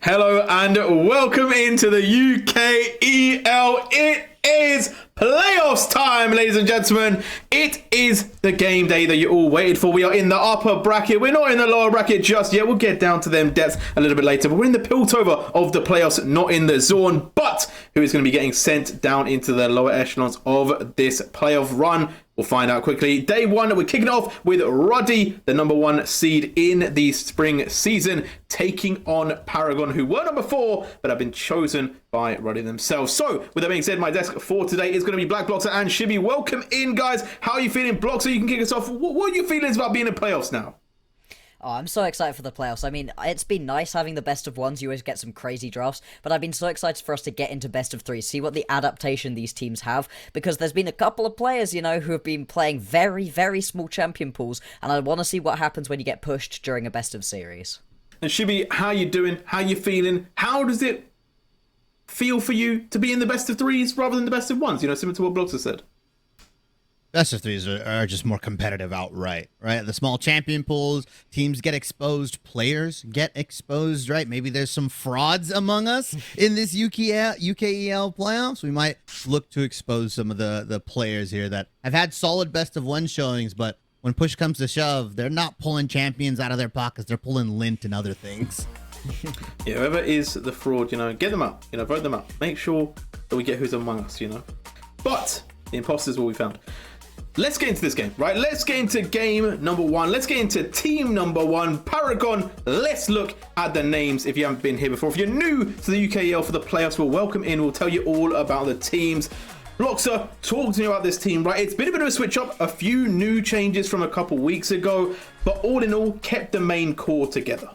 Hello and welcome into the UKEL. It is playoffs time, ladies and gentlemen. It is the game day that you all waited for. We are in the upper bracket. We're not in the lower bracket just yet. We'll get down to them depths a little bit later. But we're in the Piltover of the playoffs, not in the zone. But who is going to be getting sent down into the lower echelons of this playoff run? We'll find out quickly. Day one, we're kicking it off with Ruddy, the number one seed in the spring season, taking on Paragon, who were number 4, but have been chosen by Ruddy themselves. So, with that being said, my desk for today is going to be Black Bloxer and Shibby. Welcome in, guys. How are you feeling, Bloxer? You can kick us off. What are your feelings about being in playoffs now? Oh, I'm so excited for the playoffs. I mean, it's been nice having the best of ones. You always get some crazy drafts, but I've been so excited for us to get into best of 3, see what the adaptation these teams have, because there's been a couple of players, who have been playing very, very small champion pools, and I want to see what happens when you get pushed during a best of series. And Shibby, how you doing? How you feeling? How does it feel for you to be in the best of 3s rather than the best of 1s? Similar to what Bloxer said. Best of 3s are just more competitive outright, right? The small champion pools, teams get exposed, players get exposed, right? Maybe there's some frauds among us in this UKEL playoffs. We might look to expose some of the players here that have had solid best of 1 showings, but when push comes to shove, they're not pulling champions out of their pockets. They're pulling lint and other things. Yeah, whoever is the fraud, get them out, vote them out. Make sure that we get who's among us, But the imposters will be found. Let's get into this game, right? Let's get into game number 1. Let's get into team number 1, Paragon. Let's look at the names if you haven't been here before. If you're new to the UKEL for the playoffs, we'll welcome in. We'll tell you all about the teams. Bloxer, talk to me about this team, right? It's been a bit of a switch up, a few new changes from a couple weeks ago, but all in all, kept the main core together.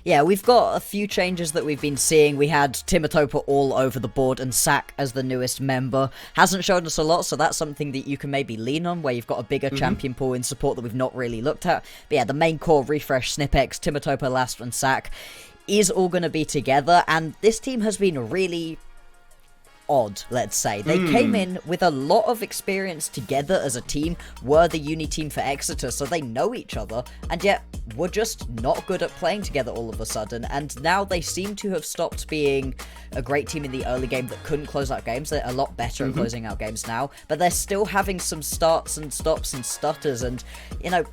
Yeah, we've got a few changes that we've been seeing. We had Timatopa all over the board, and Sack as the newest member. Hasn't shown us a lot, so that's something that you can maybe lean on, where you've got a bigger champion pool in support that we've not really looked at. But yeah, the main core, Refresh, Snipex, Timatopa, Last, and Sack is all going to be together, and this team has been really odd, let's say. They came in with a lot of experience together as a team, were the uni team for Exeter, so they know each other, and yet were just not good at playing together all of a sudden, and now they seem to have stopped being a great team in the early game that couldn't close out games. They're a lot better at closing out games now, but they're still having some starts and stops and stutters, and,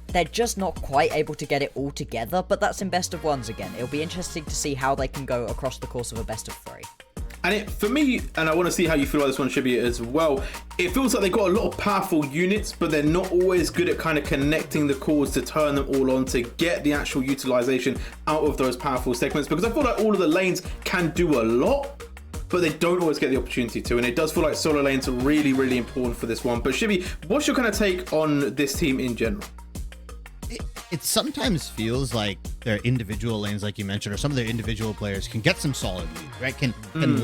they're just not quite able to get it all together, but that's in best of 1s again. It'll be interesting to see how they can go across the course of a best of 3. And for me, and I want to see how you feel about this one, Shibby, as well, it feels like they've got a lot of powerful units, but they're not always good at kind of connecting the cores to turn them all on to get the actual utilization out of those powerful segments, because I feel like all of the lanes can do a lot, but they don't always get the opportunity to, and it does feel like solo lanes are really, really important for this one. But Shibby, what's your kind of take on this team in general? It sometimes feels like their individual lanes, like you mentioned, or some of their individual players can get some solid lead, right? Can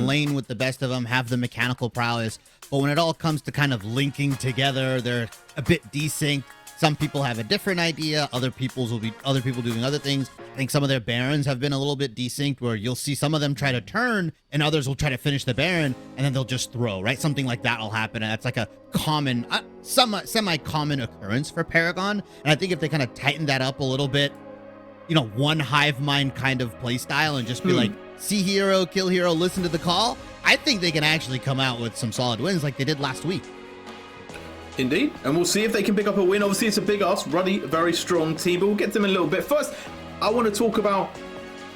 lane with the best of them, have the mechanical prowess, but when it all comes to kind of linking together, they're a bit desynced. Some people have a different idea. Other people doing other things. I think some of their Barons have been a little bit desynced, where you'll see some of them try to turn and others will try to finish the Baron and then they'll just throw, right? Something like that will happen. And that's like a common, semi-common occurrence for Paragon. And I think if they kind of tighten that up a little bit, one hive mind kind of play style and just be like, see hero, kill hero, listen to the call, I think they can actually come out with some solid wins like they did last week. Indeed, and we'll see if they can pick up a win. Obviously, it's a big ask. Ruddy, a very strong team, but we'll get to them in a little bit. First, I want to talk about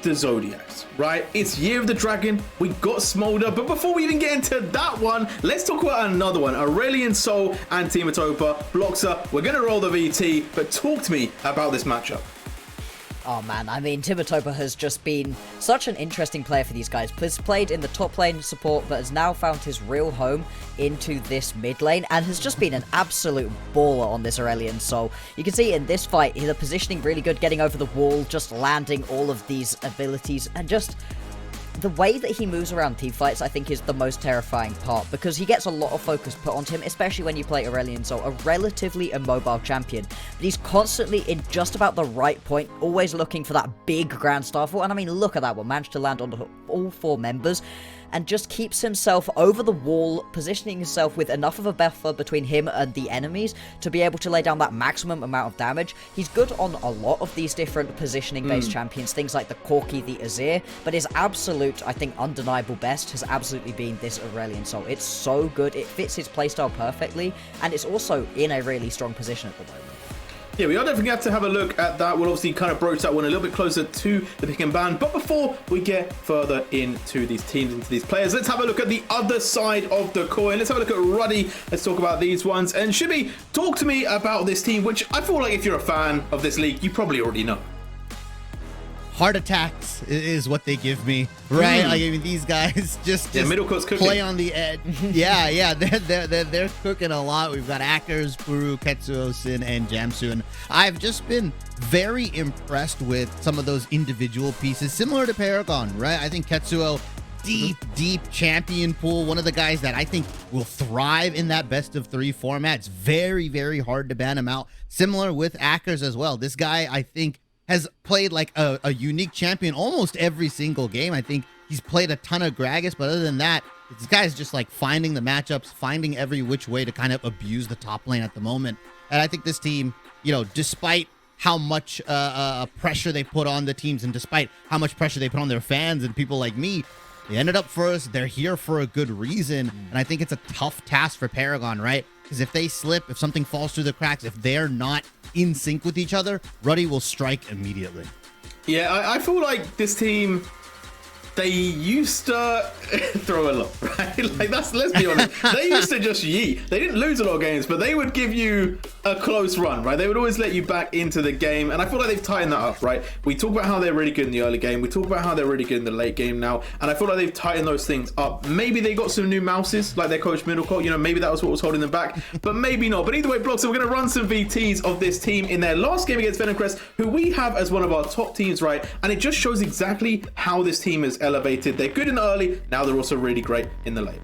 the Zodiacs, right? It's Year of the Dragon. We got Smolder, but before we even get into that one, let's talk about another one. Aurelian Soul and Timatopa. Bloxer, we're going to roll the VT, but talk to me about this matchup. Oh man, I mean, Timatopa has just been such an interesting player for these guys. He's played in the top lane support, but has now found his real home into this mid lane, and has just been an absolute baller on this Aurelian Soul. You can see in this fight, the positioning really good, getting over the wall, just landing all of these abilities, and just the way that he moves around teamfights, I think, is the most terrifying part, because he gets a lot of focus put onto him, especially when you play Aurelian Soul, a relatively immobile champion. But he's constantly in just about the right point, always looking for that big Grand Starfall, and I mean, look at that one, managed to land on all 4 members. and just keeps himself over the wall, positioning himself with enough of a buffer between him and the enemies to be able to lay down that maximum amount of damage. He's good on a lot of these different positioning-based champions, things like the Corki, the Azir, but his absolute, I think, undeniable best has absolutely been this Aurelion Sol. It's so good, it fits his playstyle perfectly, and it's also in a really strong position at the moment. Yeah, we are definitely going to have a look at that. We'll obviously kind of broach that one a little bit closer to the pick and ban. But before we get further into these teams, into these players, let's have a look at the other side of the coin. Let's have a look at Ruddy. Let's talk about these ones. And Shibby, talk to me about this team, which I feel like if you're a fan of this league, you probably already know. Heart attacks is what they give me, right? Like, I mean, these guys just Middlecourt's cooking. Play on the edge. yeah, they're cooking a lot. We've got Akers, Puru, Ketsuo, Sin, and Jamsu, and I've just been very impressed with some of those individual pieces, similar to Paragon, right? I think Ketsuo, deep champion pool, one of the guys that I think will thrive in that best of 3 format. It's very, very hard to ban him out. Similar with Akers as well. This guy, I think, has played like a unique champion almost every single game. I think he's played a ton of Gragas, but other than that, this guy's just like finding the matchups, finding every which way to kind of abuse the top lane at the moment. And I think this team, you know, despite how much pressure they put on the teams and despite how much pressure they put on their fans and people like me, they ended up first. They're here for a good reason. And I think it's a tough task for Paragon, right? Because if they slip, if something falls through the cracks, if they're not in sync with each other, Ruddy will strike immediately. Yeah, I feel like this team, they used to throw a lot, right? Like, let's be honest. They used to just yeet. They didn't lose a lot of games, but they would give you a close run, right? They would always let you back into the game, and I feel like they've tightened that up, right? We talk about how they're really good in the early game. We talk about how they're really good in the late game now, and I feel like they've tightened those things up. Maybe they got some new mouses, like their coach Middlecourt. You know, maybe that was what was holding them back, but maybe not. But either way, Block, so we're going to run some VTs of this team in their last game against Venomcrest, who we have as one of our top teams, right? And it just shows exactly how this team is elevated. They're good in the early, now they're also really great in the late.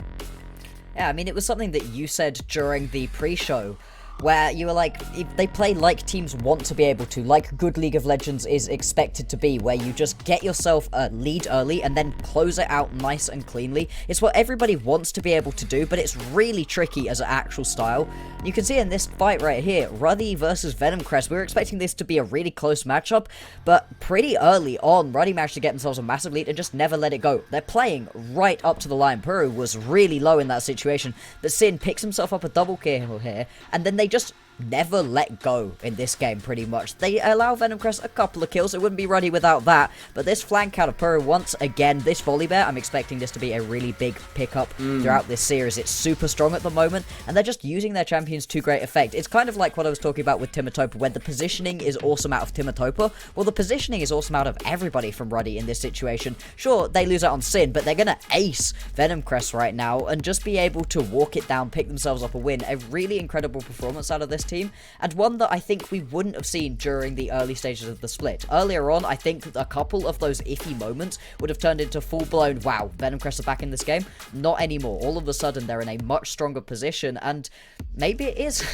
Yeah, I mean, it was something that you said during the pre-show, where you were like, if they play like teams want to be able to, like good League of Legends is expected to be, where you just get yourself a lead early and then close it out nice and cleanly. It's what everybody wants to be able to do, but it's really tricky as an actual style. You can see in this fight right here, Ruddy versus Venomcrest, we were expecting this to be a really close matchup, but pretty early on, Ruddy managed to get themselves a massive lead and just never let it go. They're playing right up to the line. Puru was really low in that situation, but Sin picks himself up a double kill here, and then they just never let go in this game, pretty much. They allow Venomcrest a couple of kills. It wouldn't be Ruddy without that, but this flank out of Puru, once again, this volley bear, I'm expecting this to be a really big pickup throughout this series. It's super strong at the moment, and they're just using their champions to great effect. It's kind of like what I was talking about with Timatopa, where the positioning is awesome out of Timatopa. Well, the positioning is awesome out of everybody from Ruddy in this situation. Sure, they lose out on Sin, but they're gonna ace Venomcrest right now and just be able to walk it down, pick themselves up a win. A really incredible performance out of this team, and one that I think we wouldn't have seen during the early stages of the split. Earlier on, I think a couple of those iffy moments would have turned into full-blown, wow, Venomcrest are back in this game. Not anymore. All of a sudden, they're in a much stronger position, and maybe it is...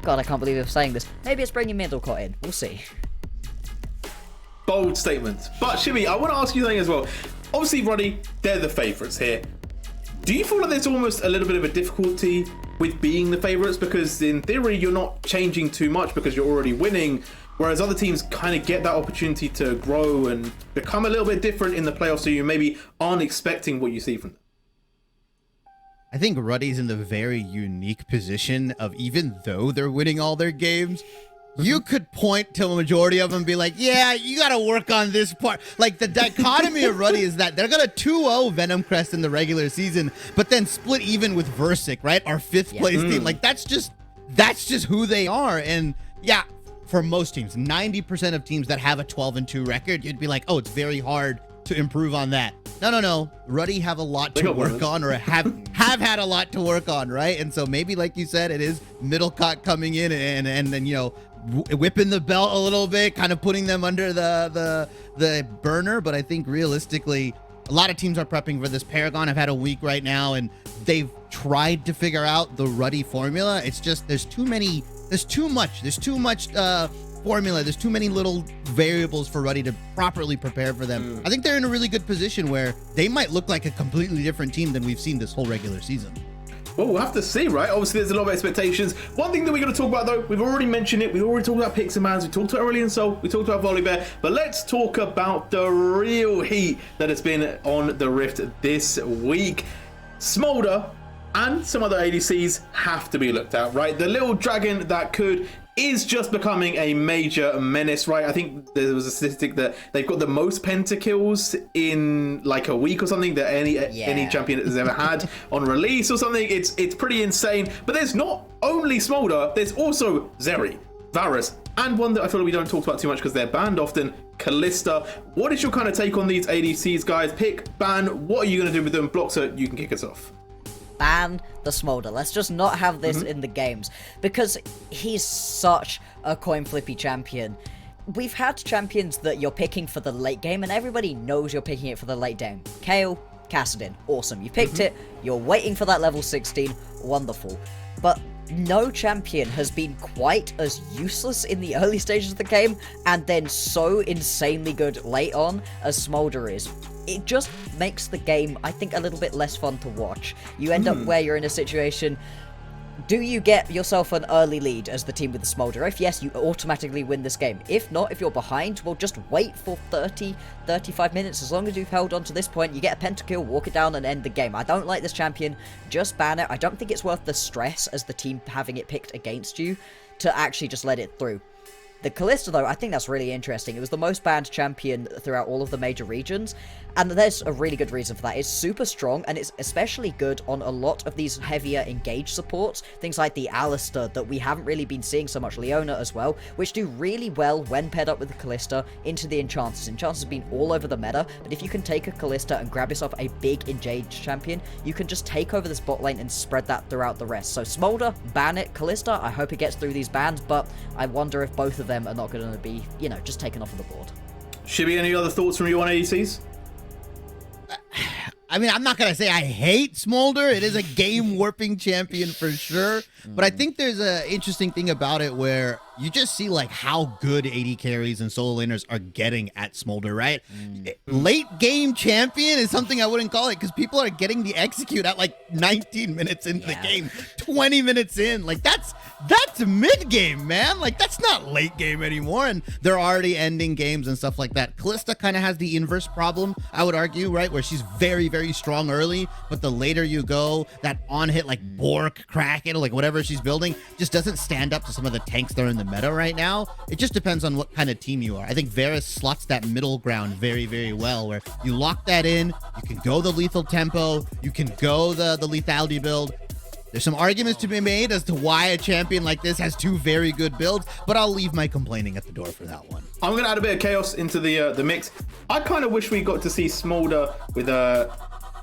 God, I can't believe I'm saying this. Maybe it's bringing Middlecourt in. We'll see. Bold statement. But Shimmy, I want to ask you something as well. Obviously, Ruddy, they're the favourites here. Do you feel like there's almost a little bit of a difficulty with being the favourites? Because in theory, you're not changing too much because you're already winning, whereas other teams kind of get that opportunity to grow and become a little bit different in the playoffs, so you maybe aren't expecting what you see from them. I think Ruddy's in the very unique position of, even though they're winning all their games, you could point to a majority of them and be like, yeah, you got to work on this part. Like, the dichotomy of Ruddy is that they're going to 2-0 Venomcrest in the regular season, but then split even with Versic, right? Our 5th place team. Like, that's just who they are. And yeah, for most teams, 90% of teams that have a 12-2 record, you'd be like, oh, it's very hard to improve on that. No. Ruddy have a lot to work on, or have had a lot to work on, right? And so maybe, like you said, it is Middlecourt coming in and then, you know, whipping the belt a little bit, kind of putting them under the burner. But I think realistically, a lot of teams are prepping for this. Paragon have had a week right now, and they've tried to figure out the Ruddy formula. It's just there's too much formula. There's too many little variables for Ruddy to properly prepare for them. I think they're in a really good position where they might look like a completely different team than we've seen this whole regular season. Well, we'll have to see, right? Obviously, there's a lot of expectations. One thing that we're going to talk about, though, we've already mentioned it. We've already talked about Pixel Mans. We talked about Aurelion Sol. We talked about Volibear. But let's talk about the real heat that has been on the Rift this week. Smolder and some other ADCs have to be looked at, right? The little dragon that could is just becoming a major menace, right? I think there was a statistic that they've got the most pentakills in like a week or something that any champion has ever had on release or something. It's pretty insane. But there's not only Smolder, there's also Zeri, Varus, and one that I feel like we don't talk about too much because they're banned often, Kalista. What is your kind of take on these ADCs, guys? Pick, ban, what are you going to do with them? Bloxer, you can kick us off. Ban the Smolder. Let's just not have this in the games, because he's such a coin flippy champion. We've had champions that you're picking for the late game, and everybody knows you're picking it for the late game. Kayle, Kassadin, awesome. You picked it, you're waiting for that level 16, wonderful. But no champion has been quite as useless in the early stages of the game, and then so insanely good late on as Smolder is. It just makes the game, I think, a little bit less fun to watch. You end up where you're in a situation, do you get yourself an early lead as the team with the Smolder? If yes, you automatically win this game. If not, if you're behind, well, just wait for 30, 35 minutes. As long as you've held on to this point, you get a pentakill, walk it down, and end the game. I don't like this champion. Just ban it. I don't think it's worth the stress as the team having it picked against you to actually just let it through. The Kalista, though, I think that's really interesting. It was the most banned champion throughout all of the major regions, and there's a really good reason for that. It's super strong, and it's especially good on a lot of these heavier engage supports, things like the Alistar that we haven't really been seeing so much, Leona as well, which do really well when paired up with the Kalista into the Enchanters. Enchanters have been all over the meta, but if you can take a Kalista and grab yourself a big engage champion, you can just take over this bot lane and spread that throughout the rest. So Smolder, ban it. Kalista, I hope it gets through these bans, but I wonder if both of them are not going to be, just taken off of the board. Shibby, any other thoughts from you on ADCs? I mean, I'm not going to say I hate Smolder. It is a game-warping champion for sure. But I think there's an interesting thing about it where you just see like how good AD carries and solo laners are getting at Smolder, right? Late game champion is something I wouldn't call it because people are getting the execute at like 19 minutes into the game, 20 minutes in. Like that's mid game, man. Like that's not late game anymore. And they're already ending games and stuff like that. Kalista kind of has the inverse problem, I would argue, right? Where she's very, very strong early, but the later you go, that on hit like Bork, Kraken, like whatever she's building just doesn't stand up to some of the tanks that are in the meta right now. It just depends on what kind of team you are. I think Varus slots that middle ground very, very well, where you lock that in, you can go the lethal tempo, you can go the lethality build. There's some arguments to be made as to why a champion like this has two very good builds, but I'll leave my complaining at the door for that one. I'm going to add a bit of chaos into the mix. I kind of wish we got to see Smolder with a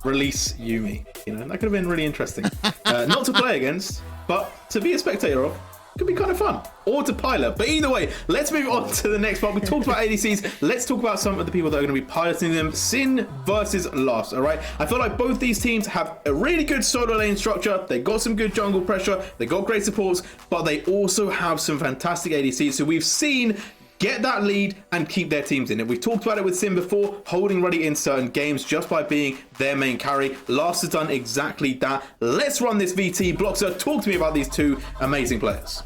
release Yumi. That could have been really interesting. Not to play against, but to be a spectator of. Could be kind of fun. Or to pilot. But either way, let's move on to the next part. We talked about ADCs. Let's talk about some of the people that are going to be piloting them. Sin versus Lost, all right? I feel like both these teams have a really good solo lane structure. They got some good jungle pressure. They got great supports. But they also have some fantastic ADCs. So we've seen get that lead and keep their teams in it. We've talked about it with Sin before, holding Ruddy in certain games just by being their main carry. Last has done exactly that. Let's run this VT. Bloxer, talk to me about these two amazing players.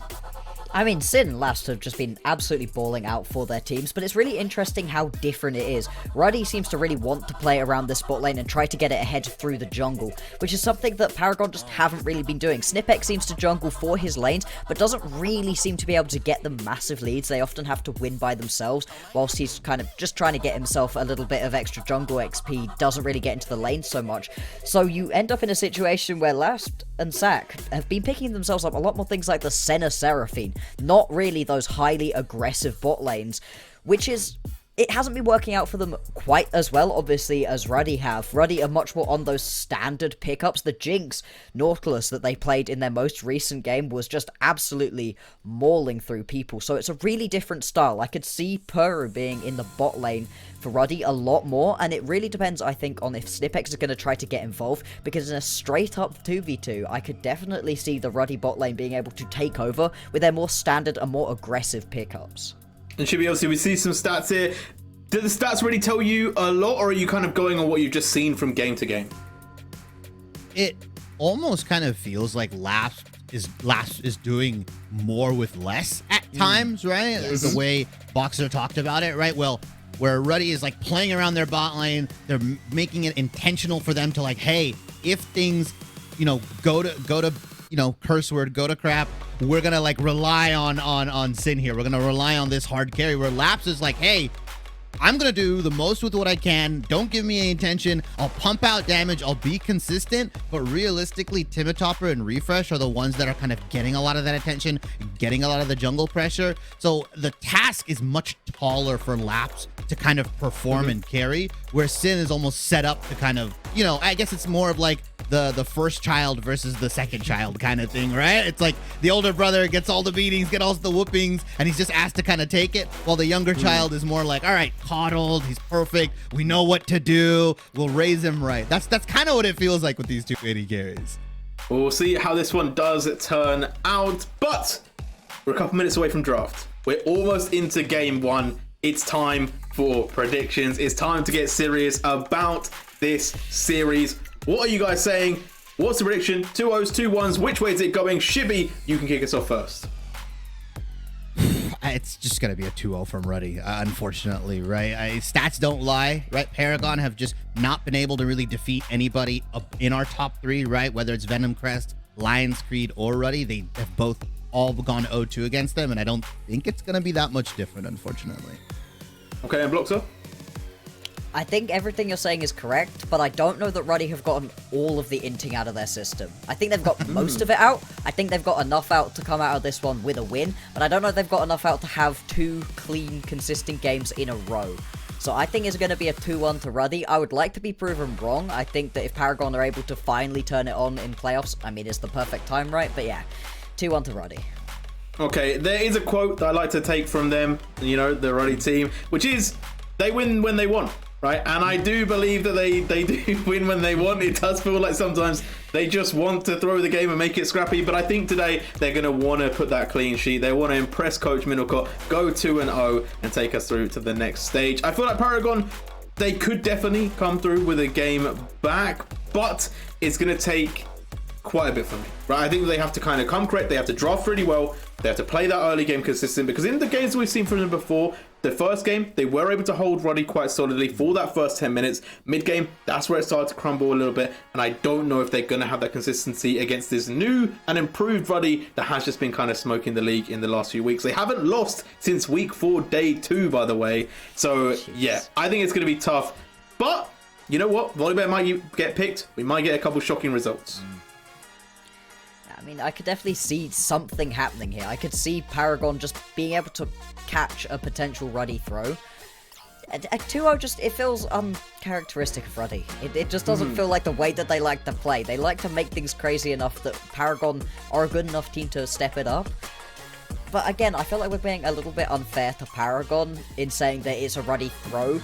I mean, Sin and Last have just been absolutely balling out for their teams, but it's really interesting how different it is. Ruddy seems to really want to play around this bot lane and try to get it ahead through the jungle, which is something that Paragon just haven't really been doing. Snipex seems to jungle for his lanes, but doesn't really seem to be able to get them massive leads. They often have to win by themselves, whilst he's kind of just trying to get himself a little bit of extra jungle XP, doesn't really get into the lane so much. So you end up in a situation where Last and Sack have been picking themselves up a lot more things like the Senna Seraphine, not really those highly aggressive bot lanes, which is, it hasn't been working out for them quite as well, obviously, as Ruddy have. Ruddy are much more on those standard pickups. The Jinx Nautilus that they played in their most recent game was just absolutely mauling through people, so it's a really different style. I could see Puru being in the bot lane for Ruddy a lot more, and it really depends, I think, on if Snipex is going to try to get involved, because in a straight-up 2v2, I could definitely see the Ruddy bot lane being able to take over with their more standard and more aggressive pickups. And should be obviously, we see some stats here. Do the stats really tell you a lot, or are you kind of going on what you've just seen from game to game? It almost kind of feels like Laps is doing more with less at times, right? The way Boxer talked about it, right? Well, where Ruddy is like playing around their bot lane, they're making it intentional for them to like, hey, if things, go to curse word, go to crap, we're gonna like rely on Sin here. We're gonna rely on this hard carry. Where Laps is like, hey, I'm gonna do the most with what I can. Don't give me any attention. I'll pump out damage. I'll be consistent. But realistically, Timitopper and Refresh are the ones that are kind of getting a lot of that attention, getting a lot of the jungle pressure. So the task is much taller for Laps to kind of perform and carry, where Sin is almost set up to kind of, I guess it's more of like the first child versus the second child kind of thing, right? It's like the older brother gets all the beatings, gets all the whoopings, and he's just asked to kind of take it, while the younger child is more like, all right, coddled, he's perfect, we know what to do, we'll raise him right. That's kind of what it feels like with these two AD carries. We'll see how this one does turn out, but we're a couple minutes away from draft. We're almost into game one. It's time for predictions. It's time to get serious about this series. What are you guys saying? What's the prediction? 2 O's, 2 1s. Which way is it going? Shibby, you can kick us off first. It's just going to be a 2-0 from Ruddy, unfortunately, right? Stats don't lie, right? Paragon have just not been able to really defeat anybody in our top 3, right? Whether it's Venom Crest, Lion's Creed, or Ruddy, they have both all gone 0-2 against them, and I don't think it's going to be that much different, unfortunately. Okay, and Bloxer? I think everything you're saying is correct, but I don't know that Ruddy have gotten all of the inting out of their system. I think they've got most of it out. I think they've got enough out to come out of this one with a win, but I don't know if they've got enough out to have 2 clean, consistent games in a row. So I think it's going to be a 2-1 to Ruddy. I would like to be proven wrong. I think that if Paragon are able to finally turn it on in playoffs, I mean, it's the perfect time, right? But yeah, 2-1 to Ruddy. Okay, there is a quote that I like to take from them, the Ruddy team, which is, they win when they want. Right, and I do believe that they do win when they want. It does feel like sometimes they just want to throw the game and make it scrappy, but I think today they're going to want to put that clean sheet. They want to impress Coach Middlecott, go 2-0 and take us through to the next stage. I feel like Paragon, they could definitely come through with a game back, but it's going to take quite a bit for me. Right, I think they have to kind of come correct. They have to draft really well. They have to play that early game consistent, because in the games we've seen from them before, the first game, they were able to hold Ruddy quite solidly for that first 10 minutes. Mid-game, that's where it started to crumble a little bit, and I don't know if they're going to have that consistency against this new and improved Ruddy that has just been kind of smoking the league in the last few weeks. They haven't lost since week 4, day 2, by the way. So, yeah, I think it's going to be tough. But, you know what? Volibear might get picked. We might get a couple shocking results. I mean, I could definitely see something happening here. I could see Paragon just being able to catch a potential Ruddy throw. A 2-0 just, it feels uncharacteristic of Ruddy. It just doesn't feel like the way that they like to play. They like to make things crazy enough that Paragon are a good enough team to step it up. But again, I feel like we're being a little bit unfair to Paragon in saying that it's a Ruddy throw.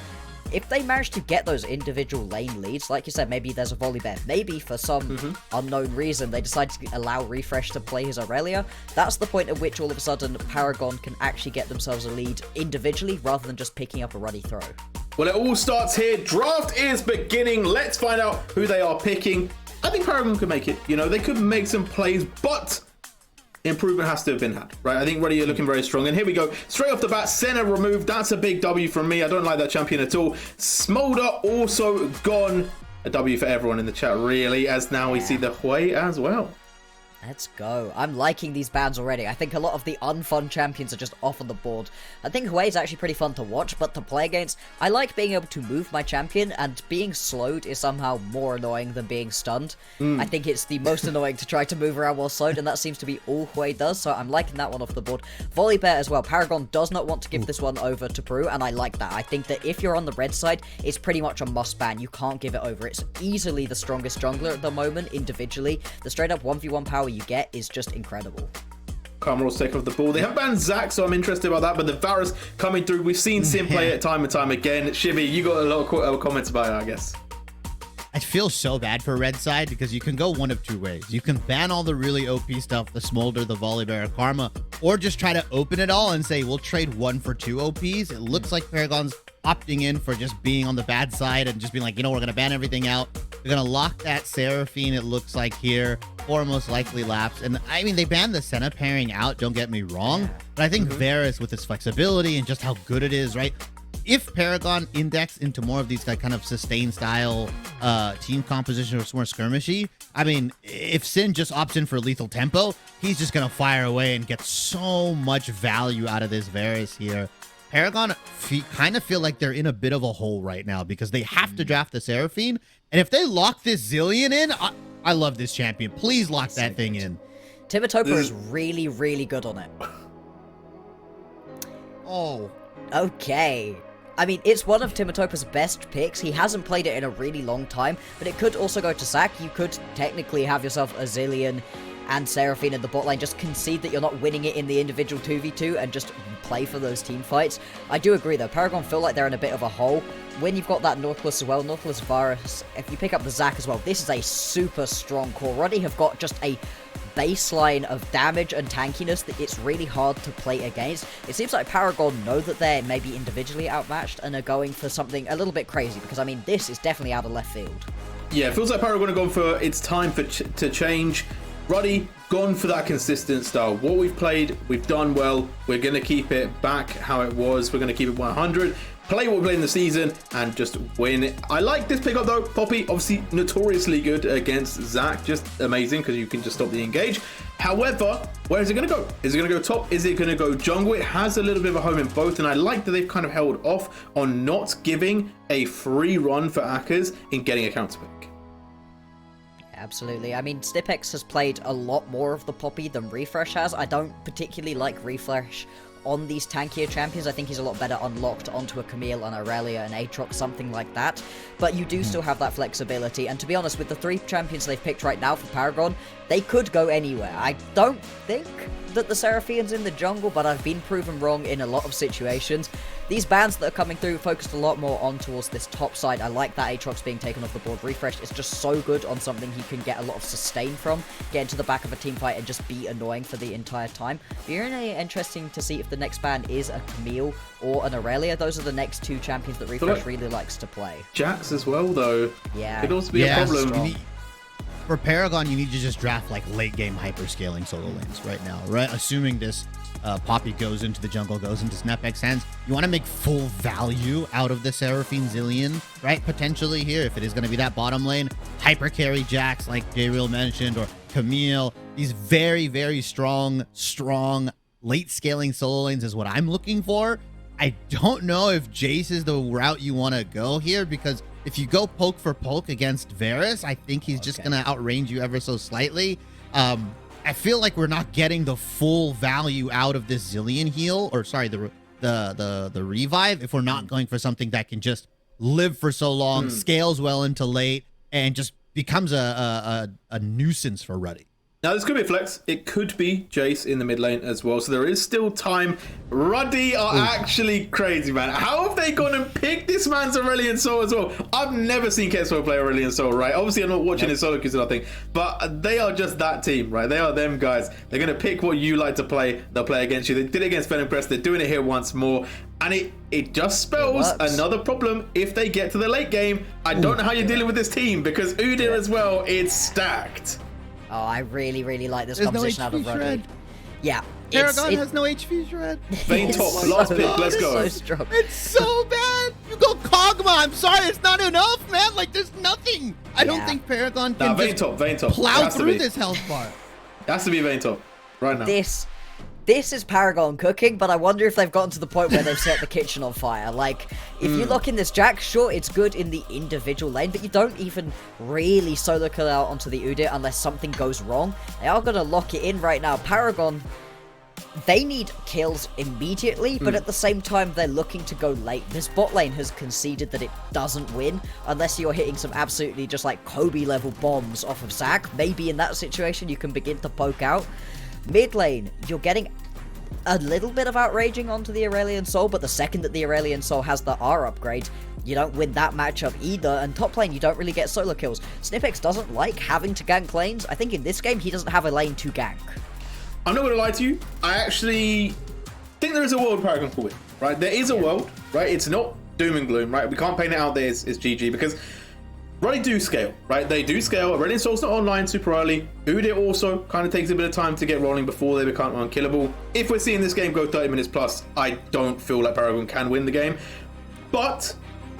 If they manage to get those individual lane leads, like you said, maybe there's a Volibear, maybe for some unknown reason they decide to allow Refresh to play his Aurelia, that's the point at which all of a sudden Paragon can actually get themselves a lead individually rather than just picking up a Ruddy throw. Well, it all starts here. Draft is beginning. Let's find out who they are picking. I think Paragon could make it. They could make some plays, but improvement has to have been had, right? I think Ruddy are looking very strong. And here we go. Straight off the bat, Senna removed. That's a big W from me. I don't like that champion at all. Smolder also gone. A W for everyone in the chat, really, as now we see the Hui as well. Let's go. I'm liking these bans already. I think a lot of the unfun champions are just off on the board. I think Hui is actually pretty fun to watch, but to play against, I like being able to move my champion, and being slowed is somehow more annoying than being stunned. I think it's the most annoying to try to move around while slowed, and that seems to be all Hui does, so I'm liking that one off the board. Volibear as well. Paragon does not want to give this one over to Brew, and I like that. I think that if you're on the red side, it's pretty much a must ban. You can't give it over. It's easily the strongest jungler at the moment, individually. The straight up 1v1 power you get is just incredible. Carmel's take off the ball. They have banned Zac, so I'm interested about that, but the Varus coming through. We've seen Sim play it time and time again. Shibby, you got a lot of comments about it, I guess. I feel so bad for red side because you can go one of two ways. You can ban all the really OP stuff, the Smolder, the Volibear, Karma, or just try to open it all and say, we'll trade 1 for 2 OPs. It looks like Paragon's opting in for just being on the bad side and just being like, we're going to ban everything out. They're going to lock that Seraphine, it looks like here, or most likely Lapse. And I mean, they banned the Senna pairing out, don't get me wrong, but I think Varus with its flexibility and just how good it is, right? If Paragon index into more of these kind of sustained style team composition or more skirmishy, I mean, if Sin just opts in for lethal tempo, he's just going to fire away and get so much value out of this Varus here. Paragon kind of feel like they're in a bit of a hole right now because they have to draft the Seraphine. And if they lock this Zillion in, I love this champion. Please lock that thing in. Timotopper is really, really good on it. Oh. Okay. I mean, it's one of Timotopper's best picks. He hasn't played it in a really long time, but it could also go to Zac. You could technically have yourself a Zillion and Seraphine in the bot lane. Just concede that you're not winning it in the individual 2v2 and just play for those team fights. I do agree, though. Paragon feel like they're in a bit of a hole. When you've got that Nautilus as well, Nautilus Varus, if you pick up the Zac as well, this is a super strong core. Ruddy have got just a baseline of damage and tankiness that it's really hard to play against. It seems like Paragon know that they're maybe individually outmatched and are going for something a little bit crazy, because, I mean, this is definitely out of left field. Yeah, it feels like Paragon are going for it's time to change. Ruddy, gone for that consistent style. What we've played, we've done well. We're going to keep it back how it was. We're going to keep it 100. Play what we played in the season and just win it. I like this pickup though. Poppy, obviously notoriously good against Zac. Just amazing because you can just stop the engage. However, where is it going to go? Is it going to go top? Is it going to go jungle? It has a little bit of a home in both, and I like that they've kind of held off on not giving a free run for Akers in getting a counter pick. Absolutely. I mean, Snipex has played a lot more of the Poppy than Refresh has. I don't particularly like Refresh on these tankier champions. I think he's a lot better unlocked onto a Camille, an Aurelia, an Aatrox, something like that. But you do still have that flexibility. And to be honest, with the 3 champions they've picked right now for Paragon, they could go anywhere. I don't think that the Seraphian's in the jungle, but I've been proven wrong in a lot of situations. These bans that are coming through focused a lot more on towards this top side. I like that Aatrox being taken off the board. Refresh is just so good on something he can get a lot of sustain from, get into the back of a team fight and just be annoying for the entire time. Very interesting to see if the next ban is a Camille or an Aurelia. Those are the next 2 champions that Refresh really likes to play. Jax as well, though. Yeah. Could also be a problem. For Paragon, you need to just draft like late game hyperscaling solo lanes right now, right? Assuming this Poppy goes into the jungle, goes into Snapback's hands, you want to make full value out of the Seraphine Zillion, right? Potentially here, if it is going to be that bottom lane, hyper carry Jax, like J-Real mentioned, or Camille. These very, very strong late scaling solo lanes is what I'm looking for. I don't know if Jace is the route you want to go here, because if you go poke for poke against Varus, I think he's just going to outrange you ever so slightly. I feel like we're not getting the full value out of this Zillion heal, or sorry, the revive, if we're not going for something that can just live for so long, scales well into late, and just becomes a nuisance for Ruddy. Now, this could be a flex. It could be Jace in the mid lane as well. So there is still time. Ruddy are actually crazy, man. How have they gone and picked this man's Aurelion Sol as well? I've never seen Ketsuo play Aurelion Sol, right? Obviously, I'm not watching his solo queues or nothing, but they are just that team, right? They are them guys. They're going to pick what you like to play. They'll play against you. They did it against Venom Crest. They're doing it here once more. And it just spells another problem if they get to the late game. I don't know how you're dealing with this team, because Udyr as well, it's stacked. Oh, I really, really like this composition out of Ruddy. Yeah. Paragon has no HP shred. Vayne top, last pick, let's go. So strong. It's so bad. You go Kog'Maw. I'm sorry, it's not enough, man. Like, there's nothing. I don't think Paragon can Vayne top. plow through this health bar. It has to be Vayne top right now. This is Paragon cooking, but I wonder if they've gotten to the point where they've set the kitchen on fire. Like, if you lock in this Jack, sure, it's good in the individual lane, but you don't even really solo kill out onto the Udyr unless something goes wrong. They are going to lock it in right now. Paragon, they need kills immediately, but at the same time, they're looking to go late. This bot lane has conceded that it doesn't win unless you're hitting some absolutely just like Kobe-level bombs off of Zac. Maybe in that situation, you can begin to poke out. Mid lane, you're getting a little bit of outraging onto the Aurelion Sol, but the second that the Aurelion Sol has the R upgrade, you don't win that matchup either, and top lane, you don't really get solo kills. Snipex doesn't like having to gank lanes. I think in this game, he doesn't have a lane to gank. I'm not going to lie to you. I actually think there is a world Paragon can win, right? There is a world, right? It's not doom and gloom, right? We can't paint it out there as GG because Ruddy do scale, right? They do scale. Aurelion Sol's not online super early. Udyr also kind of takes a bit of time to get rolling before they become unkillable. If we're seeing this game go 30 minutes plus, I don't feel like Paragon can win the game. But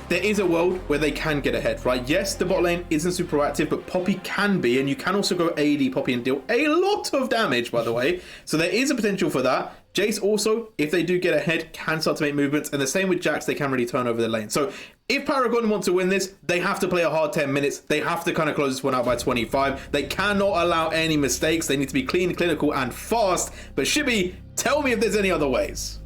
there is a world where they can get ahead, right? Yes, the bot lane isn't super active, but Poppy can be, and you can also go AD Poppy and deal a lot of damage, by the way. So there is a potential for that. Jace also, if they do get ahead, can start to make movements, and the same with Jax, they can really turn over the lane. So if Paragon want to win this, they have to play a hard 10 minutes. They have to kind of close this one out by 25. They cannot allow any mistakes. They need to be clean, clinical, and fast. But Shibby, tell me if there's any other ways.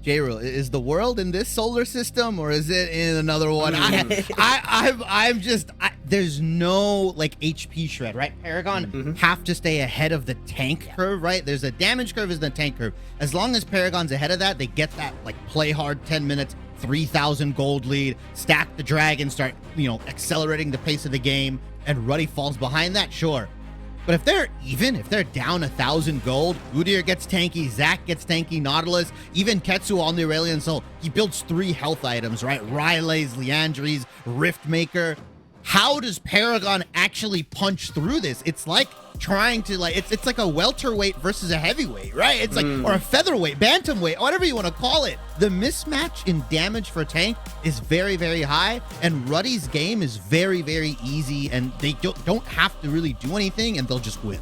J-Rule, is the world in this solar system or is it in another one? I'm just, there's no like HP shred, right? Paragon have to stay ahead of the tank curve, right? There's a damage curve is the tank curve. As long as Paragon's ahead of that, they get that like play hard 10 minutes, 3,000 gold lead, stack the dragon, start, accelerating the pace of the game, and Ruddy falls behind that, sure. But if they're down 1,000 gold, Udyr gets tanky, Zac gets tanky, Nautilus, even Ketsu on the Aurelion Sol, he builds 3 health items, right? Ryle's, Liandry's, Riftmaker. How does Paragon actually punch through this? It's like trying to it's like a welterweight versus a heavyweight, right? It's like, or a featherweight, bantamweight, whatever you want to call it. The mismatch in damage for tank is very, very high, and Ruddy's game is very, very easy, and they don't have to really do anything, and they'll just win.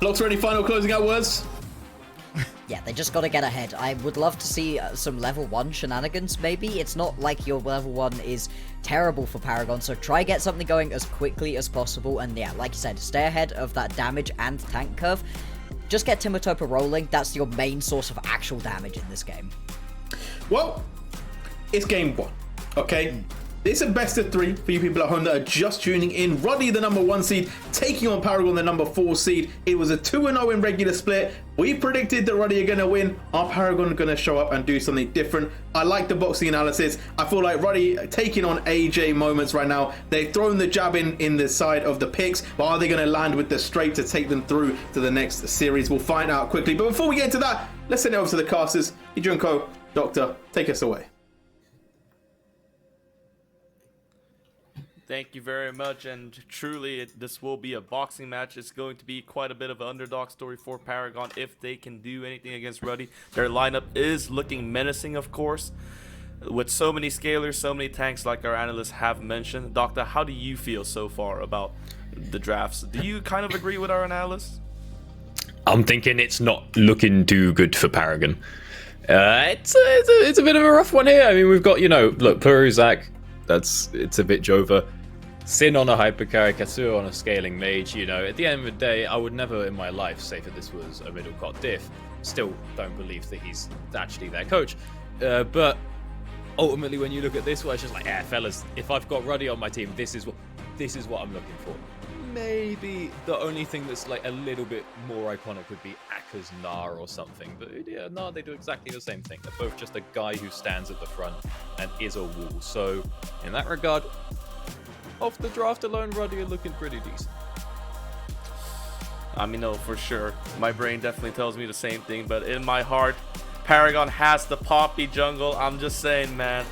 Blocks, any final closing out words? Yeah, they just gotta get ahead. I would love to see some level 1 shenanigans, maybe. It's not like your level 1 is terrible for Paragon, so try get something going as quickly as possible, and yeah, like you said, stay ahead of that damage and tank curve. Just get Timatopa rolling. That's your main source of actual damage in this game. Well, it's game 1, okay? It's a best of 3 for you people at home that are just tuning in. Ruddy, the number 1 seed, taking on Paragon, the number 4 seed. It was a 2-0 in regular split. We predicted that Ruddy are going to win. Are Paragon going to show up and do something different? I like the boxing analysis. I feel like Ruddy taking on AJ moments right now. They've thrown the jab in the side of the picks, but are they going to land with the straight to take them through to the next series? We'll find out quickly. But before we get into that, let's send it over to the casters. Adrian Co, Doctor, take us away. Thank you very much, and truly this will be a boxing match. It's going to be quite a bit of an underdog story for Paragon if they can do anything against Ruddy. Their lineup is looking menacing, of course, with so many scalers, so many tanks like our analysts have mentioned. Doctor, how do you feel so far about the drafts? Do you kind of agree with our analysts? I'm thinking it's not looking too good for Paragon. It's a bit of a rough one here. I mean, we've got, look, Puru, Zac, it's a bit Jova. Sin on a hypercarry, Katsuo on a scaling mage. At the end of the day, I would never in my life say that this was a middle cot diff. Still don't believe that he's actually their coach. But ultimately, when you look at this, well, it's just like, fellas, if I've got Ruddy on my team, this is what I'm looking for. Maybe the only thing that's like a little bit more iconic would be Akka's Gnar or something. But yeah, Gnar, they do exactly the same thing. They're both just a guy who stands at the front and is a wall. So in that regard, off the draft alone, Ruddy are looking pretty decent. I mean, no, for sure. My brain definitely tells me the same thing, but in my heart, Paragon has the Poppy jungle. I'm just saying, man.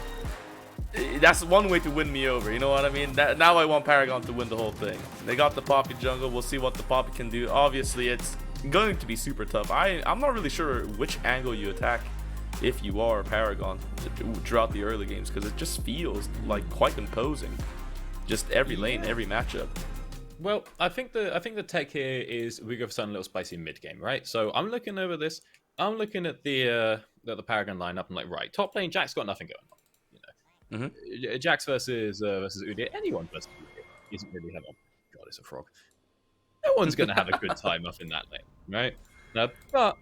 That's one way to win me over, you know what I mean? Now I want Paragon to win the whole thing. They got the Poppy jungle. We'll see what the Poppy can do. Obviously, it's going to be super tough. I'm not really sure which angle you attack if you are Paragon throughout the early games, because it just feels like quite imposing. Just every lane, every matchup. Well, I think the tech here is we go for something a little spicy mid game, right? So I'm looking over this. I'm looking at the Paragon lineup. I'm like, right, top lane, Jack's got nothing going on. Jax versus Udyr. Anyone versus Udyr isn't really having. Oh God, it's a frog. No one's going to have a good time up in that lane, right? But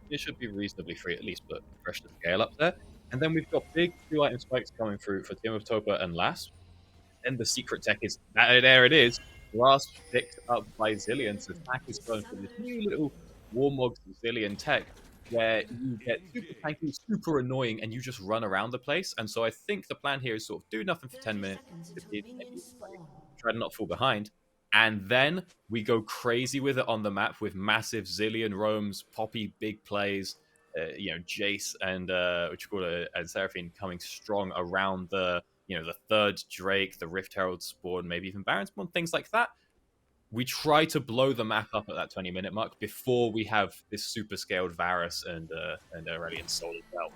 it should be reasonably free, at least put fresh to scale up there. And then we've got big 2-item spikes coming through for Timatopa and Lass. And the secret tech is there. It is. Last picked up by Zillion. So Zac is going for this new little Warmog's Zillion tech, where you get super tanky, super annoying, and you just run around the place. And so I think the plan here is sort of do nothing for 10 minutes, 15, maybe 20, try to not fall behind. And then we go crazy with it on the map with massive Zillion roams, Poppy big plays, Jace and what you call it, and Seraphine coming strong around the the third Drake, the Rift Herald spawn, maybe even Baron spawn, things like that. We try to blow the map up at that 20-minute mark before we have this super scaled Varus and Aurelion Soul as well.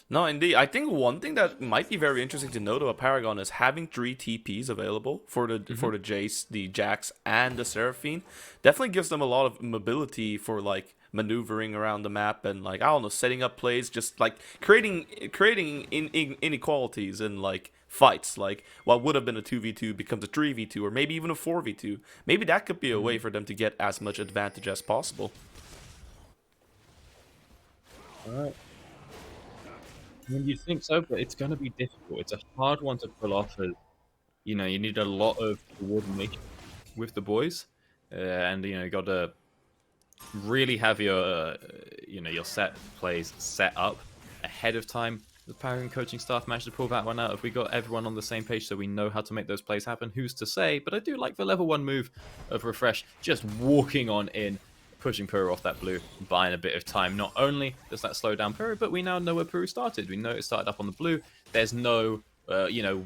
No, indeed. I think one thing that might be very interesting to note about Paragon is having 3 TPs available for the Jace, the Jax, and the Seraphine. Definitely gives them a lot of mobility for like maneuvering around the map and like I don't know, setting up plays, just like creating inequalities in like fights. Like what would have been a 2v2 becomes a 3v2 or maybe even a 4v2. Maybe that could be a way for them to get as much advantage as possible. All right. I mean, you think so, but it's going to be difficult. It's a hard one to pull off. As you need a lot of coordination with the boys, and you got to really have your your set plays set up ahead of time. The Paragon coaching staff managed to pull that one out. If we got everyone on the same page, so we know how to make those plays happen, who's to say? But I do like the level 1 move of Refresh, just walking on in, pushing Puru off that blue, buying a bit of time. Not only does that slow down Puru, but we now know where Puru started. We know it started up on the blue. There's no,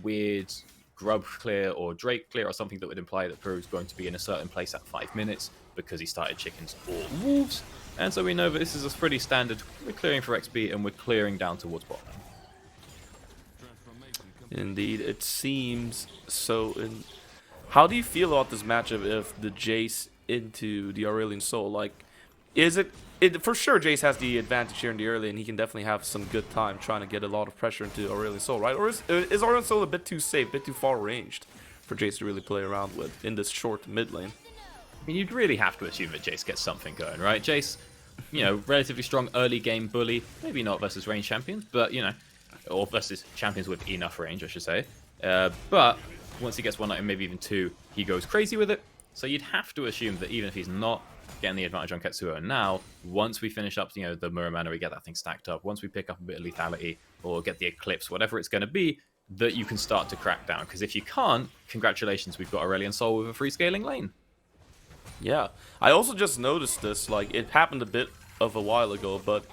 weird grub clear or Drake clear or something that would imply that Puru is going to be in a certain place at 5 minutes because he started chickens or wolves. And so we know that this is a pretty standard. We're clearing for XP and we're clearing down towards bottom. Indeed, it seems so. How do you feel about this matchup if the Jace into the Aurelion Soul? Like, is it for sure Jace has the advantage here in the early, and he can definitely have some good time trying to get a lot of pressure into Aurelion Soul, right? Or is Aurelion Soul a bit too safe, a bit too far ranged for Jace to really play around with in this short mid lane? I mean, you'd really have to assume that Jace gets something going, right? Jace, relatively strong early game bully, maybe not versus range champions, but or versus champions with enough range, I should say. But once he gets 1 item, maybe even 2, he goes crazy with it. So you'd have to assume that even if he's not getting the advantage on Ketsuo now, once we finish up, the Muramana, we get that thing stacked up. Once we pick up a bit of lethality or get the Eclipse, whatever it's going to be, that you can start to crack down. Because if you can't, congratulations, we've got Aurelion Soul with a free scaling lane. Yeah, I also just noticed this. Like, it happened a bit of a while ago, but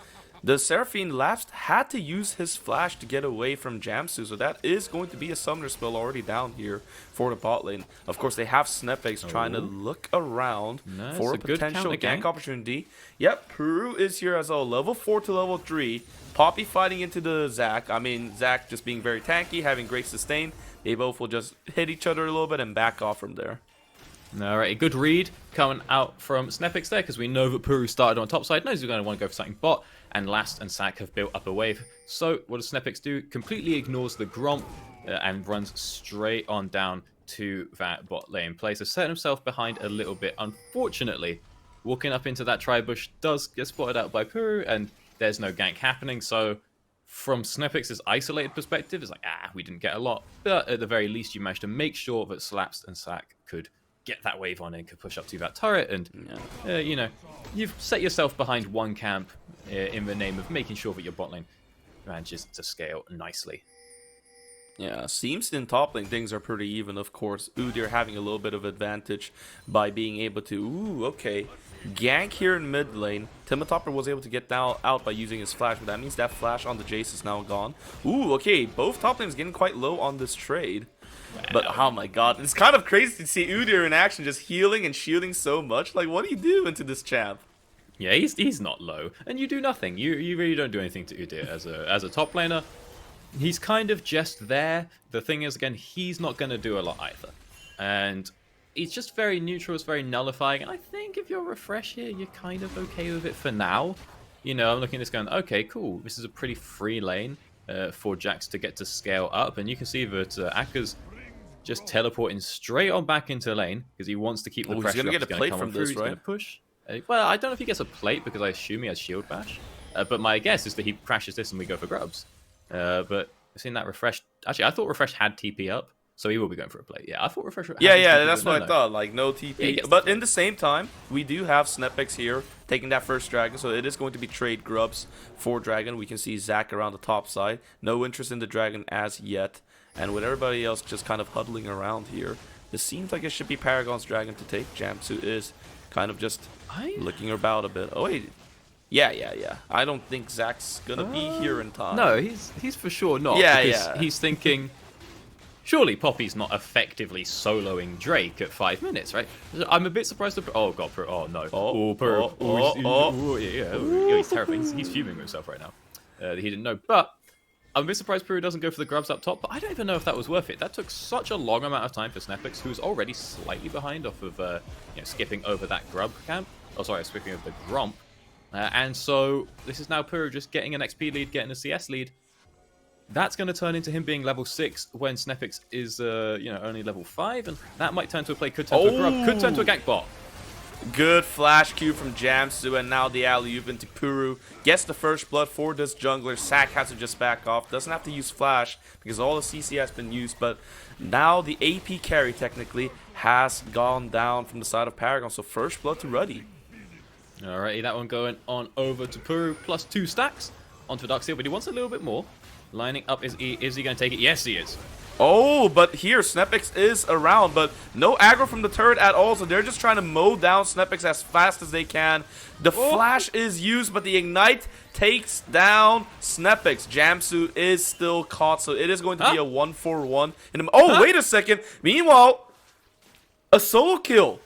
the Seraphine Lapsed had to use his flash to get away from Jamsu, so that is going to be a summoner spell already down here for the bot lane. Of course, they have Snepex trying to look around for a potential gank opportunity. Yep, Puru is here as well, level 4 to level 3. Poppy fighting into the Zac. I mean, Zac just being very tanky, having great sustain. They both will just hit each other a little bit and back off from there. Alright, a good read coming out from Snepex there, because we know that Puru started on top side, knows he's going to want to go for something bot, and Last and Sack have built up a wave. So what does Snepex do? Completely ignores the Gromp and runs straight on down to that bot lane play. So set himself behind a little bit. Unfortunately, walking up into that tri-bush does get spotted out by Puru, and there's no gank happening. So from Snepex's isolated perspective, it's like, we didn't get a lot. But at the very least, you managed to make sure that Slaps and Sack could get that wave on and could push up to that turret, and you've set yourself behind one camp in the name of making sure that your bot lane manages to scale nicely. Yeah, seems in top lane things are pretty even, of course. Udyr having a little bit of advantage by being able to, gank here in mid lane. Timotopper was able to get out by using his flash, but that means that flash on the Jace is now gone. Both top lanes getting quite low on this trade. But oh my god, it's kind of crazy to see Udyr in action, just healing and shielding so much. Like, what do you do into this champ? Yeah, he's not low, and you do nothing. You really don't do anything to Udyr as a top laner. He's kind of just there. The thing is, again, he's not going to do a lot either, and he's just very neutral. It's very nullifying, and I think if you're Refresh here, you're kind of okay with it for now. I'm looking at this going, okay, cool. This is a pretty free lane for Jax to get to scale up, and you can see that Akka's just teleporting straight on back into lane because he wants to keep the pressure. He's going to get a plate from this, right? He's right? Gonna push. Well, I don't know if he gets a plate because I assume he has shield bash. But my guess is that he crashes this and we go for grubs. But I've seen that Refresh. Actually, I thought Refresh had TP up. So he will be going for a play. Yeah, I thought Refresh. Yeah, that's what I thought. Like, no Yeah, he TP. gets But the in the same time, we do have Snepix here taking that first dragon. So it is going to be trade grubs for dragon. We can see Zac around the top side. No interest in the dragon as yet. And with everybody else just kind of huddling around here, it seems like it should be Paragon's dragon to take. Jamsu is kind of just looking about a bit. Oh, wait. Yeah. I don't think Zac's going to be here in time. No, he's for sure not. Yeah, because yeah. He's thinking, surely Poppy's not effectively soloing Drake at 5 minutes, right? I'm a bit surprised. Oh god, oh no. He's terrible. He's fuming with himself right now. He didn't know, but I'm a bit surprised Peru doesn't go for the grubs up top. But I don't even know if that was worth it. That took such a long amount of time for Snepix, who's already slightly behind off of skipping over that grub camp. Oh, sorry, skipping over the grump. And so this is now Peru just getting an XP lead, getting a CS lead. That's going to turn into him being level 6 when Snepix is, only level 5, and that might turn to a play. Could turn to a grub, could turn to a gank bot. Good flash Q from Jamsu, and now the alley-oop into Puru. Gets the first blood for this jungler. Sack has to just back off. Doesn't have to use flash because all the CC has been used, but now the AP carry technically has gone down from the side of Paragon. So first blood to Ruddy. Alrighty, that one going on over to Puru, plus 2 stacks onto Darkseal, but he wants a little bit more. Lining up, is he going to take it? Yes, he is. Oh, but here Snepix is around, but no aggro from the turret at all, so they're just trying to mow down Snepix as fast as they can. The flash is used, but the ignite takes down Snepix. Jamsu is still caught, so it is going to be a 1-for-1. Wait a second. Meanwhile, a solo kill.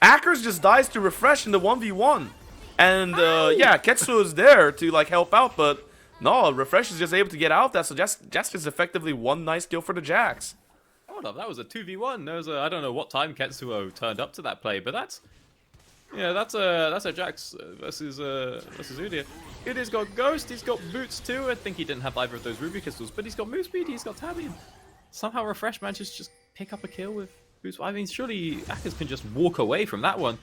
Akers just dies to Refresh in the 1v1. And, Ketsu is there to, help out, but no, Refresh is just able to get out that, so just is effectively one nice kill for the Jax. Hold up, that was a 2v1. There was I don't know what time Ketsuo turned up to that play, but that's a Jax versus Udyr. Udyr's got Ghost, he's got Boots too. I think he didn't have either of those Ruby Crystals, but he's got move speed, he's got Tabby. Somehow Refresh manages to just pick up a kill with Boots. I mean, surely Akers can just walk away from that one.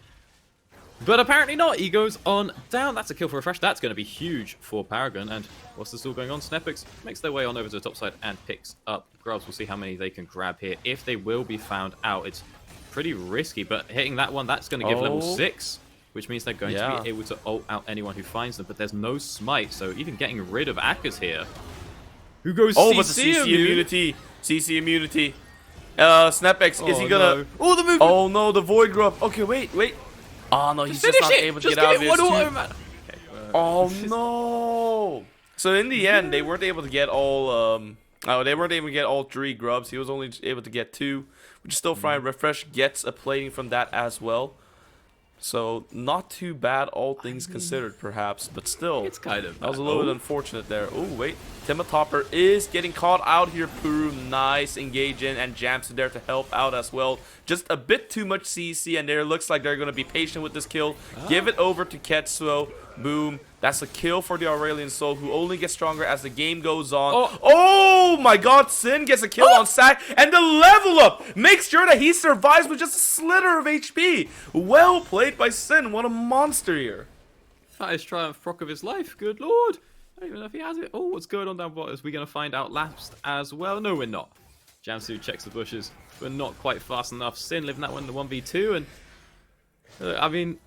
But apparently not. He goes on down. That's a kill for Refresh. That's going to be huge for Paragon. And what's this all going on? Snepix makes their way on over to the top side and picks up grubs. We'll see how many they can grab here. If they will be found out, it's pretty risky. But hitting that one, that's going to give level 6, which means they're going to be able to ult out anyone who finds them. But there's no smite, so even getting rid of Akers here, who goes CC, but the CC immunity. CC immunity. Snepix, is he gonna... No. Oh, the movement! Oh no, the Void Grub. Okay, wait. Oh no, he's just not able to get out of this. Oh no! So in the end, they weren't able to get all. They weren't able to get all 3 grubs. He was only able to get 2, which is still fine. Refresh gets a plating from that as well. So not too bad, all things considered, perhaps, but still, it's kind of that was a little bit unfortunate there. Oh wait, Timotopper is getting caught out here. Puru, nice engage in, and Jamsu there to help out as well. Just a bit too much CC, and there looks like they're going to be patient with this kill. Give it over to Ketsuo. Boom. That's a kill for the Aurelian Soul, who only gets stronger as the game goes on. Oh my god, Sin gets a kill on Sack, and the level up makes sure that he survives with just a slither of HP. Well played by Sin. What a monster here. That is triumph proc of his life. Good lord. I don't even know if he has it. Oh, what's going on down bottom? Are we going to find out last as well? No, we're not. Jamsu checks the bushes. We're not quite fast enough. Sin living that one in the 1v2, and I mean,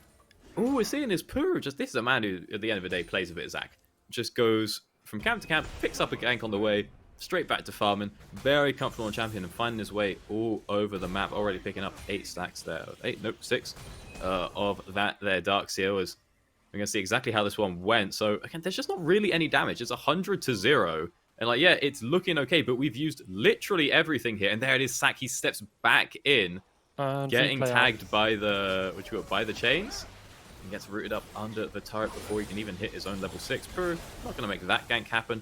all we're seeing is Puru. This is a man who, at the end of the day, plays a bit of Zac. Just goes from camp to camp, picks up a gank on the way, straight back to farming. Very comfortable on champion and finding his way all over the map. Already picking up 8 stacks there. 6 of that there Darkseal. As we're going to see exactly how this one went. So, again, there's just not really any damage. It's 100-0. And, it's looking okay, but we've used literally everything here. And there it is, Sack. He steps back in, getting tagged by the chains. He gets rooted up under the turret before he can even hit his own level 6. Puru, not going to make that gank happen,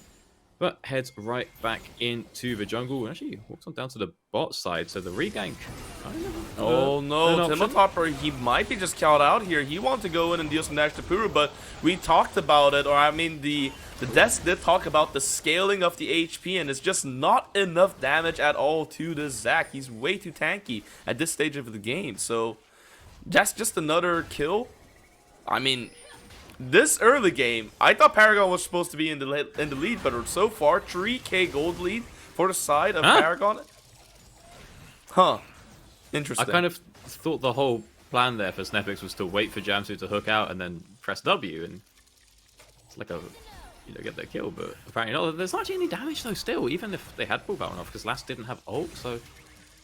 but heads right back into the jungle. And actually walks on down to the bot side, so the regank. Oh no, Timotopper, he might be just called out here. He wants to go in and deal some damage to Puru, but we talked about it, or I mean the desk did talk about the scaling of the HP, and it's just not enough damage at all to the Zac. He's way too tanky at this stage of the game, so that's just another kill. I mean, this early game, I thought Paragon was supposed to be in the lead, but so far, 3k gold lead for the side of Paragon. Huh. I Interesting. kind of thought the whole plan there for Snepix was to wait for Jamsu to hook out and then press W, and it's like a, get their kill, but apparently not. There's not actually any damage though still, even if they had pulled Baron off, because Last didn't have ult, so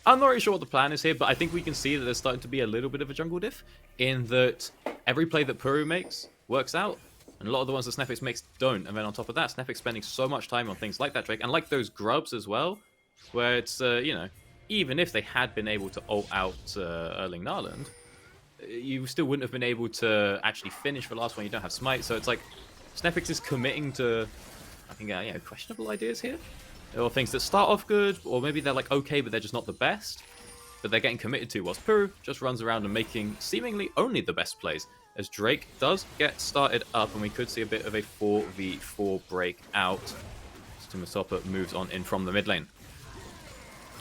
I'm not really sure what the plan is here, but I think we can see that there's starting to be a little bit of a jungle diff, in that every play that Puru makes works out, and a lot of the ones that Snepix makes don't, and then on top of that, Snepix spending so much time on things like that Drake, and like those grubs as well, where it's, even if they had been able to ult out Erling Narland, you still wouldn't have been able to actually finish the last one. You don't have smite, so it's like Snepix is committing to, I think, questionable ideas here, or things that start off good, or maybe they're like okay, but they're just not the best, but they're getting committed to. Whilst Puru just runs around and making seemingly only the best plays, as Drake does get started up, and we could see a bit of a 4v4 break out. Timatopper moves on in from the mid lane.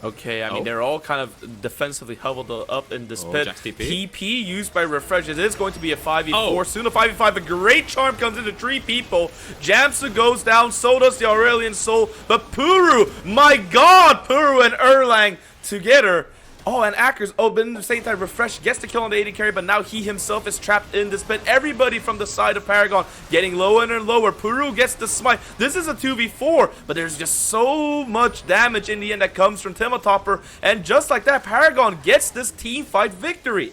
Okay, I mean, they're all kind of defensively huddled up in this pit. Jack's TP. TP used by Refresh. It is going to be a 5v4. Soon a 5v5. A great charm comes into 3 people. Jamsu goes down. So does the Aurelion Soul. But Puru, my god, Puru and Erlang together. Oh, and Akers, but in the same time, Refresh gets the kill on the AD carry, but now he himself is trapped in this pit. Everybody from the side of Paragon getting lower and lower. Puru gets the smite. This is a 2v4, but there's just so much damage in the end that comes from Timatopper, and just like that, Paragon gets this team fight victory.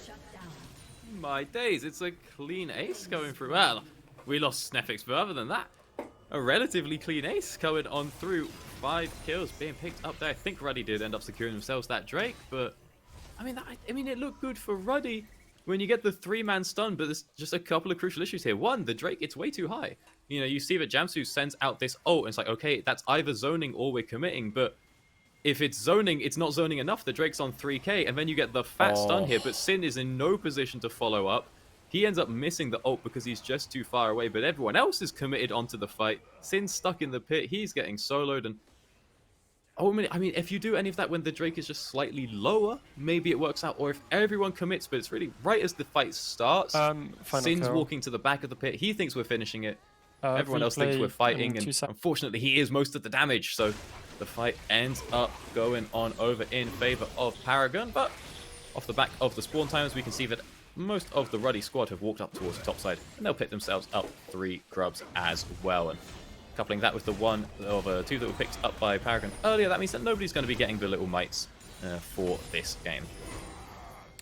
My days, it's a clean ace going through. Well, we lost Snepix, but other than that, a relatively clean ace coming on through. 5 kills being picked up there. I think Ruddy did end up securing themselves that Drake, but I mean, it looked good for Ruddy when you get the 3-man stun, but there's just a couple of crucial issues here. One, the Drake, it's way too high. You see that Jamsu sends out this ult, and it's like, okay, that's either zoning or we're committing, but if it's zoning, it's not zoning enough. The Drake's on 3k, and then you get the fat stun here, but Sin is in no position to follow up. He ends up missing the ult because he's just too far away, but everyone else is committed onto the fight. Sin's stuck in the pit, he's getting soloed, and I mean, if you do any of that when the Drake is just slightly lower, maybe it works out. Or if everyone commits, but it's really right as the fight starts, Sin's walking to the back of the pit. He thinks we're finishing it. Everyone else thinks we're fighting, and unfortunately, he is most of the damage. So the fight ends up going on over in favor of Paragon. But off the back of the spawn times, we can see that most of the Ruddy squad have walked up towards the top side, and they'll pick themselves up 3 grubs as well. And coupling that with the 1 of 2 that were picked up by Paragon earlier, that means that nobody's going to be getting the little mites for this game.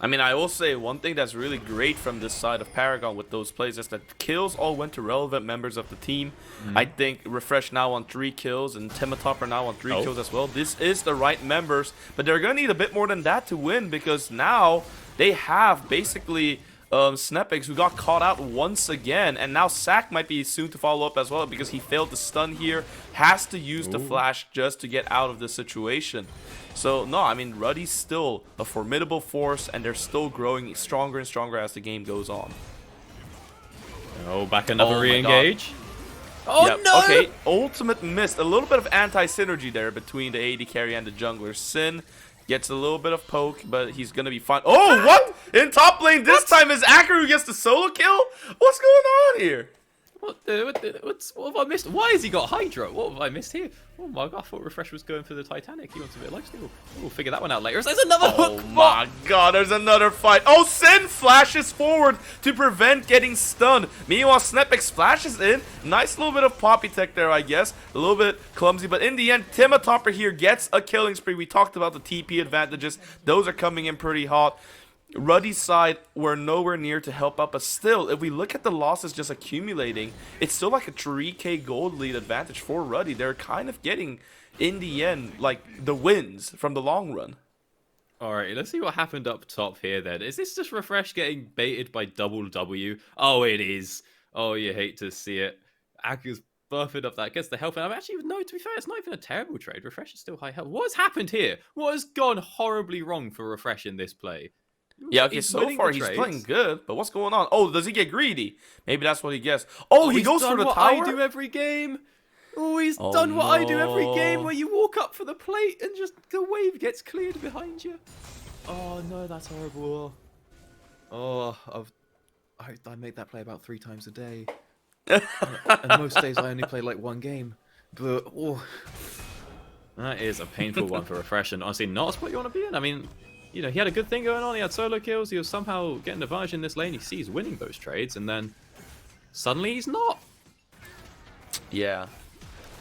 I mean, I will say one thing that's really great from this side of Paragon with those plays is that kills all went to relevant members of the team. I think Refresh now on 3 kills and Timatopper now on 3 kills as well. This is the right members, but they're going to need a bit more than that to win, because now they have basically Snepix, who got caught out once again, and now Sack might be soon to follow up as well, because he failed to stun here, has to use the flash just to get out of the situation. So no, I mean, Ruddy's still a formidable force, and they're still growing stronger and stronger as the game goes on. Oh, back another re-engage. Oh Yep. no! Okay, ultimate missed. A little bit of anti-synergy there between the AD carry and the jungler. Sin gets a little bit of poke, but he's gonna be fine. Oh, what? In top lane this time is Acker who gets the solo kill? What's going on here? What have I missed? Why has he got Hydra? What have I missed here? Oh my god, I thought Refresh was going for the Titanic. He wants a bit of lifesteal. We'll figure that one out later. There's another hook. Oh my god, there's another fight. Oh, Sin flashes forward to prevent getting stunned. Meanwhile, Snepix flashes in. Nice little bit of poppy tech there, I guess. A little bit clumsy, but in the end, Timatopper here gets a killing spree. We talked about the TP advantages. Those are coming in pretty hot. Ruddy's side were nowhere near to help out, but still, if we look at the losses just accumulating, it's still like a 3k gold lead advantage for Ruddy. They're kind of getting, in the end, like the wins from the long run. Alright, let's see what happened up top here then. Is this just Refresh getting baited by double W? Oh, it is. Oh, you hate to see it. Akku's buffing up that, gets the health, and actually, no, to be fair, it's not even a terrible trade. Refresh is still high health. What's happened here? What has gone horribly wrong for Refresh in this play? Yeah, okay, so far he's playing good, but what's going on? Oh, does he get greedy? Maybe that's what he gets. Oh, he goes for the tower? I do every game. Oh, he's done what I do every game, where you walk up for the plate and just the wave gets cleared behind you. Oh no, that's horrible. Oh, I make that play about 3 times a day. And most days I only play like 1 game. But That is a painful one for Refresh, and honestly, not a spot you want to be in. I mean, you know, he had a good thing going on. He had solo kills. He was somehow getting advantage in this lane. He sees winning those trades, and then suddenly he's not. Yeah.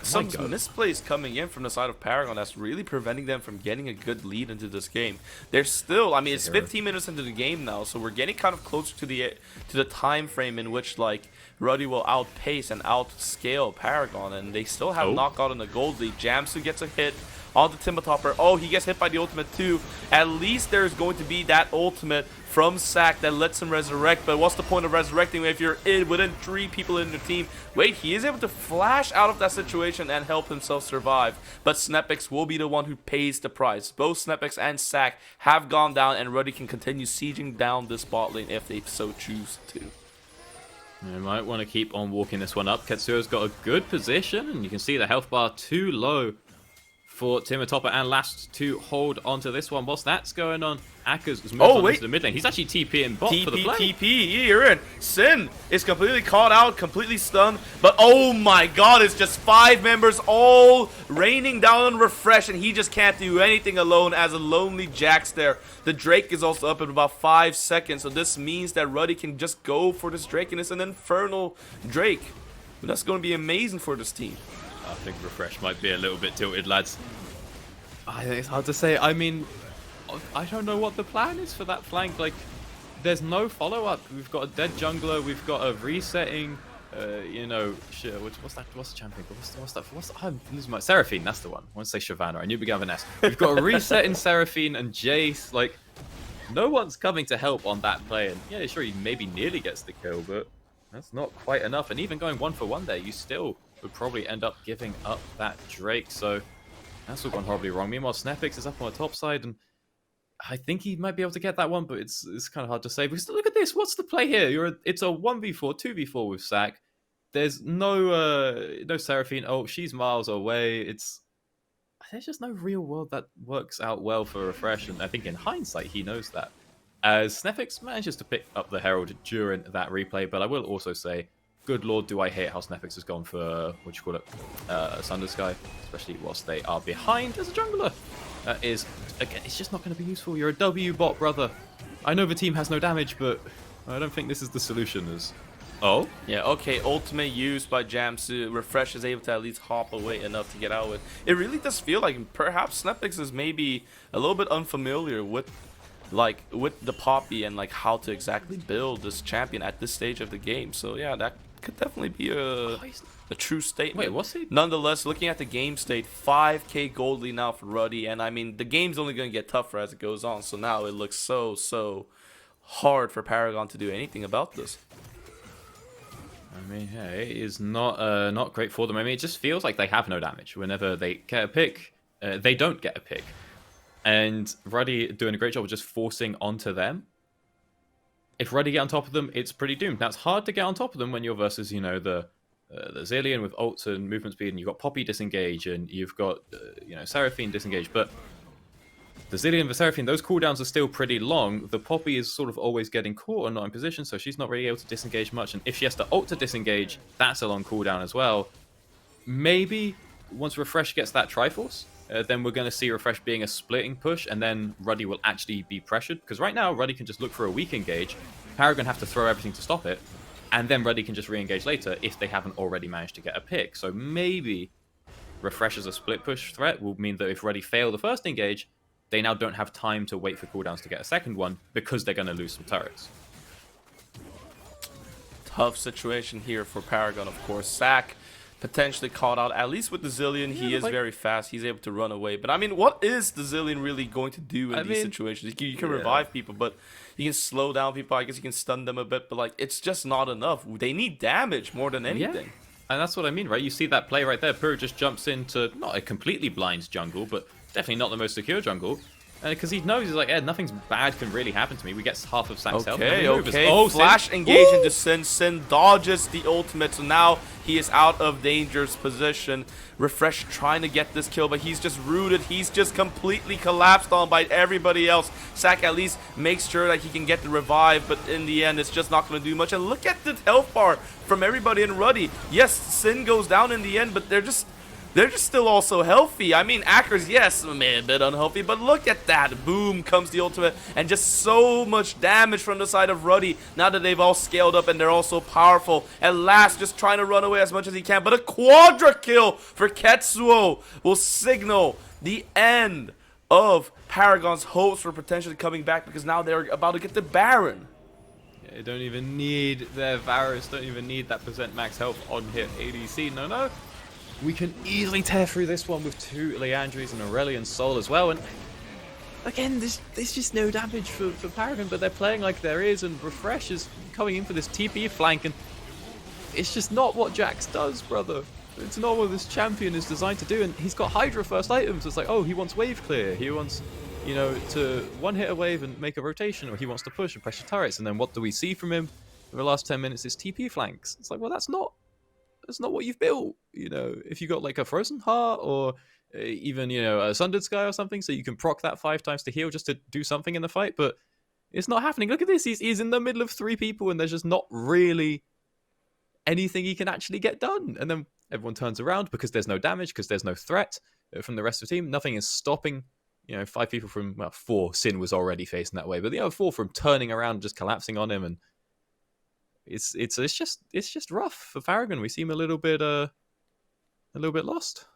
My Some God. misplays coming in from the side of Paragon that's really preventing them from getting a good lead into this game. They're still, I mean, it's 15 minutes into the game now, so we're getting kind of closer to the time frame in which like Ruddy will outpace and outscale Paragon, and they still have not gotten a gold lead. Jamsu gets a hit on the Timotopper. Oh, he gets hit by the ultimate too. At least there's going to be that ultimate from Sack that lets him resurrect, but what's the point of resurrecting if you're within 3 people in the team? Wait, he is able to flash out of that situation and help himself survive, but Snepix will be the one who pays the price. Both Snepix and Sack have gone down, and Ruddy can continue sieging down this bot lane if they so choose to. You might want to keep on walking this one up. Ketsuo's got a good position, and you can see the health bar too low for Timotopper and Last to hold onto this one. Whilst that's going on, Akers has moved on into the mid lane. He's actually TPing bot for the play. TP, you're in. Sin is completely caught out, completely stunned, but oh my god, it's just 5 members all raining down on Refresh, and he just can't do anything alone as a lonely Jax there. The Drake is also up in about 5 seconds, so this means that Ruddy can just go for this Drake, and it's an infernal Drake. And that's going to be amazing for this team. I think Refresh might be a little bit tilted, lads. I think it's hard to say. I mean, I don't know what the plan is for that flank. Like, there's no follow-up. We've got a dead jungler. We've got a resetting. You know, shit. What's that? What's the champion? I'm losing my Seraphine. That's the one. I want to say Shyvana. I knew it began with an S. We've got a reset in Seraphine and Jace. Like, no one's coming to help on that play. And yeah, sure, he maybe nearly gets the kill, but that's not quite enough. And even going 1 for 1 there, you still would probably end up giving up that Drake. So that's all gone horribly wrong. Meanwhile, Snepix is up on the top side, and I think he might be able to get that one, but it's kind of hard to say. Because look at this. What's the play here? It's a 1v4, 2v4 with Sack. There's no Seraphine. Oh, she's miles away. There's just no real world that works out well for Refresh, and I think in hindsight he knows that. As Snepix manages to pick up the Herald during that replay, but I will also say, good lord, do I hate how Snepix has gone for, Sunder Sky, especially whilst they are behind as a jungler. That is, again, it's just not going to be useful. You're a W bot, brother. I know the team has no damage, but I don't think this is the solution. Oh? Yeah, okay, ultimate used by Jamsu. Refresh is able to at least hop away enough to get out with. It really does feel like perhaps Snepix is maybe a little bit unfamiliar with the Poppy and like how to exactly build this champion at this stage of the game. So yeah, that could definitely be a true statement. Wait, what's he? Nonetheless, looking at the game state, 5k gold lead now for Ruddy, and I mean the game's only going to get tougher as it goes on. So now it looks so hard for Paragon to do anything about this. I mean, yeah, it is not great for them. I mean, it just feels like they have no damage whenever they get a pick. They don't get a pick. And Ruddy doing a great job of just forcing onto them. If Ruddy get on top of them, it's pretty doomed. Now, it's hard to get on top of them when you're versus, you know, the Zillion with ults and movement speed, and you've got Poppy disengage, and you've got, Seraphine disengage. But the Zillion, the Seraphine, those cooldowns are still pretty long. The Poppy is sort of always getting caught and not in position, so she's not really able to disengage much. And if she has to ult to disengage, that's a long cooldown as well. Maybe once Refresh gets that Triforce, then we're going to see Refresh being a splitting push, and then Ruddy will actually be pressured. Because right now, Ruddy can just look for a weak engage. Paragon have to throw everything to stop it. And then Ruddy can just re-engage later if they haven't already managed to get a pick. So maybe Refresh as a split push threat will mean that if Ruddy fail the first engage, they now don't have time to wait for cooldowns to get a second one because they're going to lose some turrets. Tough situation here for Paragon, of course. Sack potentially caught out, at least with the Zillion. He is very fast. He's able to run away. But I mean, what is the Zillion really going to do in these situations? You can revive people, but you can slow down people. I guess you can stun them a bit, but like it's just not enough. They need damage more than anything. Yeah. And that's what I mean, right? You see that play right there. Puro just jumps into not a completely blind jungle, but definitely not the most secure jungle. Because he knows, he's like, nothing bad can really happen to me. We get half of Sack's health. Okay. Oh, Flash engage into Sin. Sin dodges the ultimate, so now he is out of dangerous position. Refresh trying to get this kill, but he's just rooted. He's just completely collapsed on by everybody else. Sack at least makes sure that he can get the revive, but in the end, it's just not going to do much. And look at the health bar from everybody in Ruddy. Yes, Sin goes down in the end, but they're just they're just still also healthy. I mean, Akers, yes, a bit unhealthy, but look at that. Boom comes the ultimate, and just so much damage from the side of Ruddy now that they've all scaled up and they're all so powerful. At last, just trying to run away as much as he can, but a quadra kill for Ketsuo will signal the end of Paragon's hopes for potentially coming back, because now they're about to get the Baron. They don't even need their Varus, don't even need that % max health on hit ADC. No. We can easily tear through this one with 2 Leandries and Aurelion Sol as well. And again, there's just no damage for Paragon, but they're playing like there is, and Refresh is coming in for this TP flank, and it's just not what Jax does, brother. It's not what this champion is designed to do, and he's got Hydra first items. It's like, oh, he wants wave clear. He wants, you know, to one-hit a wave and make a rotation, or he wants to push and pressure turrets, and then what do we see from him for the last 10 minutes is TP flanks. It's like, well, that's not what you've built. You know, if you got like a Frozen Heart or even, you know, a Sundered Sky or something, so you can proc that 5 times to heal just to do something in the fight, but it's not happening. Look at this, he's in the middle of 3 people and there's just not really anything he can actually get done. And then everyone turns around because there's no damage, because there's no threat from the rest of the team. Nothing is stopping, you know, 5 people from, well, 4, Sin was already facing that way, but the other 4 from turning around and just collapsing on him. And it's just rough for Paragon. We seem a little bit lost.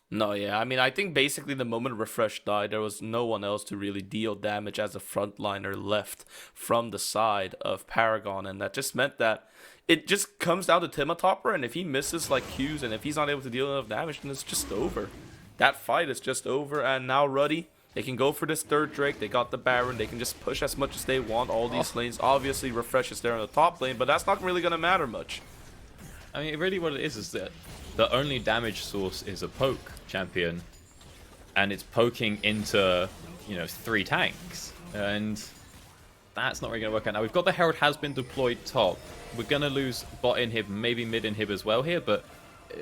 No, yeah. I mean, I think basically the moment Refresh died, there was no one else to really deal damage as a frontliner left from the side of Paragon, and that just meant that it just comes down to Timatopper, and if he misses like Qs and if he's not able to deal enough damage, then it's just over. That fight is just over, and now Ruddy, they can go for this 3rd Drake. They got the Baron. They can just push as much as they want all these lanes. Obviously, Refresh is there on the top lane, but that's not really going to matter much. I mean, really what it is that the only damage source is a poke champion, and it's poking into, you know, 3 tanks, and that's not really going to work out. Now, we've got the Herald has been deployed top. We're going to lose bot inhib, maybe mid inhib as well here, but,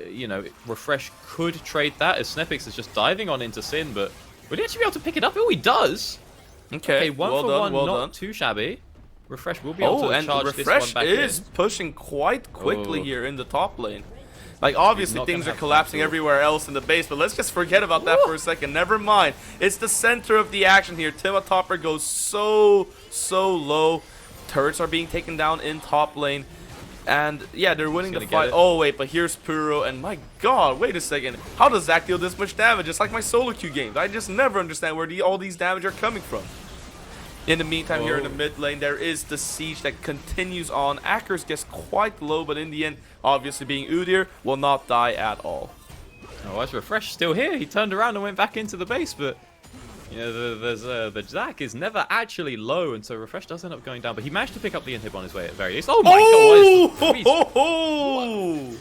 you know, Refresh could trade that as Snepix is just diving on into Sin, but would he actually be able to pick it up? Oh, he does! Okay, one well for done, one, well not done. too shabby. Refresh will be able to and charge Refresh this one back is in. pushing quite quickly here in the top lane. Like, obviously things are collapsing everywhere else in the base, but let's just forget about that for a second. Never mind. It's the center of the action here. Timatopper goes so low. Turrets are being taken down in top lane. And yeah, they're winning the fight. Oh wait, but here's Puro, and my god, wait a second. How does Zac deal this much damage? It's like my solo queue games. I just never understand where all these damage are coming from. In the meantime, here in the mid lane, there is the siege that continues on. Akers gets quite low, but in the end, obviously being Udyr, will not die at all. Oh, that's Refresh still here. He turned around and went back into the base, but you know, the Zac is never actually low, and so Refresh does end up going down. But he managed to pick up the inhib on his way at the very least. Oh my god!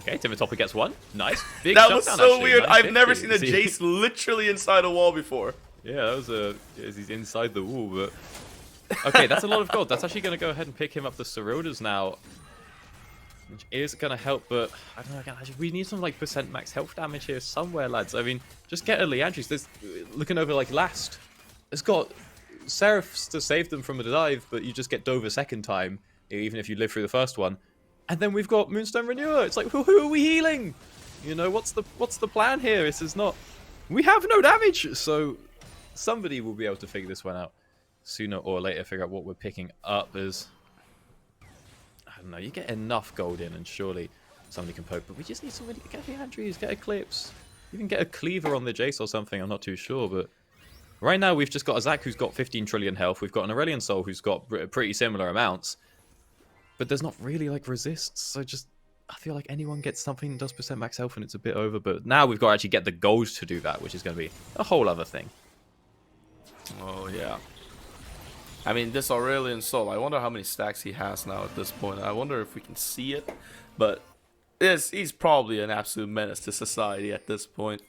Okay, Timatopper gets one. Nice. Big that was so actually. weird. I've 950. never seen a Jace literally inside a wall before. Yeah, that was he's inside the wall, but okay, that's a lot of gold. That's actually going to go ahead and pick him up the Sorodas now, which is going to help, but I don't know, again, we need some like % max health damage here somewhere, lads. I mean, just get a Leandris. There's looking over like last. It's got Seraphs to save them from a dive, but you just get Dove a second time, even if you live through the first one. And then we've got Moonstone Renewer. It's like, who are we healing? You know, what's the plan here? This is not. We have no damage, so somebody will be able to figure this one out sooner or later. Figure out what we're picking up as. I don't know. You get enough gold in, and surely somebody can poke. But we just need somebody to get the Andrews, get Eclipse, even get a Cleaver on the Jace or something. I'm not too sure, but right now we've just got a Zac who's got 15 trillion health. We've got an Aurelion Sol who's got pretty similar amounts, but there's not really like resists. So just I feel like anyone gets something that does % max health and it's a bit over. But now we've got to actually get the gold to do that, which is going to be a whole other thing. Oh yeah. I mean, this Aurelion Sol, I wonder how many stacks he has now at this point. I wonder if we can see it. But he's probably an absolute menace to society at this point.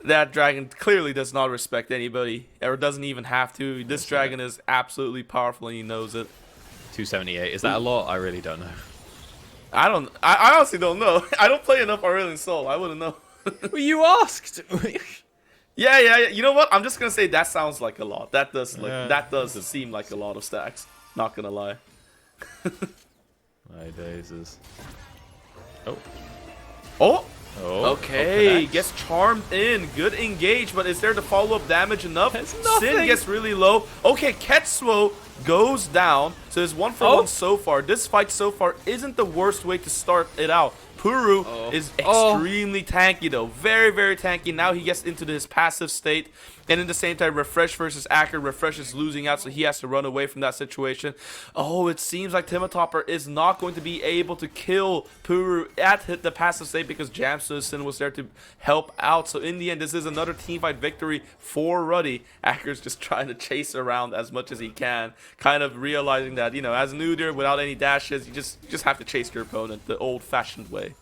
That dragon clearly does not respect anybody, or doesn't even have to. This dragon is absolutely powerful and he knows it. 278. Is that a lot? I really don't know. I honestly don't know. I don't play enough Aurelion Sol. I wouldn't know. Well, you asked. Yeah. You know what? I'm just gonna say that sounds like a lot. That does seem like a lot of stacks. Not gonna lie. My days is. Oh. Oh. Okay, gets charmed in. Good engage, but is there the follow-up damage enough? Sin gets really low. Okay, Ketsuo goes down. So there's 1-for-1 so far. This fight so far isn't the worst way to start it out. Puru is extremely tanky though. Very, very tanky. Now he gets into his passive state. And in the same time, Refresh versus Acker. Refresh is losing out, so he has to run away from that situation. Oh, it seems like Timotopper is not going to be able to kill Puru at the passive state because Jamson was there to help out. So in the end, this is another teamfight victory for Ruddy. Acker's just trying to chase around as much as he can, kind of realizing that, you know, as Nuder, without any dashes, you just have to chase your opponent the old-fashioned way.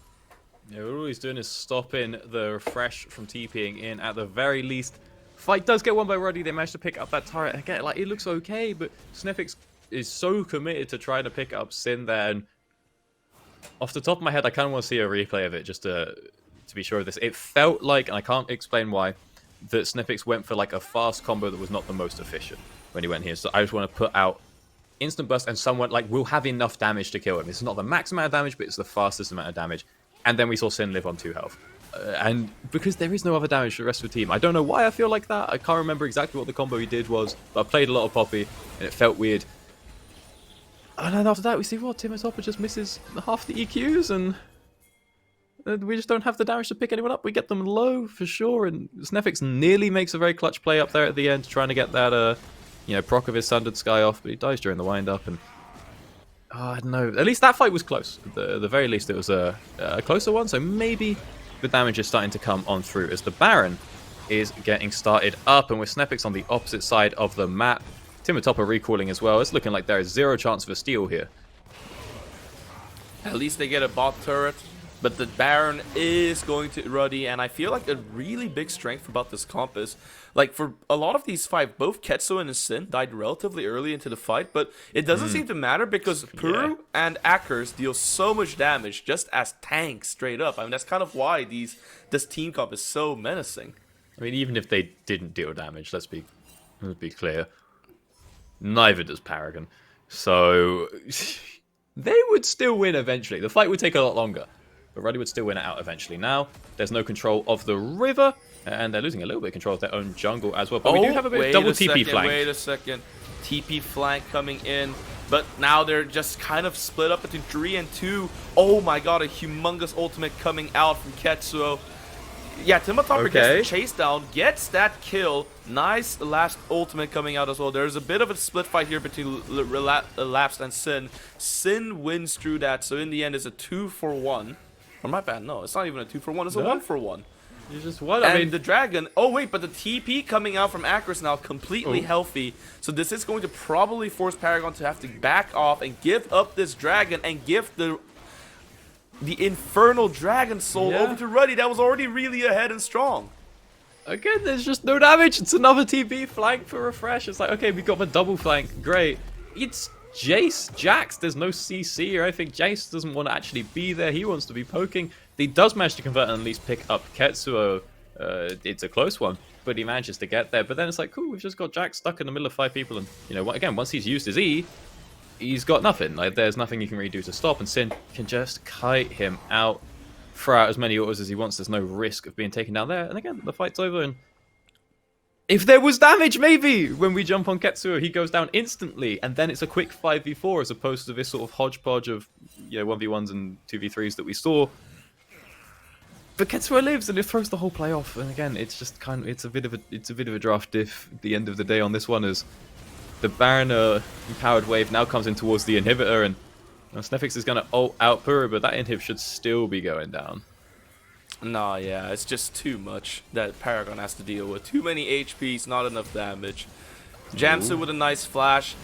Yeah, all he's doing is stopping the Refresh from TPing in at the very least. Fight does get won by Ruddy. They managed to pick up that turret. Again, like, it looks okay, but Snefix is so committed to trying to pick up Sin there. And off the top of my head, I kind of want to see a replay of it just to be sure of this. It felt like, and I can't explain why, that Snefix went for like a fast combo that was not the most efficient when he went here. So I just want to put out instant burst and someone like will have enough damage to kill him. It's not the max amount of damage, but it's the fastest amount of damage. And then we saw Sin live on 2 health. And because there is no other damage to the rest of the team, I don't know why I feel like that. I can't remember exactly what the combo he did was, but I played a lot of Poppy, and it felt weird. And then after that, we see, well, Timotopper just misses half the EQs, and we just don't have the damage to pick anyone up. We get them low, for sure, and Snefix nearly makes a very clutch play up there at the end, trying to get that, proc of his Sundered Sky off, but he dies during the wind-up, and I don't know. At least that fight was close. At the very least, it was a closer one, so maybe the damage is starting to come on through as the Baron is getting started up, and with Snefix on the opposite side of the map, Timotopper recalling as well. It's looking like there is 0 chance of a steal here. At least they get a bot turret, but the Baron is going to Ruddy, and I feel like a really big strength about this comp is, like, for a lot of these fights, both Ketsuo and Sin died relatively early into the fight, but it doesn't seem to matter because Puru and Akkers deal so much damage just as tanks straight up. I mean, that's kind of why this team comp is so menacing. I mean, even if they didn't deal damage, let's be clear, neither does Paragon. So they would still win eventually. The fight would take a lot longer, but Ruddy would still win it out eventually. Now, there's no control of the river, and they're losing a little bit of control of their own jungle as well. But we do have a bit of double TP flank. Wait a second. TP flank coming in, but now they're just kind of split up into 3 and 2. Oh my god, a humongous ultimate coming out from Ketsuo. Yeah, Timotopper gets the chase down, gets that kill. Nice last ultimate coming out as well. There's a bit of a split fight here between Lapsed and Sin. Sin wins through that, so in the end it's a 2-for-1. Or my bad, no, it's not even a 2-for-1, it's a 1-for-1. You just what? I mean, the dragon. Oh wait, but the TP coming out from Akros now completely healthy. So this is going to probably force Paragon to have to back off and give up this dragon and give the infernal dragon soul over to Ruddy. That was already really ahead and strong. Again, there's just no damage. It's another TP flank for Refresh. It's like, okay, we got the double flank. Great. It's Jax. There's no CC, or I think Jace doesn't want to actually be there. He wants to be poking. He does manage to convert and at least pick up Ketsuo. It's a close one, but he manages to get there. But then it's like, cool, we've just got Jax stuck in the middle of 5 people. And, you know, again, once he's used his E, he's got nothing. Like, there's nothing you can really do to stop. And Sin can just kite him out, throw out as many autos as he wants. There's no risk of being taken down there. And again, the fight's over. And if there was damage, maybe, when we jump on Ketsuo, he goes down instantly. And then it's a quick 5v4 as opposed to this sort of hodgepodge of, you know, 1v1s and 2v3s that we saw. But Ketsuo lives, and it throws the whole play off. And again, it's just kind of, it's a bit of a draft diff at the end of the day on this one, as the Baron empowered wave now comes in towards the inhibitor, and Snefix is going to ult out Puru, but that inhib should still be going down. Nah, yeah, it's just too much that Paragon has to deal with. Too many HPs, not enough damage. Jamsu with a nice flash,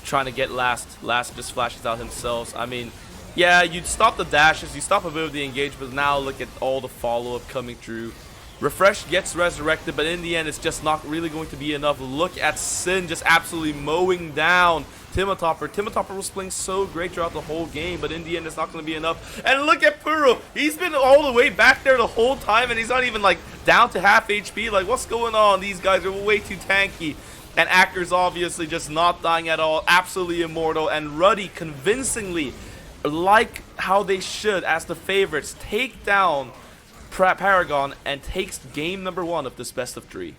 trying to get Last. Last just flashes out himself. I mean, yeah, you'd stop the dashes, you stop a bit of the engage, but now look at all the follow-up coming through. Refresh gets resurrected, but in the end, it's just not really going to be enough. Look at Sin just absolutely mowing down Timotopper. Timotopper was playing so great throughout the whole game, but in the end, it's not going to be enough. And look at Puru. He's been all the way back there the whole time, and he's not even, like, down to half HP. Like, what's going on? These guys are way too tanky. And Acker's obviously just not dying at all. Absolutely immortal. And Ruddy convincingly, like how they should as the favorites, take down Paragon and takes game number 1 of this best of 3. Of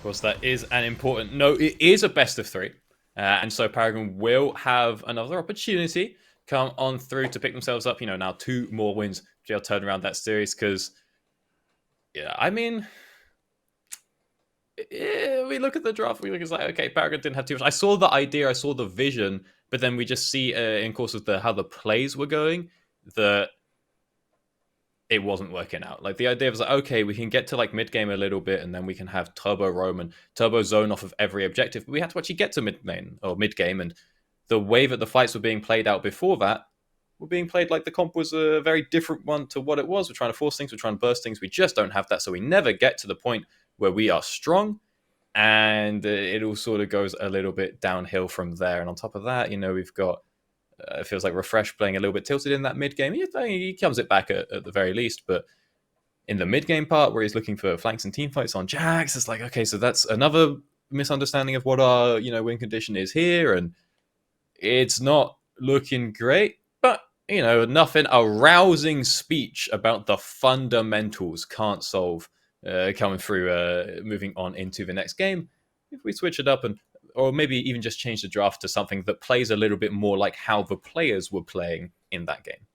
course, that is an important note. It is a best of 3. And so Paragon will have another opportunity come on through to pick themselves up. You know, now 2 more wins to turn around that series. Because, yeah, I mean, we look at the draft, we look, it's like, okay, Paragon didn't have too much. I saw the idea, I saw the vision, but then we just see in course of how the plays were going that it wasn't working out. Like the idea was like, okay, we can get to like mid game a little bit, and then we can have turbo roam and turbo zone off of every objective. But we had to actually get to mid lane or mid game, and the way that the fights were being played out before that were being played like the comp was a very different one to what it was. We're trying to force things, we're trying to burst things. We just don't have that, so we never get to the point where we are strong, and it all sort of goes a little bit downhill from there. And on top of that, you know, we've got it feels like Refresh playing a little bit tilted in that mid game. He comes it back at the very least, but in the mid game part where he's looking for flanks and team fights on Jax, it's like, okay, so that's another misunderstanding of what our win condition is here, and it's not looking great. But nothing a rousing speech about the fundamentals can't solve. Coming through, moving on into the next game, if we switch it up or maybe even just change the draft to something that plays a little bit more like how the players were playing in that game.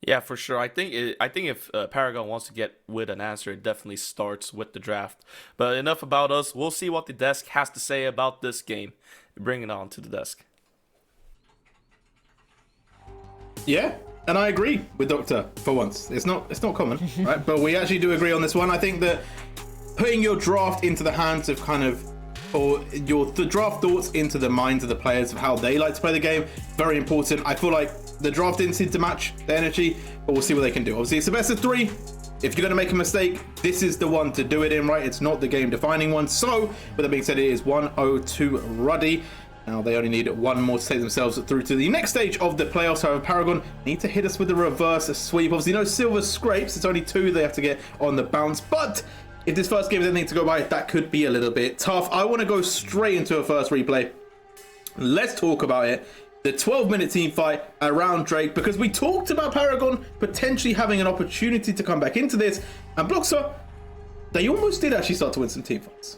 Yeah, for sure. I think if Paragon wants to get with an answer, it definitely starts with the draft. But enough about us. We'll see what the desk has to say about this game. Bring it on to the desk. Yeah, and I agree with Doctor for once. It's not common, right? But we actually do agree on this one. I think that putting your draft into the hands of the draft thoughts into the minds of the players of how they like to play the game, very important. I feel like the draft didn't seem to match the energy, but we'll see what they can do. Obviously, it's the best of 3. If you're going to make a mistake, this is the one to do it in, right? It's not the game-defining one. So, with that being said, it is 1-0 to Ruddy. Now they only need 1 more to take themselves through to the next stage of the playoffs. However, Paragon need to hit us with a reverse sweep. Obviously, no silver scrapes. It's only 2 they have to get on the bounce. But if this first game is anything to go by, that could be a little bit tough. I want to go straight into a first replay. Let's talk about it. The 12-minute team fight around Drake, because we talked about Paragon potentially having an opportunity to come back into this. And Bloxer, they almost did actually start to win some team fights.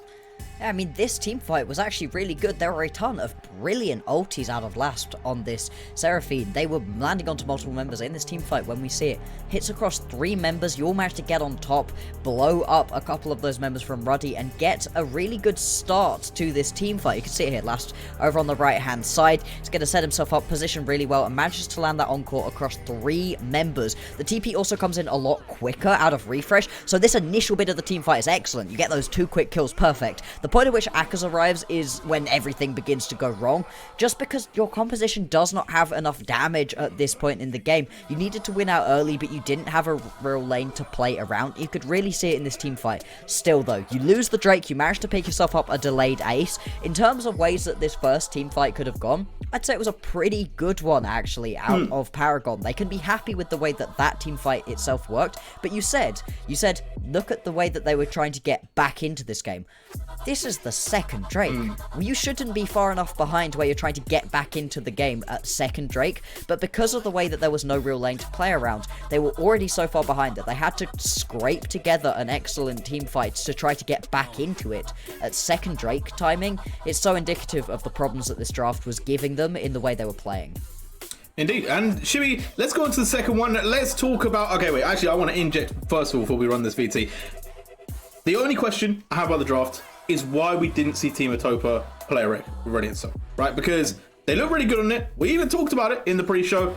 I mean, this team fight was actually really good. There were a ton of brilliant ultis out of last on this Seraphine. They were landing onto multiple members in this team fight when we see it. Hits across 3 members. You all managed to get on top, blow up a couple of those members from Ruddy, and get a really good start to this team fight. You can see it here last over on the right-hand side. He's going to set himself up, position really well, and manages to land that encore across 3 members. The TP also comes in a lot quicker out of Refresh, so this initial bit of the team fight is excellent. You get those 2 quick kills, perfect. The point at which Akaz arrives is when everything begins to go wrong, just because your composition does not have enough damage at this point in the game. You needed to win out early, but you didn't have a real lane to play around. You could really see it in this team fight. Still though, you lose the Drake, you manage to pick yourself up a delayed ace. In terms of ways that this first team fight could have gone, I'd say it was a pretty good one actually out of Paragon. They can be happy with the way that that team fight itself worked, but you said, look at the way that they were trying to get back into this game. This is the second Drake. You shouldn't be far enough behind where you're trying to get back into the game at second Drake, but because of the way that there was no real lane to play around, they were already so far behind that they had to scrape together an excellent team fight to try to get back into it. At second Drake timing, it's so indicative of the problems that this draft was giving them in the way they were playing. Indeed. And Shibi, let's go on to the second one. Let's talk about... Okay, wait. Actually, I want to inject first of all before we run this VT. The only question I have about the draft is why we didn't see Team Atopa play Ruddy and so, right? Because they look really good on it. We even talked about it in the pre-show.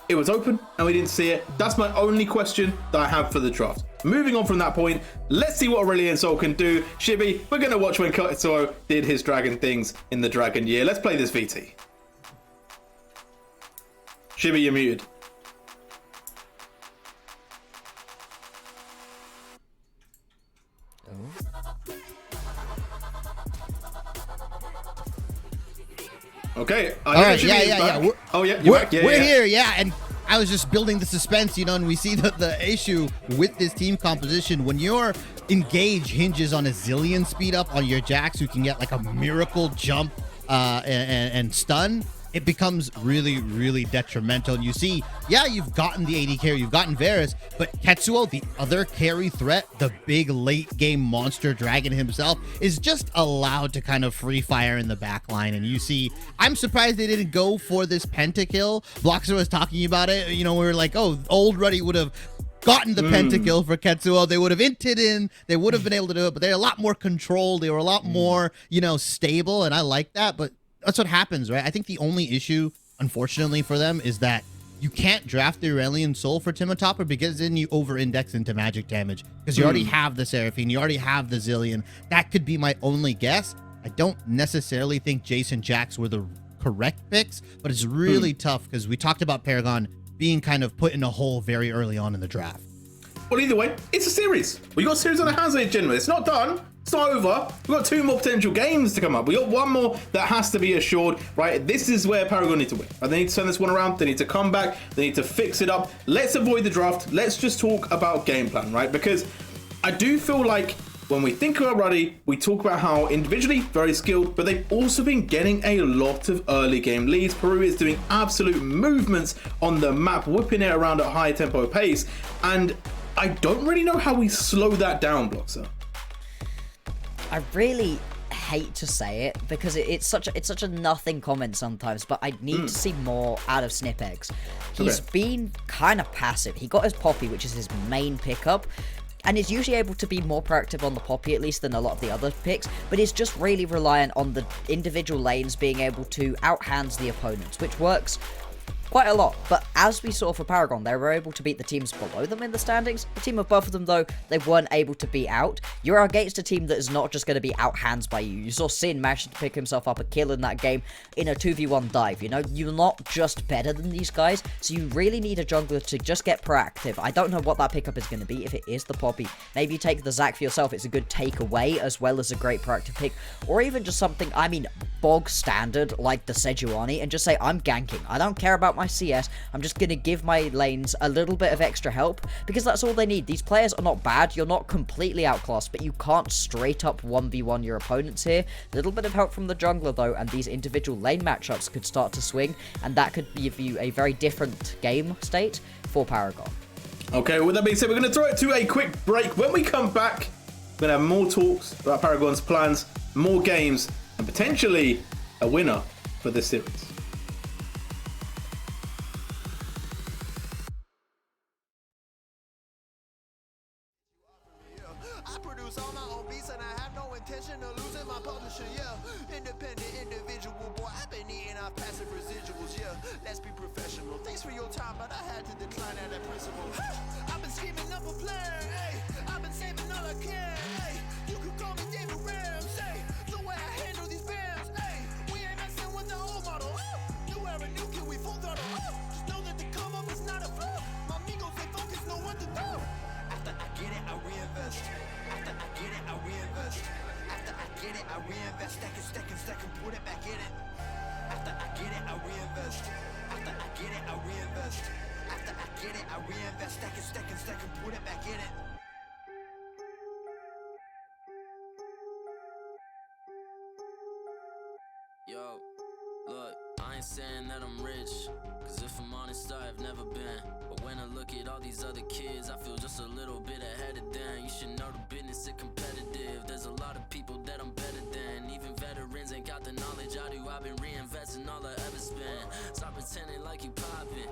It was open and we didn't see it. That's my only question that I have for the draft. Moving on from that point, let's see what Aurelion Sol can do. Shibi, we're going to watch when Katsuo did his dragon things in the Dragon Year. Let's play this VT. Shibi, you're muted. Okay. All right, yeah. We're here, yeah. And I was just building the suspense, and we see the issue with this team composition. When your engage hinges on a zillion speed up on your Jax, who can get like a miracle jump and stun, it becomes really, really detrimental. And you see, yeah, you've gotten the AD carry, you've gotten Varus, but Tetsuo, the other carry threat, the big late game monster dragon himself, is just allowed to kind of free fire in the back line. And you see, I'm surprised they didn't go for this pentakill. Bloxer was talking about it. You know, we were like, oh, old Ruddy would have gotten the pentakill for Ketsuo. They would have inted in. They would have been able to do it, but they're a lot more controlled. They were a lot more, you know, stable, and I like that. But that's what happens, right? I think the only issue, unfortunately for them, is that you can't draft the Aurelion Soul for Timotopper because then you over-index into magic damage because you already have the Seraphine, you already have the Zillion. That could be my only guess. I don't necessarily think Jason Jax were the correct picks, but it's really tough because we talked about Paragon being kind of put in a hole very early on in the draft. Well, either way, it's a series. We got a series on our hands, ladies and gentlemen. It's not done. It's not over. We've got 2 more potential games to come up. We got 1 more that has to be assured, right? This is where Paragon need to win. They need to turn this one around. They need to come back. They need to fix it up. Let's avoid the draft. Let's just talk about game plan, right? Because I do feel like when we think about Ruddy, we talk about how individually very skilled, but they've also been getting a lot of early game leads. Peru is doing absolute movements on the map, whipping it around at a high tempo pace. And I don't really know how we slow that down, Bloxer. I really hate to say it because it's such a nothing comment sometimes, but I need to see more out of Snipeggs. He's been kind of passive. He got his Poppy, which is his main pickup, and is usually able to be more proactive on the Poppy, at least, than a lot of the other picks, but is just really reliant on the individual lanes being able to outhands the opponents, which works quite a lot. But as we saw for Paragon, they were able to beat the teams below them in the standings. The team above them, though, they weren't able to beat out. You're against a team that is not just going to be outhands by you. You saw Sin manage to pick himself up a kill in that game in a 2v1 dive. You know, you're not just better than these guys, so you really need a jungler to just get proactive. I don't know what that pickup is going to be. If it is the Poppy, maybe you take the Zac for yourself. It's a good takeaway as well as a great proactive pick, or even just something, I mean, bog standard like the Sejuani, and just say, I'm ganking. I don't care about my CS. I'm just going to give my lanes a little bit of extra help because that's all they need. These players are not bad. You're not completely outclassed, but you can't straight up 1v1 your opponents here. A little bit of help from the jungler though, and these individual lane matchups could start to swing, and that could give you a very different game state for Paragon. Okay, with that being said, we're going to throw it to a quick break. When we come back, we're going to have more talks about Paragon's plans, more games, and potentially a winner for this series. I produce all my own beats and I have no intention of losing my publisher, yeah. Independent individual, boy, I've been eating off passive residuals, yeah. Let's be professional. Thanks for your time, but I had to decline at that principle. I've been scheming up a plan, hey. I've been saving all I can, hey. You could call me David Ramsey. The way I handle these bands, hey. We ain't messing with the old model. New era, new kid, we full throttle. Just know that the come up is not a flaw. My amigos, they focus, know what to do. After I get it, I reinvest. After I get it, I reinvest. After I get it, I reinvest. Stack and put it back in it. After I get it, I reinvest. After I get it, I reinvest. After I get it, I reinvest. Stack and put it back in it. Yo, look, I ain't saying that I'm rich, cause if I'm honest, I've never been. But when I look at all these other kids, I feel just a little bit ahead of them. You should know the business is competitive. There's a lot of people that I'm better than. Even veterans ain't got the knowledge I do. I've been reinvesting all I ever spent. Stop pretending like you poppin'.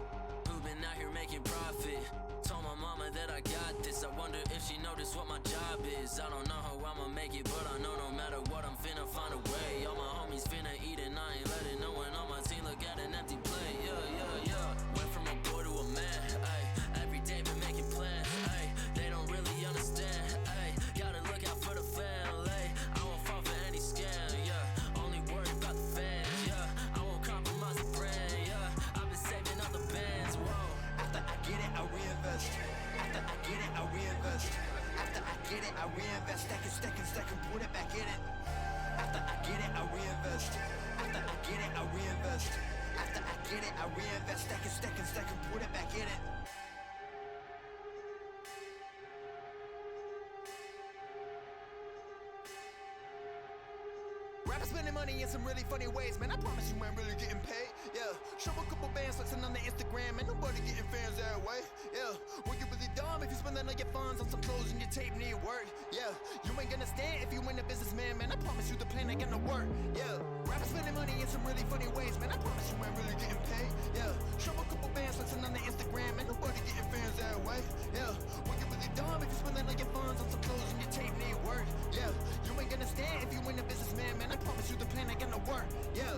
Who been out here making profit? Told my mama that I got this. I wonder if she noticed what my job is. I don't know how I'ma make it, but I know no matter what, I'm finna find a way. All my homies finna eat and I ain't letting no one on my team look at an empty plate. Yeah. Went from a boy to a man, ayy. Every day been making plans, ayy. They don't really understand, ayy. Gotta look out for the family. I won't fall for any scam, yeah. Only worried about the fans, yeah. I won't compromise the brand, yeah. I've been saving up the bands, whoa. After I get it, I reinvest. After I get it, I reinvest. After I get it, I reinvest. Stack and put it back in it. After I get it, I reinvest. After I get it, I reinvest. After I get it, I reinvest. Stack and put it back in it. Rappers spending money in some really funny ways, man. I promise you ain't really getting paid. Yeah, show a couple bands flexing on the Instagram, and nobody getting fans that way. Yeah, well, you really dumb if you spending all your funds on some clothes and your tape need work. Yeah, you ain't gonna stand if you ain't a businessman, man. I promise you the plan ain't gonna work. Yeah, rappers spending money in some really funny ways, man. I promise you ain't really getting paid. Yeah, show a couple bands flexing on the Instagram, and nobody getting fans that way. Yeah, well, you really dumb if you spending all your funds on some clothes and your tape need work. Yeah, you ain't gonna stand if you ain't a businessman, man. I promise you the plan ain't gonna work. Yeah.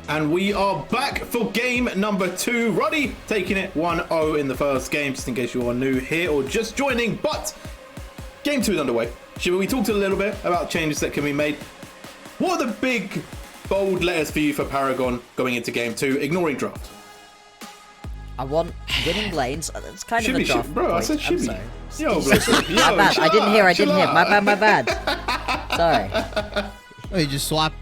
And we are back for game number 2. Ruddy taking it 1-0 in the first game, just in case you are new here or just joining. But game 2 is underway. Shiva, we talked a little bit about changes that can be made. What are the big, bold letters for you for Paragon going into game 2, ignoring draft? I want winning lanes. It's kind of a draft bro, point. I said I'm Shibby. sorry. Yo, bless you. My bad. I didn't hear. My bad. Sorry. Oh, we just swapped,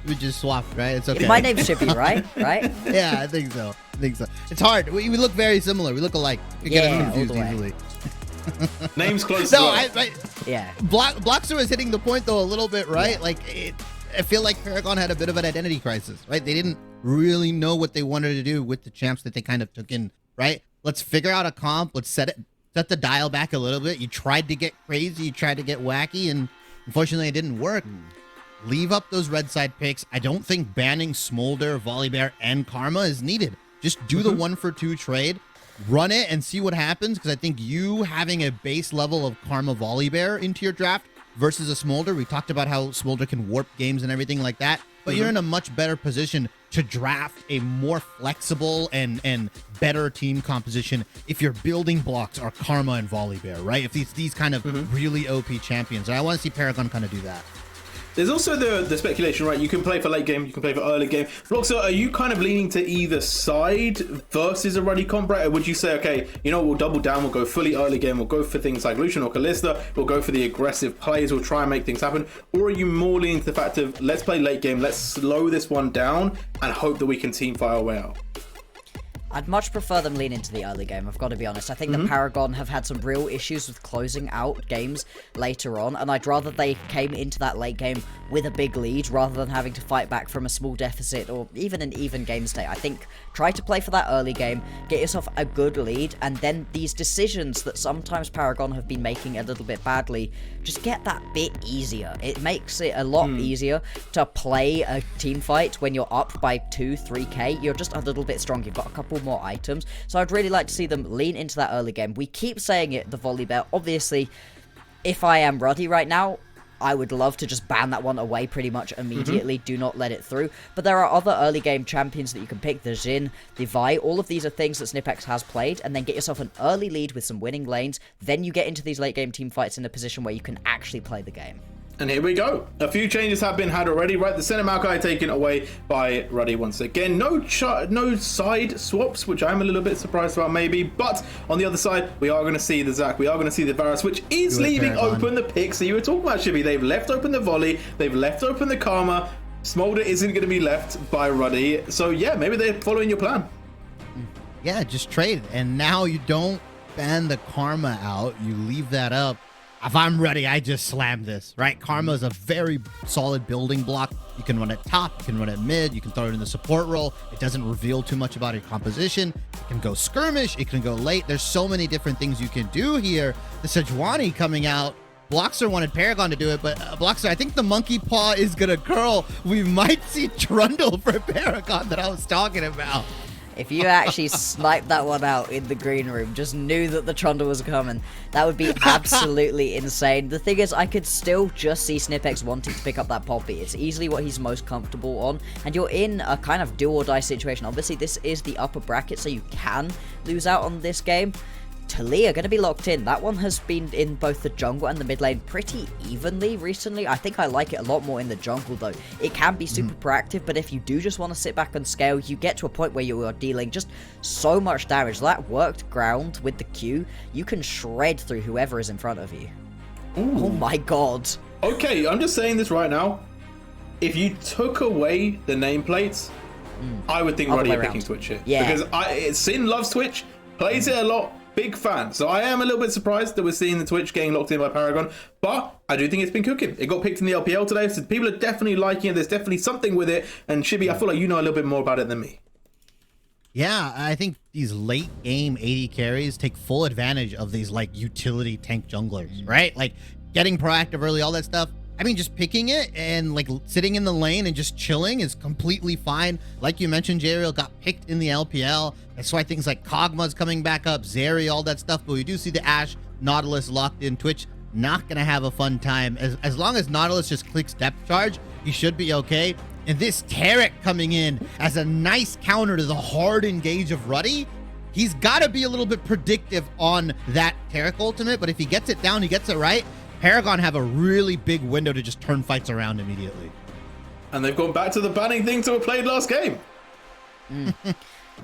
right? It's okay. My name's Shibby, right? Right? Yeah, I think so. It's hard. We look very similar. We look alike. We get Yeah, confused all the way. easily. Names close. No, Yeah. Blockster is hitting the point though a little bit, right? Yeah. Like I feel like Paragon had a bit of an identity crisis, right? They didn't really know what they wanted to do with the champs that they kind of took in, right? Let's figure out a comp. Let's set the dial back a little bit. You tried to get crazy, you tried to get wacky, and unfortunately it didn't work. Leave up those red side picks. I don't think banning Smolder, Volibear, and Karma is needed. Just do the 1-for-2 trade, run it, and see what happens. Because I think you having a base level of Karma Volibear into your draft versus a Smolder, we talked about how Smolder can warp games and everything like that, but you're in a much better position to draft a more flexible and better team composition if your building blocks are Karma and Volibear, right? If these kind of really OP champions. And I want to see Paragon kind of do that. There's also the speculation, right? You can play for late game, you can play for early game. Bloxer, are you kind of leaning to either side versus a Ruddy comp, right? Or would you say, okay, you know, we'll double down, we'll go fully early game, we'll go for things like Lucian or Kalista, we'll go for the aggressive plays, we'll try and make things happen? Or are you more leaning to the fact of, let's play late game, let's slow this one down and hope that we can team fight our way out? I'd much prefer them lean into the early game, I've got to be honest. I think the Paragon have had some real issues with closing out games later on, and I'd rather they came into that late game with a big lead rather than having to fight back from a small deficit or even an even game state. I think try to play for that early game, get yourself a good lead, and then these decisions that sometimes Paragon have been making a little bit badly, just get that bit easier. It makes it a lot easier to play a team fight when you're up by 2-3k. You're just a little bit strong. You've got a couple more items. So I'd really like to see them lean into that early game. We keep saying it, the volley bear. Obviously, if I am Ruddy right now, I would love to just ban that one away pretty much immediately. Do not let it through. But there are other early game champions that you can pick. The Jhin, the Vi, all of these are things that Snipex has played. And then get yourself an early lead with some winning lanes. Then you get into these late game team fights in a position where you can actually play the game. And here we go. A few changes have been had already. Right, the center Maokai taken away by Ruddy once again. No side swaps, which I'm a little bit surprised about maybe. But on the other side, we are going to see the Zac. We are going to see the Varus, which is leaving open the pick. So you were talking about Shibby. They've left open the volley. They've left open the Karma. Smolder isn't going to be left by Ruddy. So yeah, maybe they're following your plan. Yeah, just trade. And now you don't ban the Karma out. You leave that up. If I'm ready, I just slam this, right? Karma is a very solid building block. You can run it top, you can run it mid, you can throw it in the support role. It doesn't reveal too much about your composition. It can go skirmish, it can go late. There's so many different things you can do here. The Sejuani coming out. Bloxer wanted Paragon to do it, but Bloxer, I think the monkey paw is going to curl. We might see Trundle for Paragon that I was talking about. If you actually sniped that one out in the green room, just knew that the Trundle was coming, that would be absolutely insane. The thing is, I could still just see Snipex wanting to pick up that Poppy. It's easily what he's most comfortable on, and you're in a kind of do or die situation. Obviously, this is the upper bracket, so you can lose out on this game. Talia going to be locked in. That one has been in both the jungle and the mid lane pretty evenly recently. I think I like it a lot more in the jungle though. It can be super proactive, but if you do just want to sit back and scale, you get to a point where you are dealing just so much damage. That worked ground with the Q, you can shred through whoever is in front of you. Ooh. Oh my god. Okay, I'm just saying this right now. If you took away the nameplates, I would think Ruddy are picking Twitch here. Yeah. Because Sin loves Twitch, plays it a lot. Big fan. So I am a little bit surprised that we're seeing the Twitch getting locked in by Paragon, but I do think it's been cooking. It got picked in the LPL today, so people are definitely liking it. There's definitely something with it. And Shibby, I feel like you know a little bit more about it than me. Yeah, I think these late game AD carries take full advantage of these like utility tank junglers, right? Like getting proactive early, all that stuff. I mean, just picking it and like sitting in the lane and just chilling is completely fine. Like you mentioned, Jariel got picked in the LPL. That's why things like Kog'Maw's coming back up, Zeri, all that stuff. But we do see the Ashe, Nautilus locked in. Twitch not going to have a fun time. As long as Nautilus just clicks depth charge, he should be okay. And this Taric coming in as a nice counter to the hard engage of Ruddy. He's got to be a little bit predictive on that Taric ultimate. But if he gets it down, he gets it right. Paragon have a really big window to just turn fights around immediately. And they've gone back to the banning thing to a played last game.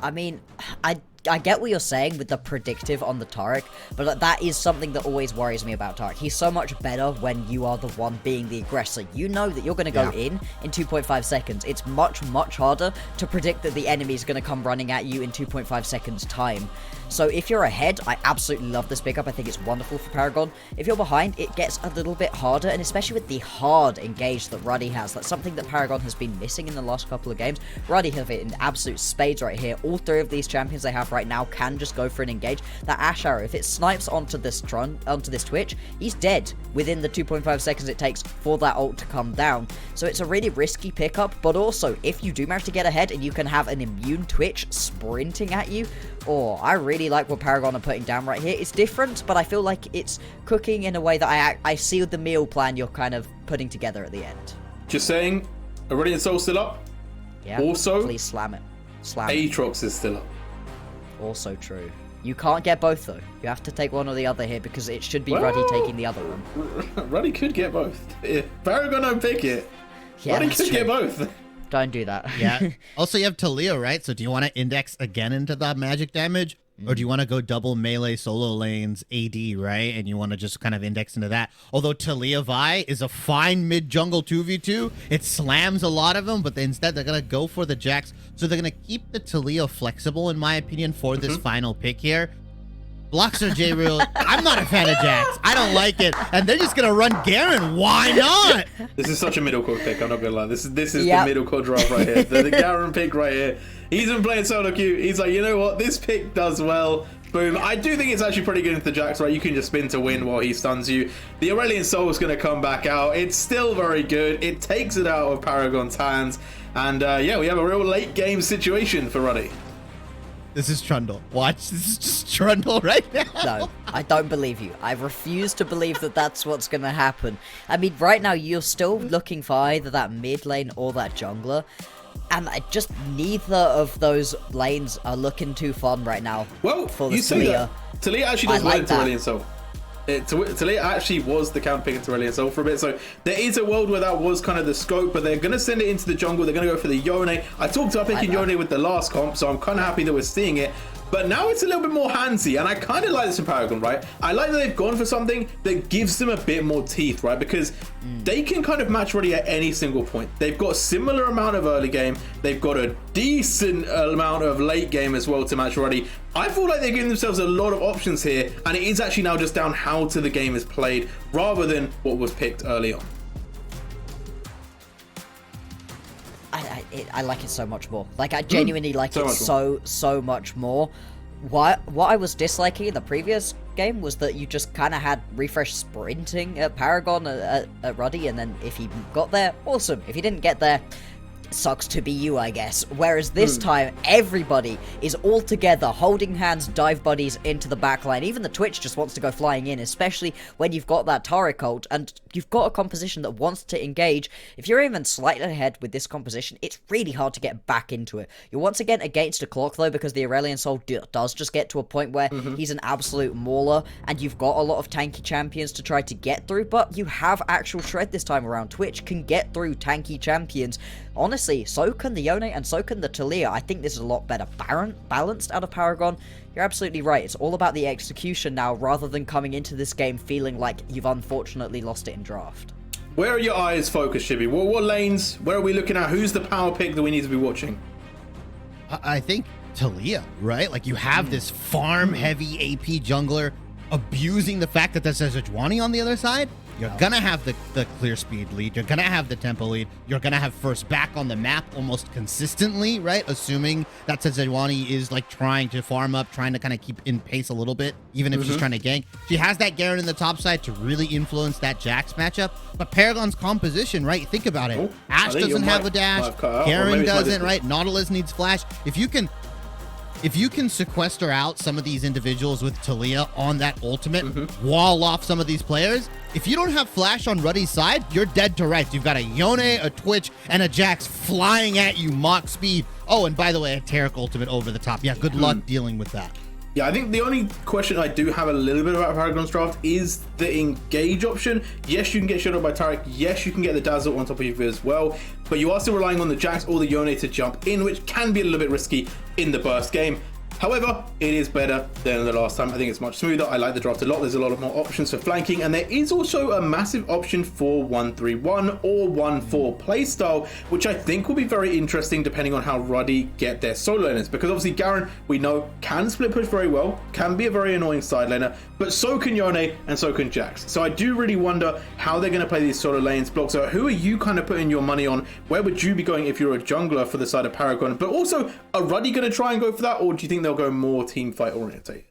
I mean, I get what you're saying with the predictive on the Taric, but that is something that always worries me about Taric. He's so much better when you are the one being the aggressor. You know that you're going to go in 2.5 seconds. It's much, much harder to predict that the enemy is going to come running at you in 2.5 seconds time. So if you're ahead, I absolutely love this pickup. I think it's wonderful for Paragon. If you're behind, it gets a little bit harder, and especially with the hard engage that Ruddy has. That's something that Paragon has been missing in the last couple of games. Ruddy have it in absolute spades right here. All three of these champions they have right now can just go for an engage. That Ashe arrow, if it snipes onto this Twitch, he's dead within the 2.5 seconds it takes for that ult to come down. So it's a really risky pickup, but also if you do manage to get ahead and you can have an immune Twitch sprinting at you, I really like what Paragon are putting down right here. It's different, but I feel like it's cooking in a way that I see the meal plan you're kind of putting together at the end. Just saying, Aurelion Soul still up. Yeah. Also, please slam it. Slam it. Aatrox is still up. Also true. You can't get both though. You have to take one or the other here because it should be Ruddy taking the other one. Ruddy could get both. If Paragon don't pick it, Ruddy could get both. Don't do that. Yeah. Also, you have Talia, right? So do you want to index again into the magic damage? Or do you want to go double melee solo lanes AD, right? And you want to just kind of index into that. Although Talia Vi is a fine mid jungle 2v2. It slams a lot of them, but instead they're going to go for the Jax. So they're going to keep the Talia flexible, in my opinion, for this final pick here. Bloxer J Real, I'm not a fan of Jax. I don't like it. And they're just going to run Garen. Why not? This is such a middle core pick, I'm not gonna lie. This is the middle core draft right here. The Garen pick right here. He's been playing solo queue. He's like, you know what? This pick does well. Boom. I do think it's actually pretty good into the Jax, right? You can just spin to win while he stuns you. The Aurelion Soul is going to come back out. It's still very good. It takes it out of Paragon's hands. And yeah, we have a real late game situation for Ruddy. This is Trundle. Watch. This is just Trundle right now. No, I don't believe you. I refuse to believe that that's what's going to happen. I mean, right now, you're still looking for either that mid lane or that jungler. And just neither of those lanes are looking too fun right now. Well, for the you say that. Talia actually does well into Aurelion Soul. Talia actually was the counter pick into Aurelion Soul for a bit, so there is a world where that was kind of the scope, but they're going to send it into the jungle. They're going to go for the Yone. I talked about picking Yone with the last comp, so I'm kind of happy that we're seeing it. But now it's a little bit more handsy, and I kind of like this in Paragon, right? I like that they've gone for something that gives them a bit more teeth, right? Because they can kind of match Ruddy at any single point. They've got a similar amount of early game. They've got a decent amount of late game as well to match Ruddy. I feel like they're giving themselves a lot of options here, and it is actually now just down how the game is played rather than what was picked early on. I like it so much more. Like, I genuinely like it so much more. What I was disliking in the previous game was that you just kind of had refresh sprinting at Paragon at Ruddy, and then if he got there, awesome. If he didn't get there, sucks to be you, I guess. Whereas this time, everybody is all together, holding hands, dive buddies into the backline. Even the Twitch just wants to go flying in, especially when you've got that turret cult and you've got a composition that wants to engage. If you're even slightly ahead with this composition, it's really hard to get back into it. You're once again against a clock, though, because the Aurelion Soul does just get to a point where he's an absolute mauler, and you've got a lot of tanky champions to try to get through, but you have actual shred this time around. Twitch can get through tanky champions. Honestly, so can the Yone and so can the Talia. I think this is a lot better balanced out of Paragon. You're absolutely right. It's all about the execution now, rather than coming into this game feeling like you've unfortunately lost it in draft. Where are your eyes focused, Shibby? What lanes? Where are we looking at? Who's the power pick that we need to be watching? I think Talia, right? Like, you have this farm-heavy AP jungler abusing the fact that there's a Sejuani on the other side. You're gonna have the clear speed lead. You're gonna have the tempo lead. You're gonna have first back on the map almost consistently, right? Assuming that Sejuani is like trying to farm up, trying to kind of keep in pace a little bit, even if she's trying to gank. She has that Garen in the top side to really influence that Jax matchup. But Paragon's composition, right? Think about it. Ashe doesn't have a dash. Garen doesn't, right? Nautilus needs flash. If you can sequester out some of these individuals with Talia on that ultimate, wall off some of these players, if you don't have flash on Ruddy's side, you're dead to rights. You've got a Yone, a Twitch, and a Jax flying at you, Mach speed. Oh, and by the way, a Taric ultimate over the top. Yeah, good luck dealing with that. Yeah, I think the only question I do have a little bit about Paragon's draft is the engage option. Yes, you can get shot up by Taric. Yes, you can get the Dazzle on top of you as well. But you are still relying on the Jax or the Yone to jump in, which can be a little bit risky in the burst game. However, it is better than the last time. I think it's much smoother. I like the draft a lot. There's a lot of more options for flanking, and there is also a massive option for 1-3-1 or 1-4 playstyle, which I think will be very interesting depending on how Ruddy get their solo laners. Because obviously Garen, we know, can split push very well, can be a very annoying side laner, but so can Yone and so can Jax. So I do really wonder how they're going to play these solo lanes. Bloxer, who are you kind of putting your money on? Where would you be going if you're a jungler for the side of Paragon? But also, are Ruddy going to try and go for that, or do you think they'll go more team fight oriented?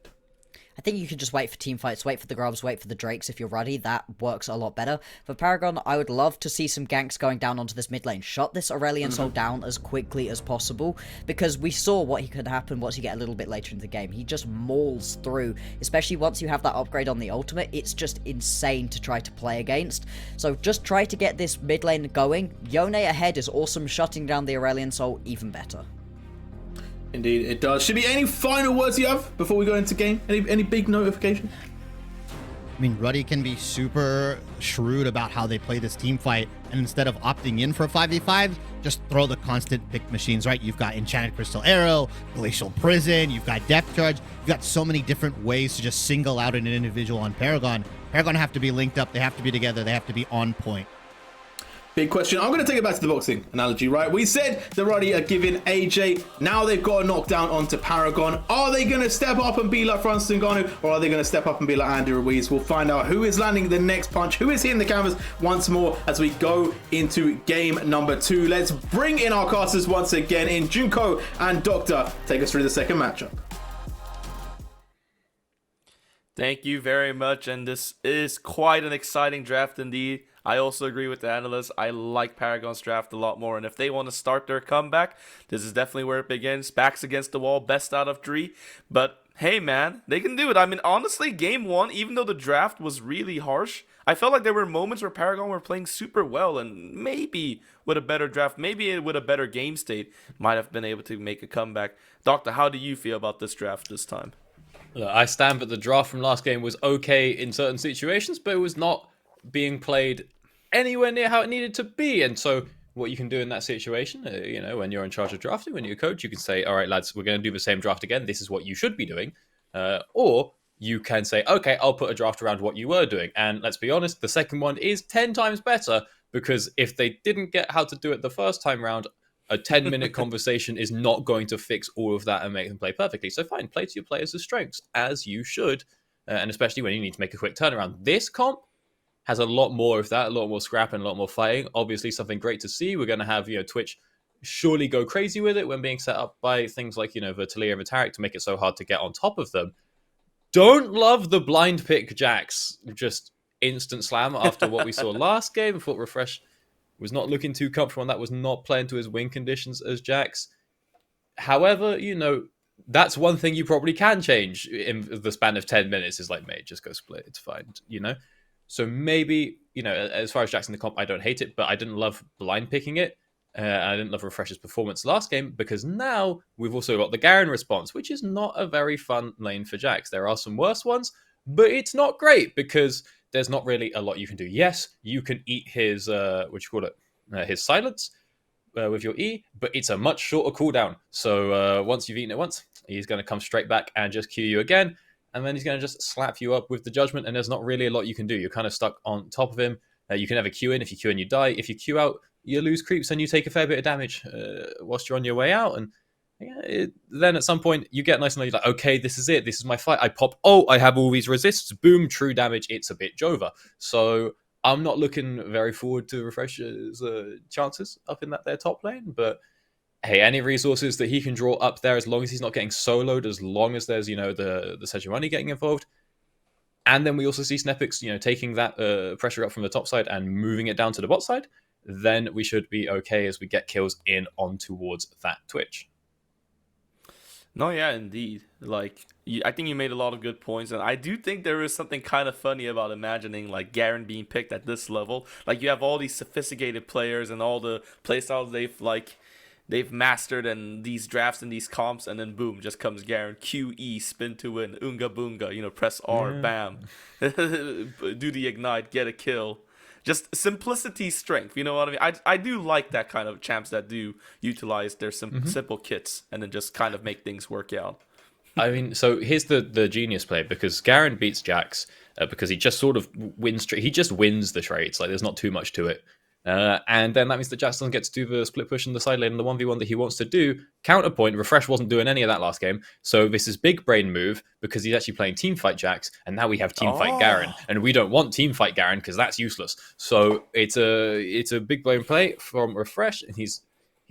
I think you can just wait for team fights, wait for the grubs, wait for the drakes if you're Ruddy. That works a lot better. For Paragon, I would love to see some ganks going down onto this mid lane. Shut this Aurelion Soul down as quickly as possible, because we saw what could happen once you get a little bit later in the game. He just mauls through, especially once you have that upgrade on the ultimate. It's just insane to try to play against. So just try to get this mid lane going. Yone ahead is awesome. Shutting down the Aurelion Soul, even better. Indeed, it does. Should be any final words you have before we go into game? Any big notifications? I mean, Ruddy can be super shrewd about how they play this team fight, and instead of opting in for 5v5, just throw the constant pick machines, right? You've got Enchanted Crystal Arrow, Glacial Prison, you've got Depth Charge, you've got so many different ways to just single out an individual on Paragon. Paragon have to be linked up, they have to be together, they have to be on point. Big question. I'm going to take it back to the boxing analogy, right? We said the Ruddy are giving AJ. Now they've got a knockdown onto Paragon. Are they going to step up and be like Francis Ngannou, or are they going to step up and be like Andy Ruiz? We'll find out who is landing the next punch, who is hitting the canvas once more as we go into game number 2. Let's bring in our casters once again in Junko and Doctor. Take us through the second matchup. Thank you very much, and this is quite an exciting draft indeed. I also agree with the analysts. I like Paragon's draft a lot more, and if they want to start their comeback, this is definitely where it begins. Backs against the wall, best out of 3. But hey, man, they can do it. I mean, honestly, game 1, even though the draft was really harsh, I felt like there were moments where Paragon were playing super well, and maybe with a better draft, maybe with a better game state, might have been able to make a comeback. Doctor, how do you feel about this draft this time? Look, I stand that the draft from last game was okay in certain situations, but it was not being played anywhere near how it needed to be. And so what you can do in that situation, when you're in charge of drafting, when you're a coach, you can say, all right, lads, we're going to do the same draft again. This is what you should be doing. Or you can say, okay, I'll put a draft around what you were doing. And let's be honest, the second one is 10 times better, because if they didn't get how to do it the first time round, a 10-minute conversation is not going to fix all of that and make them play perfectly. So fine, play to your players' strengths, as you should. And especially when you need to make a quick turnaround. This comp has a lot more of that, a lot more scrap and a lot more fighting. Obviously, something great to see. We're going to have, Twitch surely go crazy with it when being set up by things like, the Talia and the Tarek to make it so hard to get on top of them. Don't love the blind pick Jax. Just instant slam after what we saw last game. I thought Refresh was not looking too comfortable, and that was not playing to his win conditions as Jax. However, that's one thing you probably can change in the span of 10 minutes is like, mate, just go split. It's fine, So maybe, as far as Jackson the comp, I don't hate it, but I didn't love blind picking it. I didn't love Refresh's performance last game, because now we've also got the Garen response, which is not a very fun lane for Jax. There are some worse ones, but it's not great because there's not really a lot you can do. Yes, you can eat his, his silence with your E, but it's a much shorter cooldown. So once you've eaten it once, he's going to come straight back and just Q you again. And then he's going to just slap you up with the judgment, and there's not really a lot you can do. You're kind of stuck on top of him. You can never Q in. If you Q in, you die. If you Q out, you lose creeps and you take a fair bit of damage whilst you're on your way out. And then at some point, you get nice and you're like, okay, this is it. This is my fight. I pop. Oh, I have all these resists. Boom, true damage. It's a bit Jova. So I'm not looking very forward to Refresh's chances up in their top lane, but hey, any resources that he can draw up there, as long as he's not getting soloed, as long as there's, the Sejuani getting involved. And then we also see Snepix, taking that pressure up from the top side and moving it down to the bot side, then we should be okay as we get kills in on towards that Twitch. No, yeah, indeed. I think you made a lot of good points, and I do think there is something kind of funny about imagining Garen being picked at this level. You have all these sophisticated players and all the playstyles they've mastered and these drafts and these comps, and then boom, just comes Garen, QE, spin to win, Unga Boonga, press R, bam, do the ignite, get a kill. Just simplicity, strength, you know what I mean? I do like that kind of champs that do utilize their simple kits and then just kind of make things work out. I mean, so here's the genius play, because Garen beats Jax because he just sort of wins. He just wins the trades. There's not too much to it. And then that means that Jax doesn't get to do the split push in the side lane and the 1v1 that he wants to do. Counterpoint, Refresh wasn't doing any of that last game. So this is big brain move because he's actually playing teamfight Jax, and now we have teamfight Garen. And we don't want teamfight Garen because that's useless. So it's a big brain play from Refresh, and he's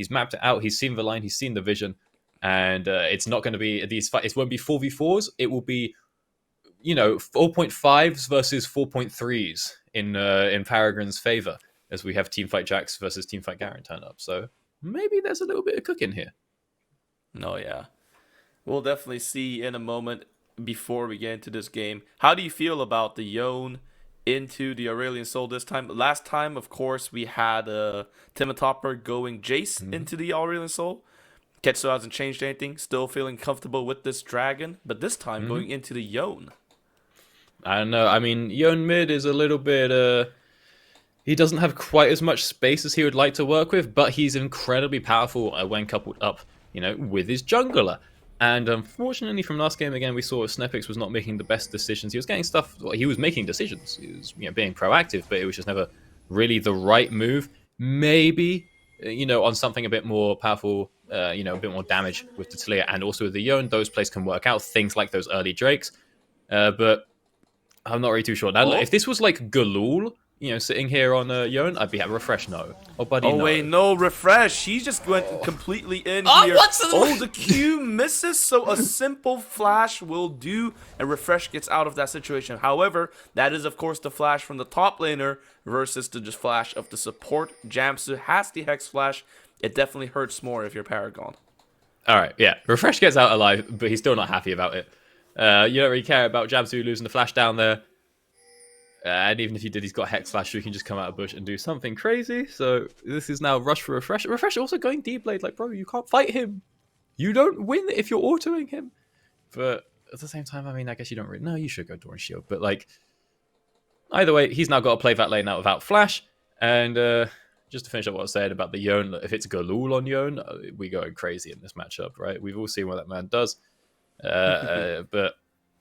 mapped it out. He's seen the line, he's seen the vision, and it's not going to be these fights. It won't be 4v4s. It will be 4.5s versus 4.3s in Paragon's favor, as we have Teamfight Jax versus Teamfight Garen turn up. So maybe there's a little bit of cooking here. No, yeah. We'll definitely see in a moment before we get into this game. How do you feel about the Yone into the Aurelion Soul this time? Last time, of course, we had Timitopper going Jace into the Aurelion Soul. Ketsu hasn't changed anything. Still feeling comfortable with this dragon. But this time, going into the Yone. I don't know. I mean, Yon mid is a little bit. He doesn't have quite as much space as he would like to work with, but he's incredibly powerful when coupled up, with his jungler. And unfortunately, from last game again, we saw Snepix was not making the best decisions. He was getting stuff. Well, he was making decisions. He was, being proactive, but it was just never really the right move. Maybe, on something a bit more powerful, a bit more damage with the Talia and also with the Yon, those plays can work out. Things like those early Drakes, but I'm not really too sure. Now, if this was like Galul, sitting here on Yon, I'd be at refresh. No. Oh, buddy, no. Wait, no, refresh. He's just went completely in here. The Q misses, so a simple flash will do, and refresh gets out of that situation. However, that is, of course, the flash from the top laner versus the just flash of the support. Jamsu has the Hex flash. It definitely hurts more if you're Paragon. All right, yeah. Refresh gets out alive, but he's still not happy about it. You don't really care about Jamsu losing the flash down there. And even if he did, he's got Hex Flash, so he can just come out of bush and do something crazy. So this is now rush for Refresh. Refresh also going D-Blade. Like, bro, you can't fight him. You don't win if you're autoing him. But at the same time, I mean, I guess you don't really... No, you should go Door and Shield. But, like, either way, he's now got to play that lane out without Flash. And just to finish up what I was saying about the Yon, if it's Galul on Yon, we're going crazy in this matchup, right? We've all seen what that man does. But...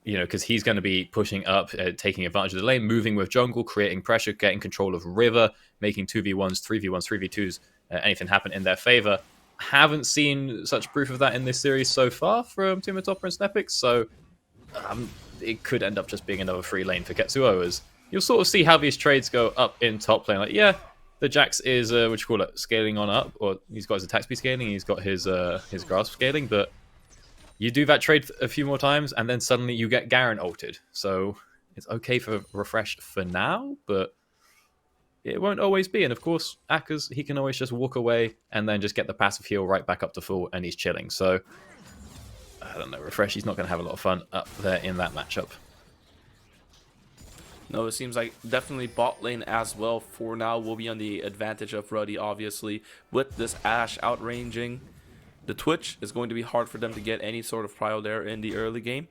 because he's going to be pushing up, taking advantage of the lane, moving with jungle, creating pressure, getting control of river, making 2v1s, 3v1s, 3v2s, anything happen in their favor. Haven't seen such proof of that in this series so far from Timatopper and Snepix, so it could end up just being another free lane for Ketsuo, as you'll sort of see how these trades go up in top lane. Like, yeah, the Jax is, scaling on up, or he's got his attack speed scaling, he's got his grasp scaling, but you do that trade a few more times, and then suddenly you get Garen ulted. So it's okay for Refresh for now, but it won't always be. And of course, Akers, he can always just walk away and then just get the passive heal right back up to full, and he's chilling. So I don't know, Refresh, he's not going to have a lot of fun up there in that matchup. No, it seems like definitely bot lane as well for now will be on the advantage of Ruddy, obviously, with this Ashe outranging. The Twitch is going to be hard for them to get any sort of prio there in the early game.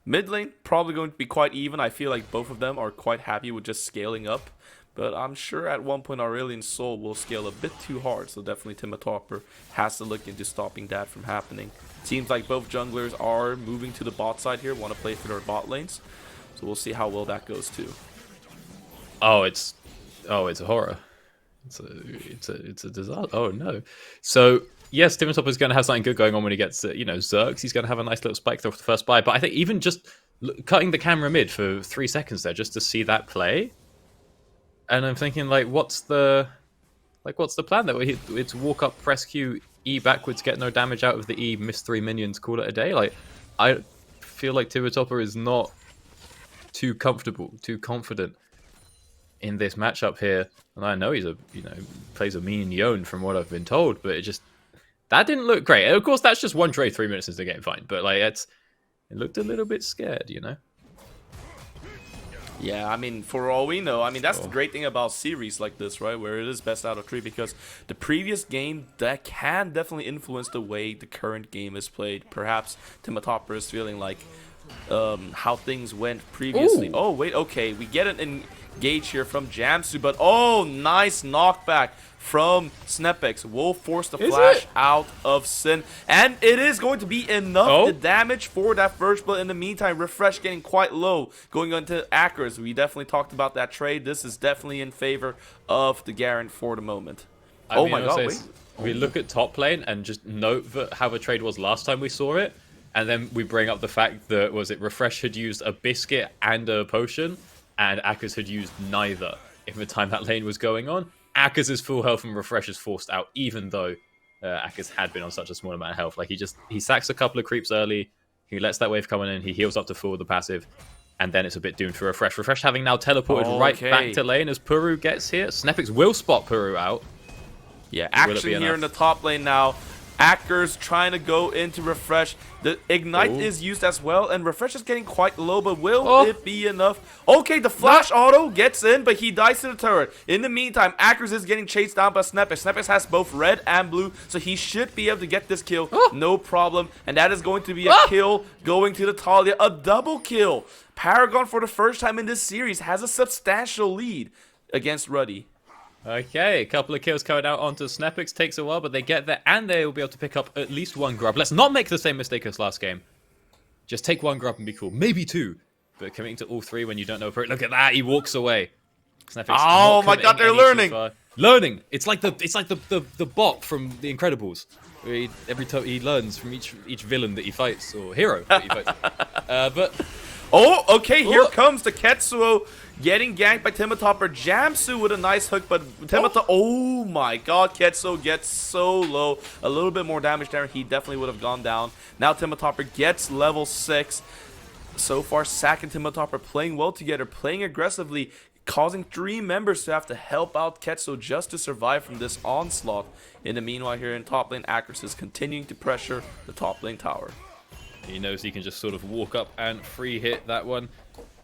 Mid lane, probably going to be quite even. I feel like both of them are quite happy with just scaling up. But I'm sure at one point Aurelion Sol will scale a bit too hard. So definitely Timatopper has to look into stopping that from happening. Seems like both junglers are moving to the bot side here. Want to play for their bot lanes. So we'll see how well that goes too. It's a horror. It's a disaster. Oh no. So yes, Timatopper is going to have something good going on when he gets, Zergs. He's going to have a nice little spike through the first buy. But I think even just cutting the camera mid for 3 seconds there just to see that play, and I'm thinking, like, what's the plan there? It's walk up, press Q, E backwards, get no damage out of the E, miss 3 minions, call it a day. Like, I feel like Timatopper is not too comfortable, too confident in this matchup here. And I know he's plays a mean Yon from what I've been told, but that didn't look great. And of course, that's just one trade 3 minutes into the game, fine. But like, it looked a little bit scared, Yeah, I mean, for all we know, that's the great thing about series like this, right? Where it is best out of 3, because the previous game, that can definitely influence the way the current game is played. Perhaps Timatopper is feeling like how things went previously. Ooh. Oh, wait, okay. We get an engage here from Jamsu, but nice knockback from Snepix. Will force the flash out of Sin, and it is going to be enough the damage for that first blood. In the meantime, Refresh getting quite low, going on to Akers. We definitely talked about that trade. This is definitely in favor of the Garen for the moment. My god, wait. We look at top lane and just note how the trade was last time we saw it, and then we bring up the fact that, Refresh had used a biscuit and a potion, and Akers had used neither in the time that lane was going on. Akers is full health and Refresh is forced out, even though Akers had been on such a small amount of health. Like, he sacks a couple of creeps early, he lets that wave come in, he heals up to full with the passive, and then it's a bit doomed for Refresh. Refresh having now teleported right back to lane as Puru gets here. Snepix will spot Puru out. Yeah, action here in the top lane now. Akers trying to go into Refresh. The Ignite is used as well, and Refresh is getting quite low, but will it be enough? Okay, the flash auto gets in, but he dies to the turret. In the meantime, Akers is getting chased down by Snepix. Snepix has both red and blue, so he should be able to get this kill, no problem. And that is going to be a kill going to the Talia, a double kill. Paragon, for the first time in this series, has a substantial lead against Ruddy. Okay, a couple of kills coming out onto Snepix. Takes a while, but they get there, and they will be able to pick up at least one grub. Let's not make the same mistake as last game. Just take one grub and be cool. Maybe two. But committing to all three when you don't know for it. Look at that, he walks away. Snepix Oh my god, they're learning! Learning! It's like the bot from The Incredibles. Where every time he learns from each villain that he fights, or hero that he fights. But... Oh, okay, here comes the Ketsuo getting ganked by Timotopper. Jamsu with a nice hook, but Timotopper, oh my god, Ketsuo gets so low. A little bit more damage there, he definitely would have gone down. Now Timotopper gets level 6. So far, Sack and Timotopper playing well together, playing aggressively, causing 3 members to have to help out Ketsuo just to survive from this onslaught. In the meanwhile, here in top lane, Acris is continuing to pressure the top lane tower. He knows he can just sort of walk up and free hit that one.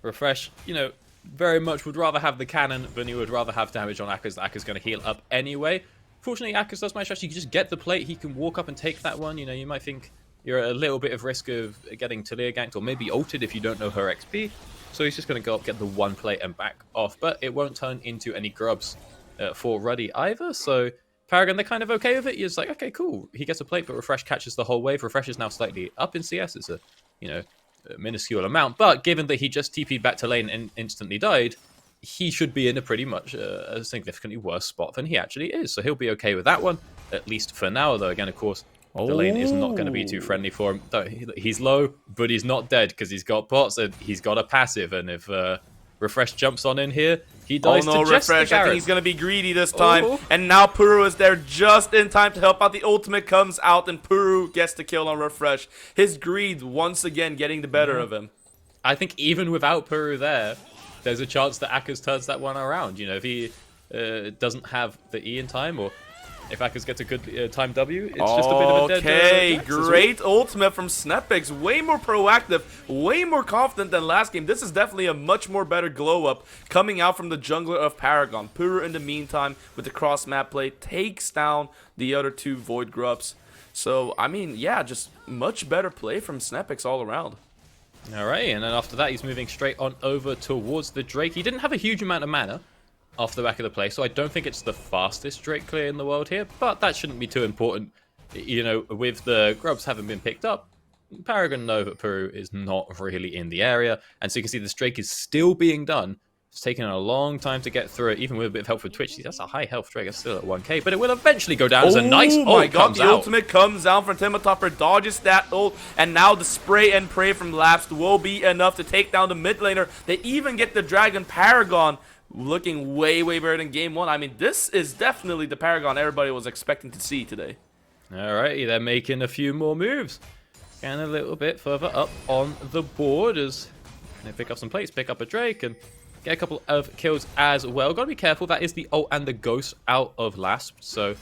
Refresh, you know, very much would rather have the cannon, but he would rather have damage on Akers. Akers going to heal up anyway. Fortunately, Akers does manage to actually just get the plate. He can walk up and take that one. You know, you might think you're at a little bit of risk of getting Talia ganked or maybe ulted if you don't know her XP. So he's just going to go up, get the one plate and back off. But it won't turn into any grubs for Ruddy either. So Paragon, they're kind of okay with it. You're just like, okay, cool. He gets a plate, but Refresh catches the whole wave. Refresh is now slightly up in CS. It's a, you know, a minuscule amount. But given that he just TP'd back to lane and instantly died, he should be in a pretty much a significantly worse spot than he actually is. So he'll be okay with that one, at least for now. Though, again, of course, the lane is not going to be too friendly for him. He's low, but he's not dead because he's got pots and he's got a passive. And if Refresh jumps on in here, he dies to just Refresh. the I think he's going to be greedy this time. And now Puru is there just in time to help out. The ultimate comes out and Puru gets the kill on Refresh. His greed once again getting the better of him. I think even without Puru there, there's a chance that Akers turns that one around. You know, if he doesn't have the E in time, or if Akers gets a good time W, it's just a bit of a dead. Okay, great ultimate from Snepix. Way more proactive, way more confident than last game. This is definitely a much more better glow up coming out from the jungler of Paragon. Puru, in the meantime, with the cross map play, takes down the other 2 Void Grubs. So, I mean, yeah, just much better play from Snepix all around. Alright, and then after that, he's moving straight on over towards the Drake. He didn't have a huge amount of mana off the back of the play, so I don't think it's the fastest Drake clear in the world here, but that shouldn't be too important. You know, with the grubs having been picked up, Paragon know that Puru is not really in the area, and so you can see this Drake is still being done. It's taken a long time to get through it, even with a bit of help from Twitch. That's a high health Drake, it's still at 1k, but it will eventually go down as a nice ult. Oh my god, the ultimate comes down from Timotopper, dodges that ult, and now the spray and pray from Lapsed will be enough to take down the mid laner. They even get the Dragon Paragon looking way, way better than game 1. I mean, this is definitely the Paragon everybody was expecting to see today. Alrighty, they're making a few more moves. And a little bit further up on the board as they pick up some plates, pick up a Drake, and get a couple of kills as well. Gotta be careful, that is the ult and the ghost out of Lasp, so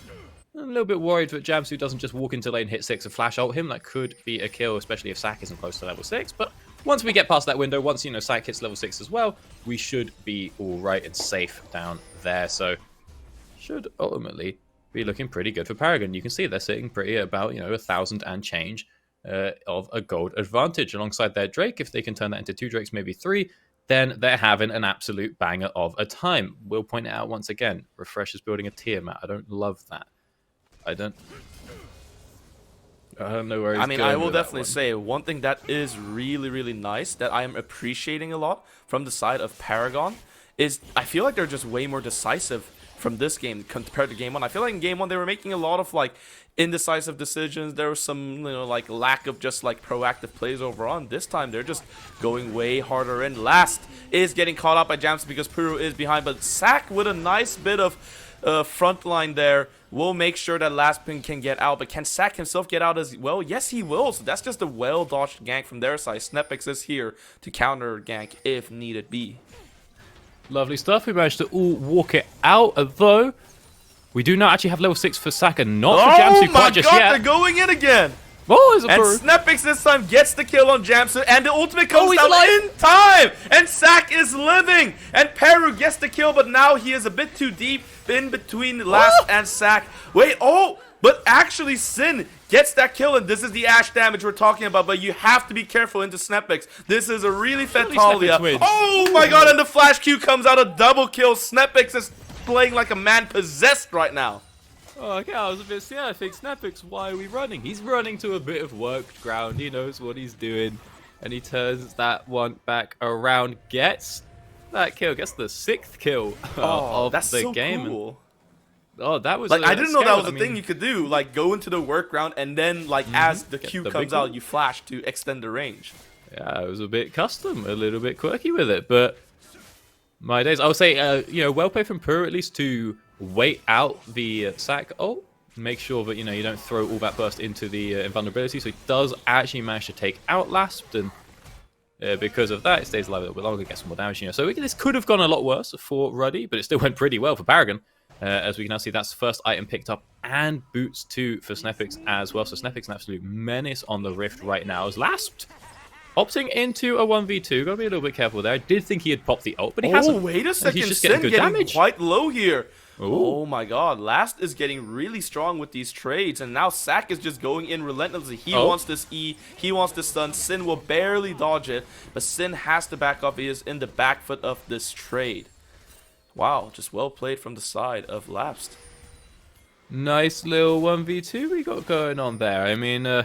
I'm a little bit worried that Jamsu doesn't just walk into lane, hit 6 and flash ult him. That could be a kill, especially if Sack isn't close to level 6, but once we get past that window, once, you know, Sack hits level 6 as well, we should be alright and safe down there. So, should ultimately be looking pretty good for Paragon. You can see they're sitting pretty about, you know, 1,000 and change of a gold advantage alongside their Drake. If they can turn that into 2 Drakes, maybe 3, then they're having an absolute banger of a time. We'll point it out once again. Refresh is building a Tiamat. I don't love that. I don't know where he's I mean, going I will with that definitely one. say one thing that is really, really nice that I am appreciating a lot from the side of Paragon is I feel like they're just way more decisive from this game compared to game 1. I feel like in game 1 they were making a lot of like indecisive decisions. There was some, you know, like lack of just like proactive plays overall. This time they're just going way harder in. Last is getting caught up by Jamsu because Puru is behind, but Sack with a nice bit of front line there will make sure that Lastpin can get out. But can Sack himself get out as well? Yes, he will. So that's just a well-dodged gank from their side. Snepix is here to counter gank if needed be. Lovely stuff. We managed to all walk it out, though we do not actually have level 6 for Sack and not for Jamsu quite just yet. They're going in again. Oh, is a And Puru. Snepix this time gets the kill on Jamsu, and the ultimate comes he's down alive. in time! And Sack is living! And Peru gets the kill, but now he is a bit too deep in between Last and Sack. Wait, oh! But actually, Sin gets that kill, and this is the Ashe damage we're talking about. But you have to be careful into Snapix. This is a really Fatalia. Oh my god, and the flash Q comes out, a double kill. Snapix is playing like a man possessed right now. Oh, okay, I was a bit scared. I think Snapix, why are we running? He's running to a bit of worked ground. He knows what he's doing. And he turns that one back around, gets that kill, gets the 6th kill of that's the so game. cool. Oh, that was Like, I didn't know that was a I thing mean, you could do. Like, go into the work ground, and then, like, as the Q the comes big out, one. you flash to extend the range. Yeah, it was a bit custom, a little bit quirky with it, but my days. I would say, you know, well played from Pur at least to wait out the sack ult, make sure that, you know, you don't throw all that burst into the invulnerability, so he does actually manage to take out Lasp, and because of that, it stays alive a little bit longer, gets some more damage, you know. So this could have gone a lot worse for Ruddy, but it still went pretty well for Paragon. As we can now see, that's the first item picked up, and boots too for Snepix as well. So Snepix an absolute menace on the Rift right now, as Lasp opting into a 1v2. Gotta be a little bit careful there. I did think he had popped the ult, but he hasn't. Oh, wait a second. He's just Sin getting good damage. quite low here. Ooh. Oh my god. Last is getting really strong with these trades, and now Sack is just going in relentlessly. He wants this E. He wants this stun. Sin will barely dodge it, but Sin has to back up. He is in the back foot of this trade. Wow, just well played from the side of Lapsed. Nice little 1v2 we got going on there. I mean,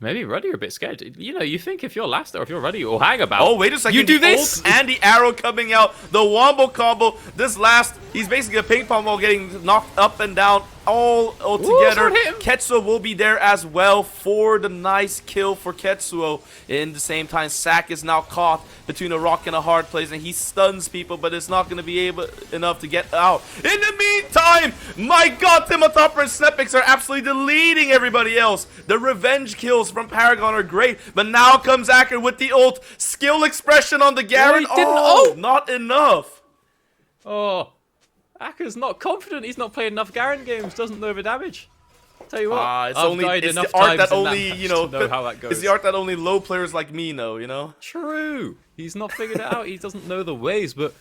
maybe Ruddy are a bit scared. You know, you think if you're Last or if you're Ruddy, you'll hang about. Oh, wait a second. You do the this? ult and the arrow coming out. The wombo combo. This Last, he's basically a ping pong ball getting knocked up and down all together. Ooh, hit him. Ketsuo will be there as well for the nice kill for Ketsuo. In the same time, Sack is now caught between a rock and a hard place, and he stuns people, but it's not going to be enough to get out. In the meantime, my god, Timotopper and Snepix are absolutely deleting everybody else. The revenge kills from Paragon are great, but now comes Acker with the ult. Skill expression on the Garen. he didn't Oh, ult. not enough. Oh, Akka's not confident. He's not played enough Garen games. Doesn't know the damage. Tell you what, It's I've only died it's enough the art times that in only match you know, to know how that goes. It's the art that only low players like me know. You know, True. He's not figured it out. He doesn't know the ways, but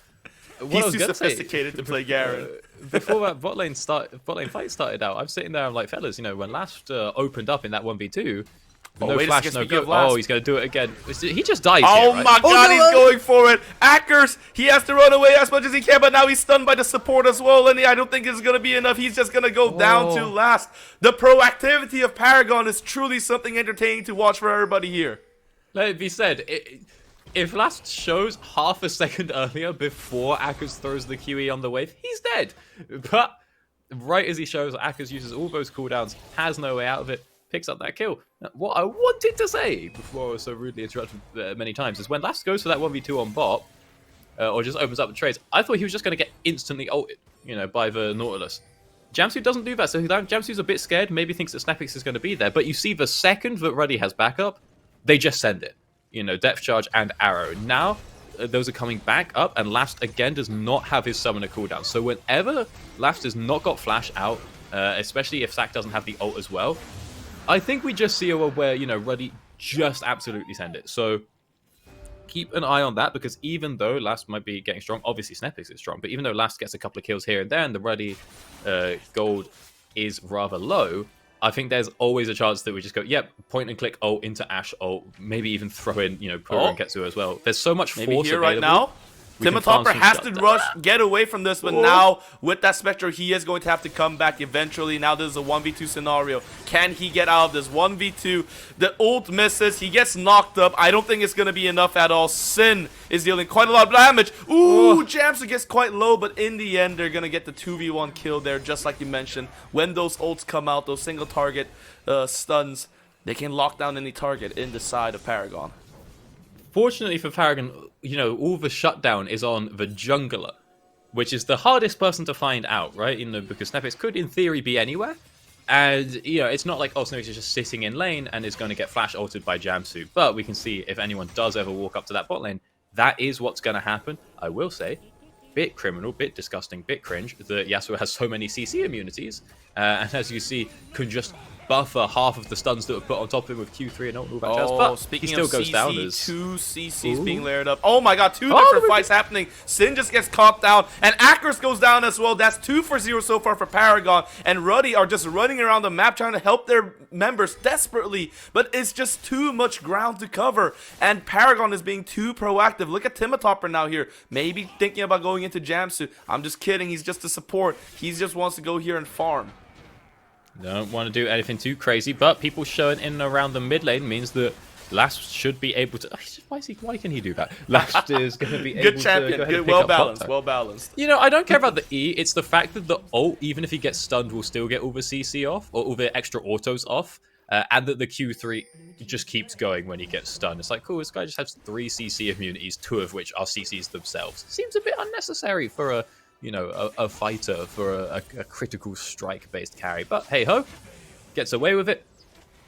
what I he's was too gonna say, sophisticated to play Garen. before that bot lane fight started out, I'm sitting there, I'm like, fellas, you know, when Last opened up in that 1v2, no wait a flash, second, no speaking go. of Last. Oh, he's going to do it again. He just dies Oh here, right? my god, no, he's going for it. Ackers, he has to run away as much as he can, but now he's stunned by the support as well, and I don't think it's going to be enough. He's just going to go down to Last. The proactivity of Paragon is truly something entertaining to watch for everybody here. Let it be said, if Last shows half a second earlier before Akers throws the QE on the wave, he's dead. But right as he shows, Akers uses all those cooldowns, has no way out of it, picks up that kill. Now, what I wanted to say before I was so rudely interrupted many times is when Last goes for that 1v2 on bot, or just opens up the trades, I thought he was just going to get instantly ulted, you know, by the Nautilus. Jamsu doesn't do that, so Jamsu's a bit scared, maybe thinks that Snapix is going to be there, but you see the second that Ruddy has backup, they just send it. You know, depth charge and arrow. Now, those are coming back up, and Last again does not have his summoner cooldown. So whenever Last has not got flash out, especially if Sack doesn't have the ult as well, I think we just see a world where, you know, Ruddy just absolutely send it. So keep an eye on that, because even though Last might be getting strong, obviously Snepix is strong, but even though Last gets a couple of kills here and there, and the Ruddy gold is rather low, I think there's always a chance that we just go, yep, point and click ult into Ashe ult, maybe even throw in, you know, Pura and Ketsu as well. There's so much Maybe force here available. right now. We can farm Timotopper some has stuff to down. rush, get away from this, but now with that Spectre, he is going to have to come back eventually. Now this is a 1v2 scenario. Can he get out of this 1v2? The ult misses. He gets knocked up. I don't think it's going to be enough at all. Sin is dealing quite a lot of damage. Ooh, Jamsu gets quite low, but in the end, they're going to get the 2v1 kill there, just like you mentioned. When those ults come out, those single target stuns, they can lock down any target in the side of Paragon. Fortunately for Paragon, you know, all the shutdown is on the jungler, which is the hardest person to find out, right? You know, because Snepix could, in theory, be anywhere. And, you know, it's not like, oh, Snepix is just sitting in lane and is going to get flash ulted by Jamsu. But we can see if anyone does ever walk up to that bot lane, that is what's going to happen. I will say, bit criminal, bit disgusting, bit cringe that Yasuo has so many CC immunities, and as you see, can just buffer half of the stuns that were put on top of him with Q3 and all that jazz. But speaking he still of goes CC, down as 2 CCs being layered up. Oh my god, 2 Oh, different we- fights happening. Sin just gets caught down, and Akers goes down as well. That's 2 for 0 so far for Paragon, and Ruddy are just running around the map trying to help their members desperately, but it's just too much ground to cover, and Paragon is being too proactive. Look at Timatopper now here, maybe thinking about going into Jamsu. I'm just kidding, he's just a support. He just wants to go here and farm. Don't want to do anything too crazy, but people showing in and around the mid lane means that Last should be able to. Why can he do that? Last is going to be able Good champion, to go ahead and good, pick well up balanced, top well balanced. You know, I don't care about the E. It's the fact that the ult, even if he gets stunned, will still get all the CC off or all the extra autos off, and that the Q3 just keeps going when he gets stunned. It's like, cool, this guy just has 3 CC immunities, 2 of which are CCs themselves. Seems a bit unnecessary for a, you know, a fighter, for a critical strike-based carry. But hey ho, gets away with it.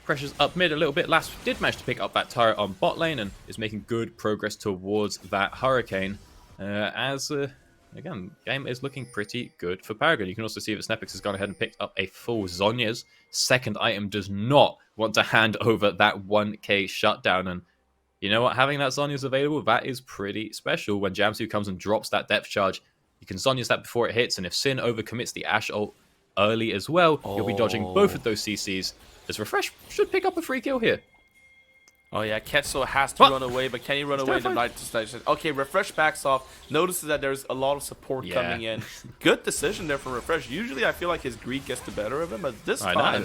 Pressure's up mid a little bit. Last did manage to pick up that turret on bot lane and is making good progress towards that Hurricane. Again, game is looking pretty good for Paragon. You can also see that Snepix has gone ahead and picked up a full Zhonya's. Second item does not want to hand over that 1k shutdown. And you know what? Having that Zhonya's available, that is pretty special. When Jamsu comes and drops that depth charge, you can Zhonya's that before it hits. And if Sin overcommits the Ashe ult early as well, you'll be dodging both of those CCs. As Refresh should pick up a free kill here. Oh yeah, Ketso has to run away, but can he run away? The Knight just okay, Refresh backs off, notices that there's a lot of support coming in. Good decision there for Refresh. Usually I feel like his greed gets the better of him, but this time,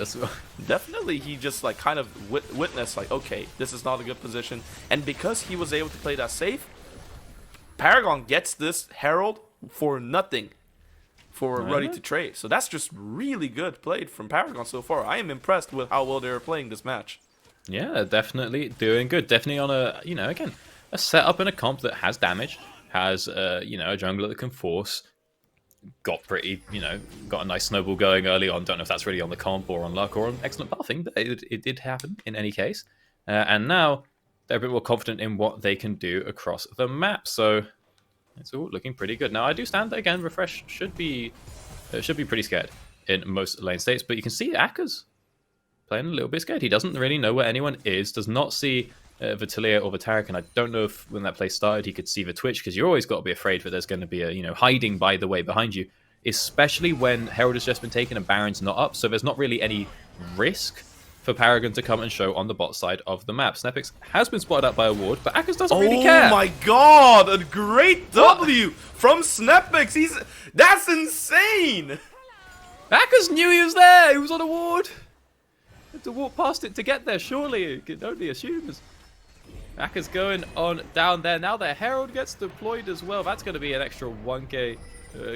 definitely he just like kind of witnessed like, okay, this is not a good position. And because he was able to play that safe, Paragon gets this Herald for nothing. For Ruddy to trade. So that's just really good played from Paragon so far. I am impressed with how well they're playing this match. Yeah, definitely doing good. Definitely on a, you know, again, a setup and a comp that has damage, has, you know, a jungler that can force, got pretty, you know, got a nice snowball going early on. Don't know if that's really on the comp or on luck or on excellent pathing, but it did happen in any case. And now they're a bit more confident in what they can do across the map. So it's all looking pretty good. Now, I do stand that, again, Refresh should be pretty scared in most lane states, but you can see Akers playing a little bit scared. He doesn't really know where anyone is, does not see Vitalia or Vitarik, and I don't know if when that play started he could see the Twitch, because you're always got to be afraid that there's going to be a, you know, hiding by the way behind you, especially when Herald has just been taken and Baron's not up, so there's not really any risk for Paragon to come and show on the bot side of the map. Snepix has been spotted out by a ward, but Akers doesn't really care. Oh my god, a great W from Snepix. That's insane. Akers knew he was there. He was on a ward. Had to walk past it to get there. Surely, you can only assume. Akers going on down there. Now the Herald gets deployed as well. That's going to be an extra 1k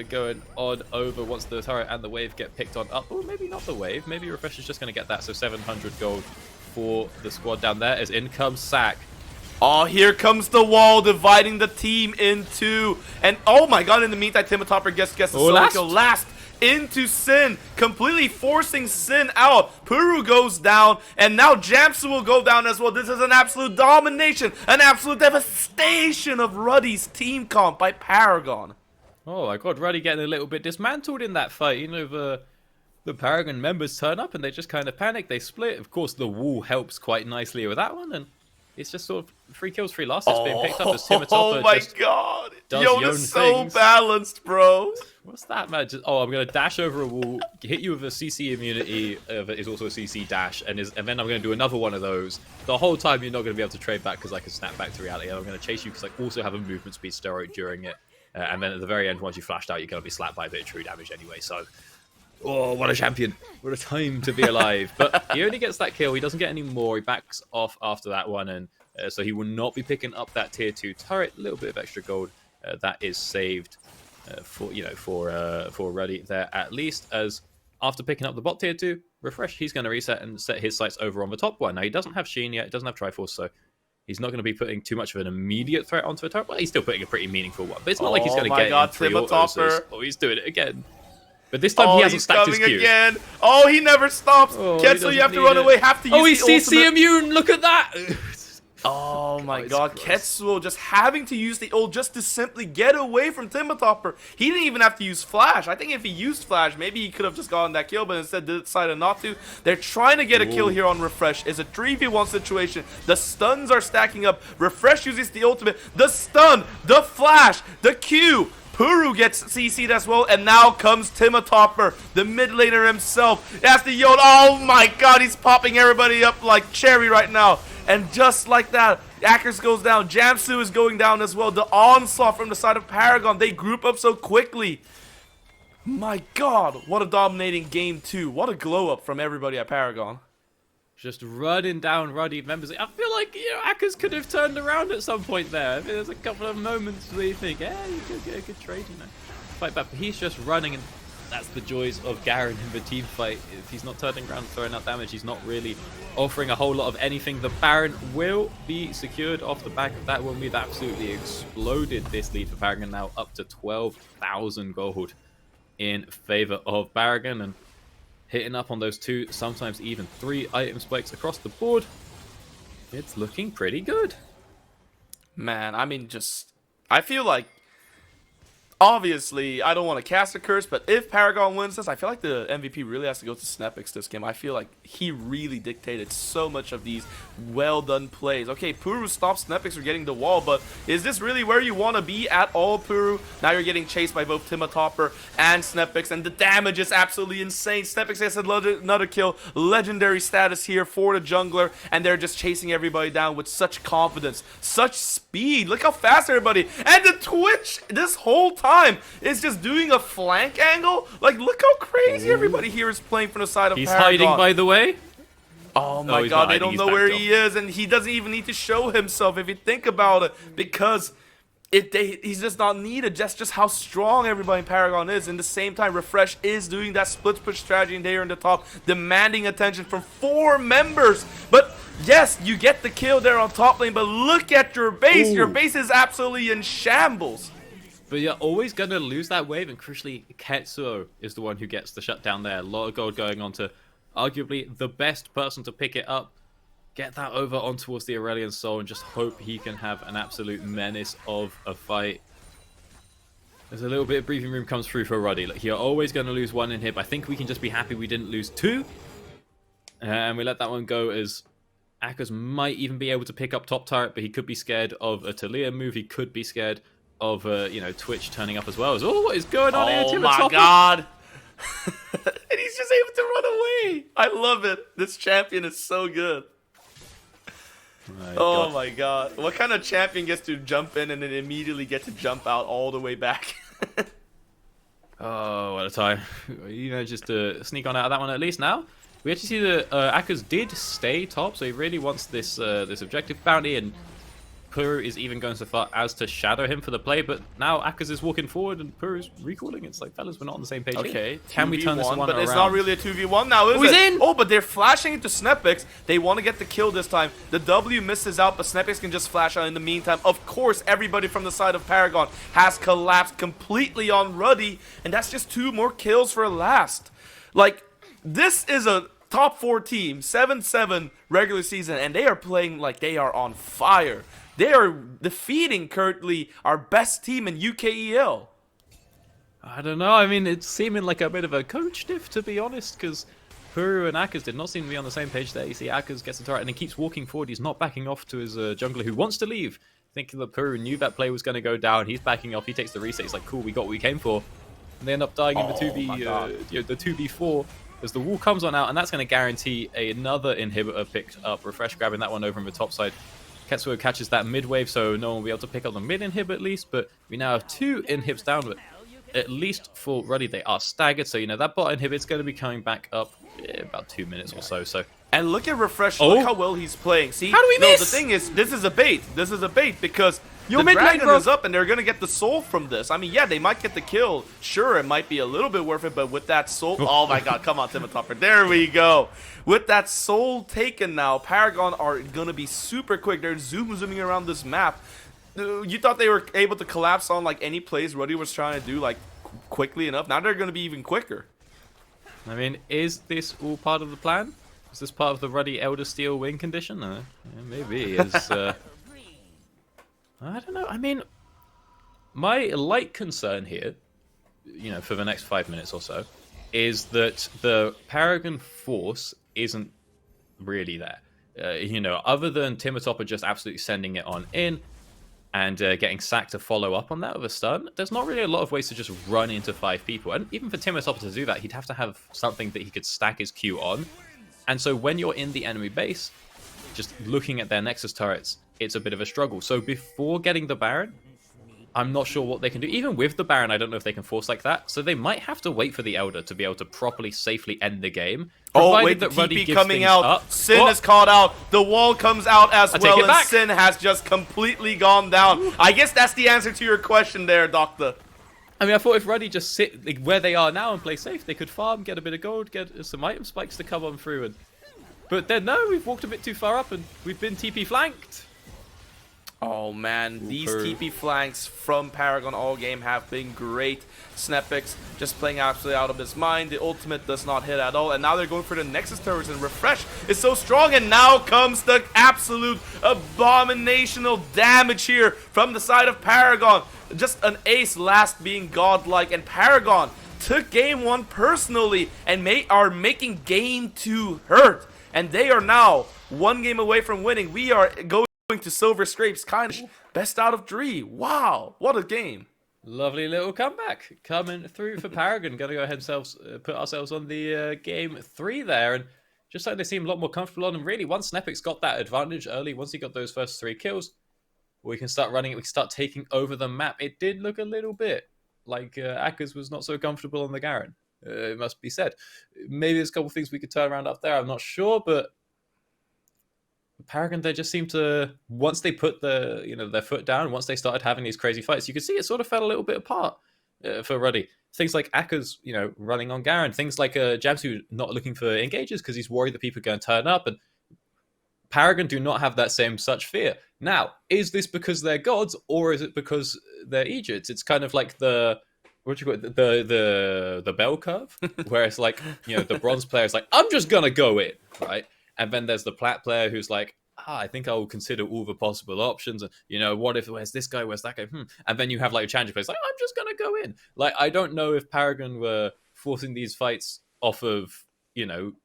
going on over once the turret and the wave get picked on up. Oh, maybe not the wave. Maybe Refresh is just going to get that. So 700 gold for the squad down there as in comes Sack. Oh, here comes the wall dividing the team in two. And oh my god, in the meantime, Timatopper gets the solo kill last into Sin, completely forcing Sin out. Puru goes down, and now Jamsu will go down as well. This is an absolute domination, an absolute devastation of Ruddy's team comp by Paragon. Oh my god, Ruddy getting a little bit dismantled in that fight. You know, the Paragon members turn up and they just kind of panic, they split. Of course, the wall helps quite nicely with that one, and it's just sort of 3 kills, 3 losses being picked up as Timatopper. Oh my god, Yone is so balanced, bro. What's that, man? Just, I'm going to dash over a wall, hit you with a CC immunity that is also a CC dash, and then I'm going to do another one of those. The whole time you're not going to be able to trade back because I can snap back to reality, and I'm going to chase you because I also have a movement speed steroid during it. And then at the very end, once you flashed out, you're going to be slapped by a bit of true damage anyway. So, oh, what a champion. What a time to be alive. But he only gets that kill. He doesn't get any more. He backs off after that one. And so he will not be picking up that tier 2 turret. A little bit of extra gold that is saved for Ruddy there at least. As after picking up the bot tier 2, Refresh, he's going to reset and set his sights over on the top one. Now, he doesn't have Sheen yet. He doesn't have Triforce, so he's not going to be putting too much of an immediate threat onto the turret. Well, he's still putting a pretty meaningful one. But it's not like he's going to get it in 3 autos. Oh, he's doing it again. But this time he hasn't stacked his Q. Again. Oh, he never stops. Ketsu, you have to run away. Have to use he's the CC immune. Look at that. Oh my god, Christ. Ketsuo just having to use the ult just to simply get away from Timotopper. He didn't even have to use Flash. I think if he used Flash, maybe he could have just gotten that kill, but instead decided not to. They're trying to get a kill here on Refresh. It's a 3v1 situation. The stuns are stacking up. Refresh uses the ultimate. The stun, the Flash, the Q. Puru gets CC'd as well, and now comes Timotopper, the mid laner himself. That's the Yoda. Oh my god, he's popping everybody up like cherry right now. And just like that, Akers goes down. Jamsu is going down as well. The onslaught from the side of Paragon. They group up so quickly. My god, what a dominating game 2. What a glow up from everybody at Paragon. Just running down Ruddy members. I feel like, you know, Akers could have turned around at some point there. I mean, there's a couple of moments where you think, you could get a good trade, you know. Fight back, but he's just running, and that's the joys of Garen in the team fight. If he's not turning around, throwing out damage, he's not really offering a whole lot of anything. The Baron will be secured off the back of that one. We've absolutely exploded this lead for Paragon, now up to 12,000 gold in favor of Paragon, and hitting up on those 2, sometimes even 3 item spikes across the board. It's looking pretty good. Man, I mean, I feel like, obviously, I don't want to cast a curse, but if Paragon wins this, I feel like the MVP really has to go to Snepix this game. I feel like he really dictated so much of these well-done plays. Okay, Puru stops Snepix from getting the wall, but is this really where you want to be at all, Puru? Now you're getting chased by both Timotopper and Snepix, and the damage is absolutely insane. Snepix has another kill, legendary status here for the jungler, and they're just chasing everybody down with such confidence, such speed. Look how fast everybody, and the Twitch this whole time is just doing a flank angle. Like, look how crazy everybody here is playing from the side of He's Paragon. hiding, by the way. Oh my he's god, not they hiding, don't he's know where backed he is, and he doesn't even need to show himself if you think about it, because he's just not needed. Just how strong everybody in Paragon is. In the same time, Refresh is doing that split push strategy there in the top, demanding attention from 4 members. But yes, you get the kill there on top lane, but look at your base. Ooh. Your base is absolutely in shambles. But you're always going to lose that wave, and crucially, Ketsuo is the one who gets the shutdown there. A lot of gold going on to arguably the best person to pick it up. Get that over on towards the Aurelion Soul, and just hope he can have an absolute menace of a fight. There's a little bit of breathing room comes through for Ruddy. Like, you're always going to lose 1 in here, but I think we can just be happy we didn't lose 2. And we let that one go, as Akers might even be able to pick up top turret, but he could be scared of a Talia move. He could be scared of Twitch turning up as well. Oh, what is going on here? Oh my god. And he's just able to run away. I love it. This champion is so good. My god. What kind of champion gets to jump in and then immediately get to jump out all the way back? Oh, what a time. Just to sneak on out of that one at least now. We actually see that Akers did stay top, so he really wants this objective bounty, and Puru is even going so far as to shadow him for the play, but now Akers is walking forward and Puru's recalling. It's like, fellas, we're not on the same page. Okay, here. Can we turn this one but around? it's not really a 2v1 now, is he's it? in! Oh, but they're flashing into Snepix. They want to get the kill this time. The W misses out, but Snepix can just flash out in the meantime. Of course, everybody from the side of Paragon has collapsed completely on Ruddy, and that's just 2 more kills for last. Like, this is a top 4 team, 7-7 regular season, and they are playing like they are on fire. They are defeating currently our best team in UKEL. I don't know. I mean, it's seeming like a bit of a coach diff, to be honest, because Puru and Akers did not seem to be on the same page there. You see Akers gets the turret and he keeps walking forward. He's not backing off to his jungler who wants to leave, thinking that Puru knew that play was going to go down. He's backing off. He takes the reset. He's like, cool, we got what we came for. And they end up dying in the 2v4 as the wall comes on out, and that's going to guarantee another inhibitor picked up. Refresh grabbing that one over on the top side. Ketsuo catches that mid wave, so no one will be able to pick up the mid inhib at least, but we now have 2 inhibs down, but at least for Ruddy, they are staggered, so that bot inhib is going to be coming back up in about 2 minutes or so. And look at Refresh, look how well he's playing. See, how do we miss? The thing is, this is a bait. This is a bait because the mid lane, dragon bro. is up and they're going to get the soul from this. I mean, yeah, they might get the kill. Sure, it might be a little bit worth it, but with that soul... Oh my god, come on, Timotopper. There we go. With that soul taken now, Paragon are going to be super quick. They're zooming around this map. You thought they were able to collapse on like any plays Ruddy was trying to do like quickly enough. Now they're going to be even quicker. I mean, is this all part of the plan? Is this part of the Ruddy Elder Steel win condition? Yeah, maybe. It's, I don't know. I mean, my light concern here, you know, for the next 5 minutes or so, is that the Paragon force isn't really there. You know, other than Timotopper just absolutely sending it on in and getting sacked to follow up on that with a stun, there's not really a lot of ways to just run into 5 people. And even for Timotopper to do that, he'd have to have something that he could stack his Q on. And so when you're in the enemy base, just looking at their Nexus turrets, it's a bit of a struggle. So before getting the Baron, I'm not sure what they can do. Even with the Baron, I don't know if they can force like that. So they might have to wait for the Elder to be able to properly, safely end the game. Oh, wait, that Ruddy TP gives coming things out. up. Sin is caught out. The wall comes out as take well, it and back. Sin has just completely gone down. I guess that's the answer to your question there, Doctor. I mean, I thought if Ruddy just sit like, where they are now and play safe, they could farm, get a bit of gold, get some item spikes to come on through. But then, no, we've walked a bit too far up and we've been TP flanked. Oh man, these TP flanks from Paragon all game have been great. Snepix just playing absolutely out of his mind. The ultimate does not hit at all, and now they're going for the Nexus turrets, and Refresh is so strong, and now comes the absolute abominational damage here from the side of Paragon. Just an ace last being godlike, and Paragon took game 1 personally and are making game 2 hurt, and they are now 1 game away from winning. We are going to Silver Scrapes, kind of best out of 3. Wow, what a game. Lovely little comeback coming through for Paragon. Gotta go ahead and put ourselves on the game 3 there, and just like they seem a lot more comfortable on. And really, once Snepix got that advantage early, once he got those first 3 kills, we can start running it, we can start taking over the map. It did look a little bit like Akers was not so comfortable on the Garen, it must be said. Maybe there's a couple of things we could turn around up there, I'm not sure, but Paragon, they just seem to, once they put their foot down, once they started having these crazy fights, you could see it sort of fell a little bit apart for Ruddy. Things like Akers, running on Garen, things like Jamsu not looking for engages because he's worried that people are going to turn up, and Paragon do not have that same such fear. Now, is this because they're gods, or is it because they're Egypts? It's kind of like the bell curve, where it's like, the bronze player is like, I'm just gonna go in, right? And then there's the plat player who's like, I think I will consider all the possible options. And, what if, where's this guy, where's that guy? And then you have like a challenger player like, I'm just gonna go in. Like, I don't know if Paragon were forcing these fights off of,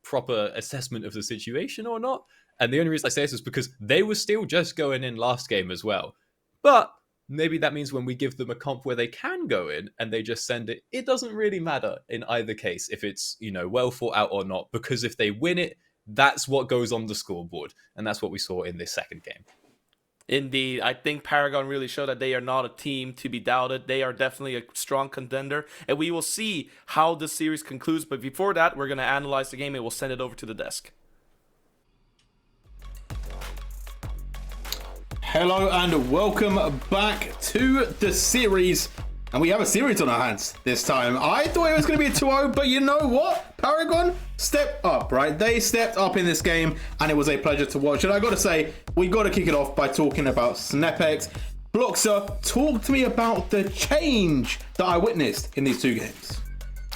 proper assessment of the situation or not. And the only reason I say this is because they were still just going in last game as well. But maybe that means when we give them a comp where they can go in and they just send it, it doesn't really matter in either case if it's, well thought out or not. Because if they win it, that's what goes on the scoreboard. And that's what we saw in this second game. Indeed, I think Paragon really showed that they are not a team to be doubted. They are definitely a strong contender, and we will see how the series concludes. But before that, we're going to analyze the game and we'll send it over to the desk. Hello and welcome back to the series. And we have a series on our hands this time. I thought it was going to be a 2-0, but you know what? Paragon stepped up, right? They stepped up in this game, and it was a pleasure to watch. And I got to say, we got to kick it off by talking about Snepix. Bloxer, talk to me about the change that I witnessed in these 2 games.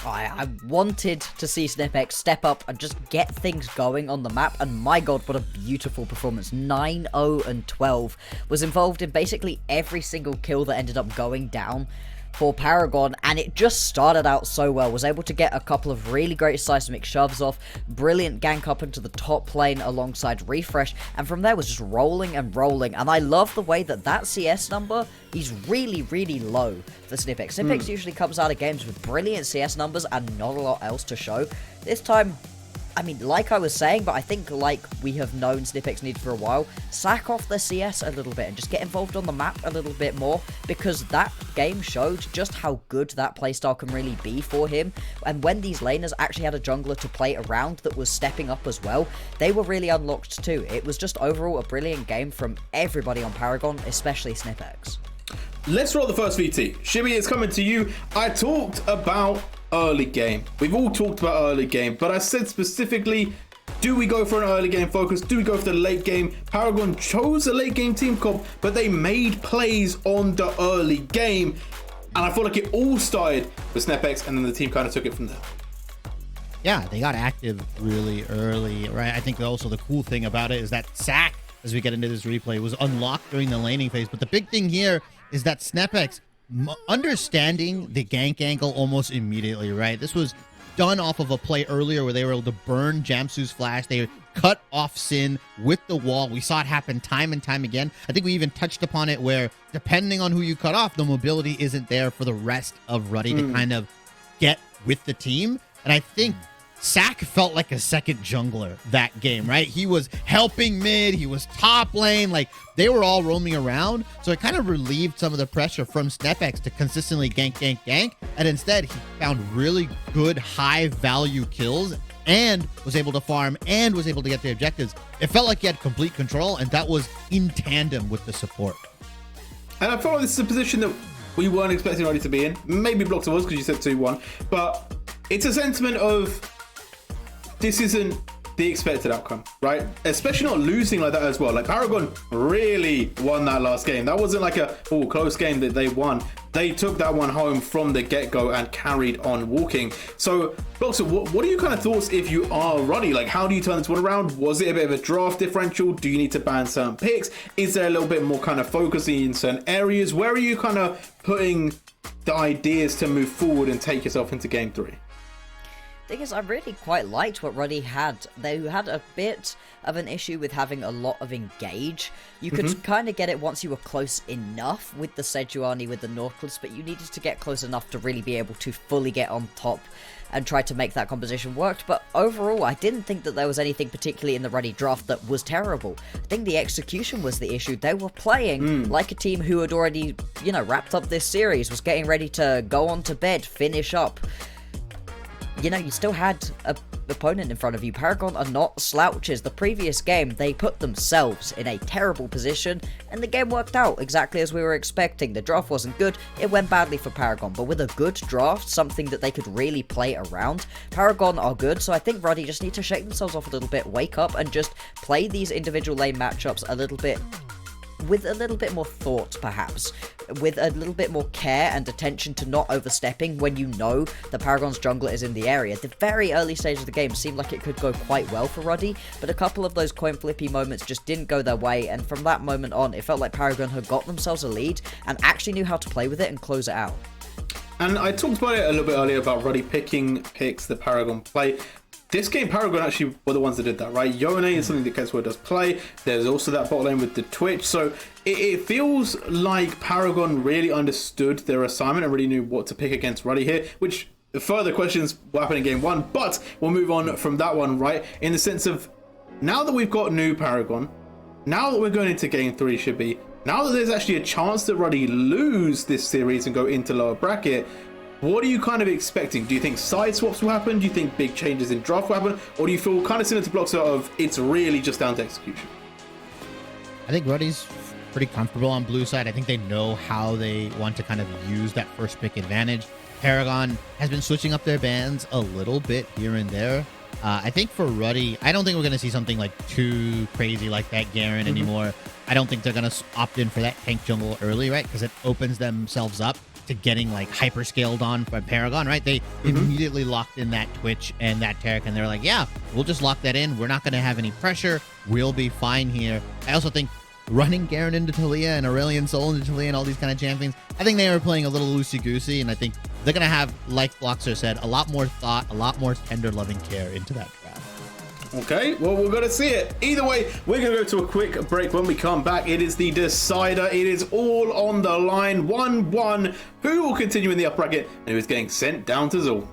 I wanted to see Snepix step up and just get things going on the map, and my god, what a beautiful performance. 9-0 and 12. Was involved in basically every single kill that ended up going down for Paragon, and it just started out so well. Was able to get a couple of really great seismic shoves off, brilliant gank up into the top lane alongside Refresh, and from there was just rolling and rolling. And I love the way that CS number is really, really low for Snepix. Snepix usually comes out of games with brilliant CS numbers and not a lot else to show. This time, I mean, like I was saying, but I think like we have known Snepix need for a while, sack off the CS a little bit and just get involved on the map a little bit more, because that game showed just how good that playstyle can really be for him. And when these laners actually had a jungler to play around that was stepping up as well, they were really unlocked too. It was just overall a brilliant game from everybody on Paragon, especially Snepix. Let's roll the first VT. Shibby, it's coming to you. I talked about early game. We've all talked about early game, but I said specifically, do we go for an early game focus? Do we go for the late game? Paragon chose a late game team comp, but they made plays on the early game. And I feel like it all started with Snepix, and then the team kind of took it from there. Yeah, they got active really early, right? I think also the cool thing about it is that sack, as we get into this replay, was unlocked during the laning phase. But the big thing here is that Snepex understanding the gank angle almost immediately, right? This was done off of a play earlier where they were able to burn Jamsu's flash. They cut off Sin with the wall. We saw it happen time and time again. I think we even touched upon it where, depending on who you cut off, the mobility isn't there for the rest of Ruddy to kind of get with the team. And I think Sack felt like a second jungler that game, right? He was helping mid, he was top lane, like they were all roaming around. So it kind of relieved some of the pressure from Snepex to consistently gank. And instead, he found really good high value kills and was able to farm and was able to get the objectives. It felt like he had complete control, and that was in tandem with the support. And I feel like this is a position that we weren't expecting Ruddy to be in. Maybe Bloxer was because you said 2-1, but it's a sentiment of this isn't the expected outcome, right? Especially not losing like that as well. Like Paragon really won that last game. That wasn't like a close game that they won. They took that one home from the get-go and carried on walking. So, Bloxer, what are your kind of thoughts if you are Ruddy? Like, how do you turn this one around? Was it a bit of a draft differential? Do you need to ban certain picks? Is there a little bit more kind of focusing in certain areas? Where are you kind of putting the ideas to move forward and take yourself into game 3? Thing is, I really quite liked what Ruddy had. They had a bit of an issue with having a lot of engage. You could kind of get it once you were close enough with the Sejuani, with the Nautilus, but you needed to get close enough to really be able to fully get on top and try to make that composition work. But overall, I didn't think that there was anything particularly in the Ruddy draft that was terrible. I think the execution was the issue. They were playing like a team who had already, wrapped up this series, was getting ready to go on to bed, finish up. You still had an opponent in front of you. Paragon are not slouches. The previous game, they put themselves in a terrible position, and the game worked out exactly as we were expecting. The draft wasn't good, it went badly for Paragon, but with a good draft, something that they could really play around, Paragon are good, so I think Ruddy just need to shake themselves off a little bit, wake up, and just play these individual lane matchups a little bit with a little bit more thought, perhaps, with a little bit more care and attention to not overstepping when you know the Paragon's jungler is in the area. The very early stage of the game seemed like it could go quite well for Ruddy, but a couple of those coin flippy moments just didn't go their way, and from that moment on, it felt like Paragon had got themselves a lead and actually knew how to play with it and close it out. And I talked about it a little bit earlier about Ruddy picking picks the Paragon play. This game, Paragon actually were the ones that did that, right? Yone is something that Kessler does play. There's also that bot lane with the Twitch. So it feels like Paragon really understood their assignment and really knew what to pick against Ruddy here, which further questions what happened in game 1. But we'll move on from that one, right? In the sense of, now that we've got new Paragon, now that we're going into game 3 should be, now that there's actually a chance that Ruddy lose this series and go into lower bracket, what are you kind of expecting? Do you think side swaps will happen? Do you think big changes in draft will happen? Or do you feel kind of similar to Bloxer of it's really just down to execution? I think Ruddy's pretty comfortable on blue side. I think they know how they want to kind of use that first pick advantage. Paragon has been switching up their bans a little bit here and there. I think for Ruddy, I don't think we're going to see something like too crazy like that Garen anymore. I don't think they're going to opt in for that tank jungle early, right? Because it opens themselves up to getting like hyper scaled on by Paragon, right? They immediately locked in that Twitch and that Taric, and they're like, yeah, we'll just lock that in. We're not going to have any pressure. We'll be fine here. I also think running Garen into Talia and Aurelion Sol into Talia and all these kind of champions, I think they were playing a little loosey-goosey, and I think they're going to have, like Bloxer said, a lot more thought, a lot more tender loving care into that draft. Okay, well, we're going to see it. Either way, we're going to go to a quick break. When we come back, it is the decider. It is all on the line. 1-1. Who will continue in the upper bracket and who is getting sent down to Zul?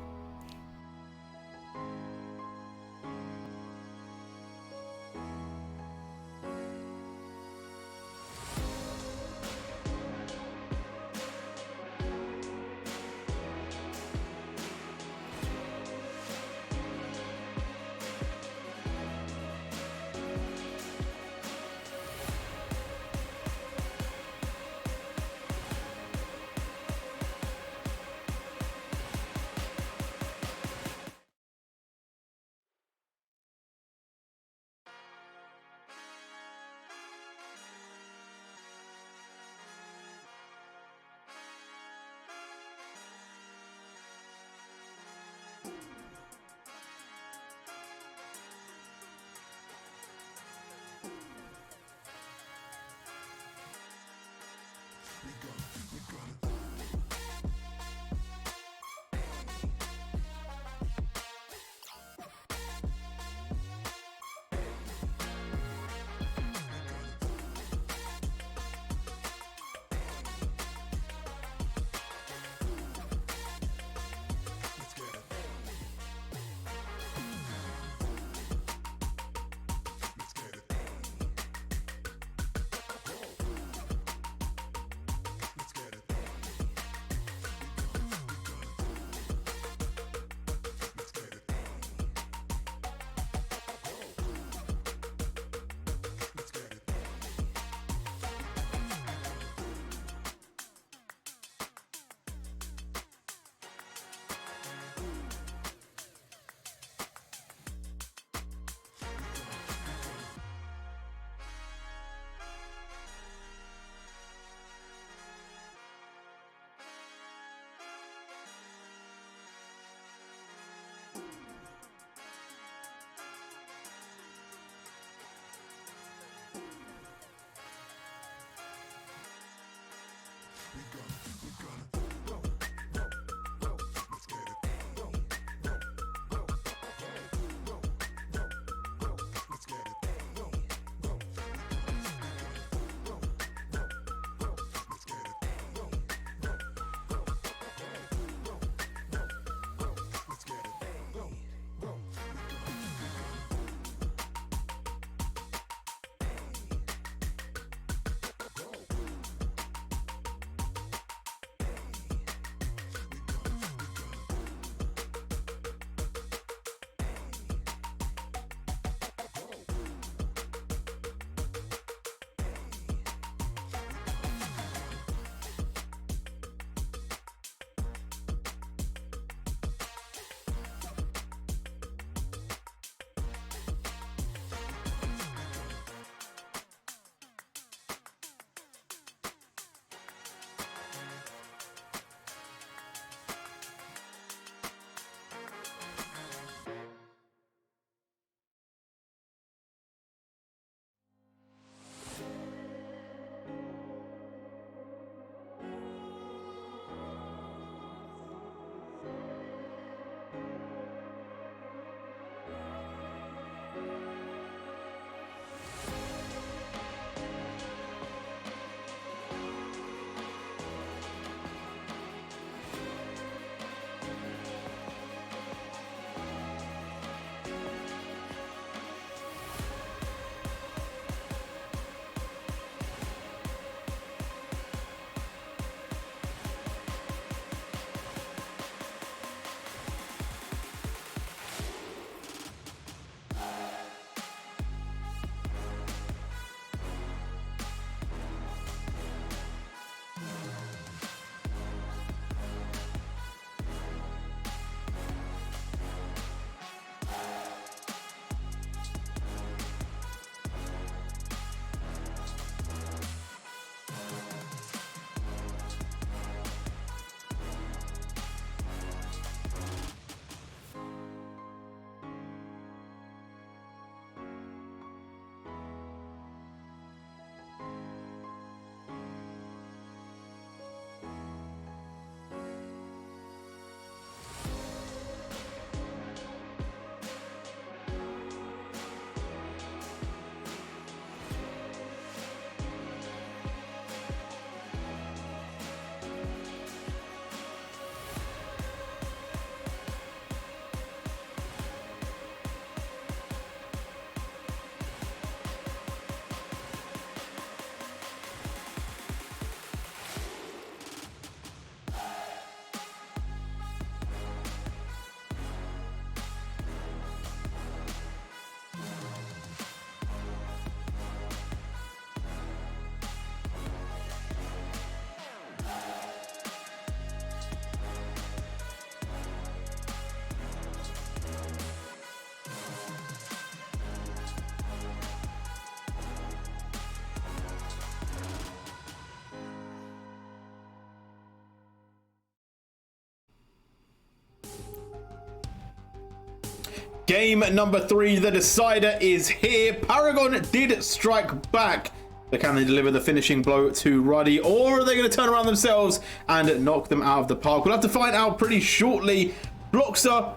Game number 3, the decider is here. Paragon did strike back, but can they deliver the finishing blow to Ruddy, or are they going to turn around themselves and knock them out of the park? We'll have to find out pretty shortly. Bloxer,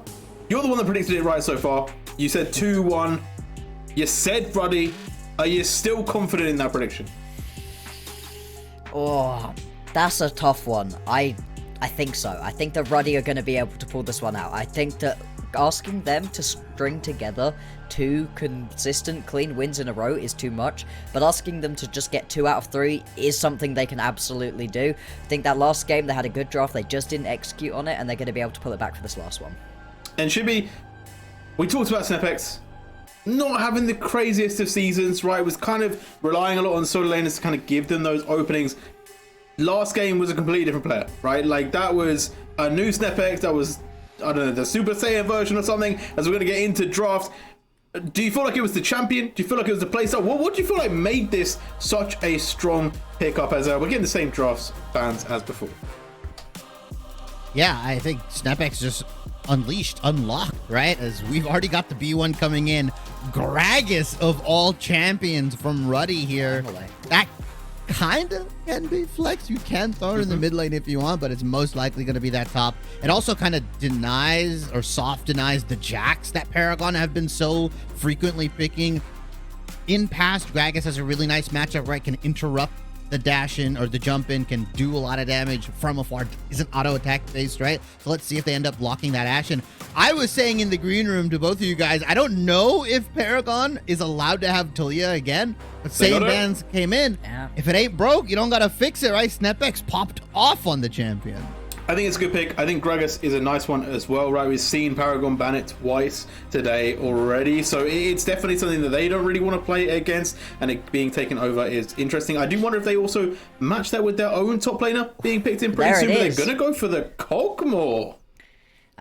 you're the one that predicted it right so far. You said 2-1. You said Ruddy. Are you still confident in that prediction? Oh, that's a tough one. I think so. I think that Ruddy are going to be able to pull this one out. I think that asking them to string together 2 consistent clean wins in a row is too much, but asking them to just get 2 out of 3 is something they can absolutely do. I think that last game they had a good draft, they just didn't execute on it, and they're going to be able to pull it back for this last one. And Shibby, we talked about SnapX not having the craziest of seasons, right? It was kind of relying a lot on solo laners to kind of give them those openings. Last game was a completely different player, right? Like, that was a new SnapX, that was, I don't know, the Super Saiyan version or something, as we're going to get into draft. Do you feel like it was the champion? Do you feel like it was the playstyle? What do you feel like made this such a strong pickup, as we're getting the same drafts bands as before? Yeah, I think SnapX just unlocked, right? As we've already got the B1 coming in. Gragas of all champions from Ruddy here. That kind of can be flex. You can throw it in the mid lane if you want, but it's most likely going to be that top. It also kind of denies or soft denies the Jax that Paragon have been so frequently picking. In past, Gragas has a really nice matchup, right? Can interrupt the dash in or the jump in, can do a lot of damage from afar, isn't auto attack based, right? So let's see if they end up blocking that Ashe. And I was saying in the green room to both of you guys, I don't know if Paragon is allowed to have Talia again, but same bans came in. Yeah. If it ain't broke, you don't gotta fix it, right? SnapX popped off on the champion. I think it's a good pick. I think Gragas is a nice one as well, right? We've seen Paragon ban it twice today already, so it's definitely something that they don't really want to play against, and it being taken over is interesting. I do wonder if they also match that with their own top laner being picked in pretty soon, but they're going to go for the Cogmore.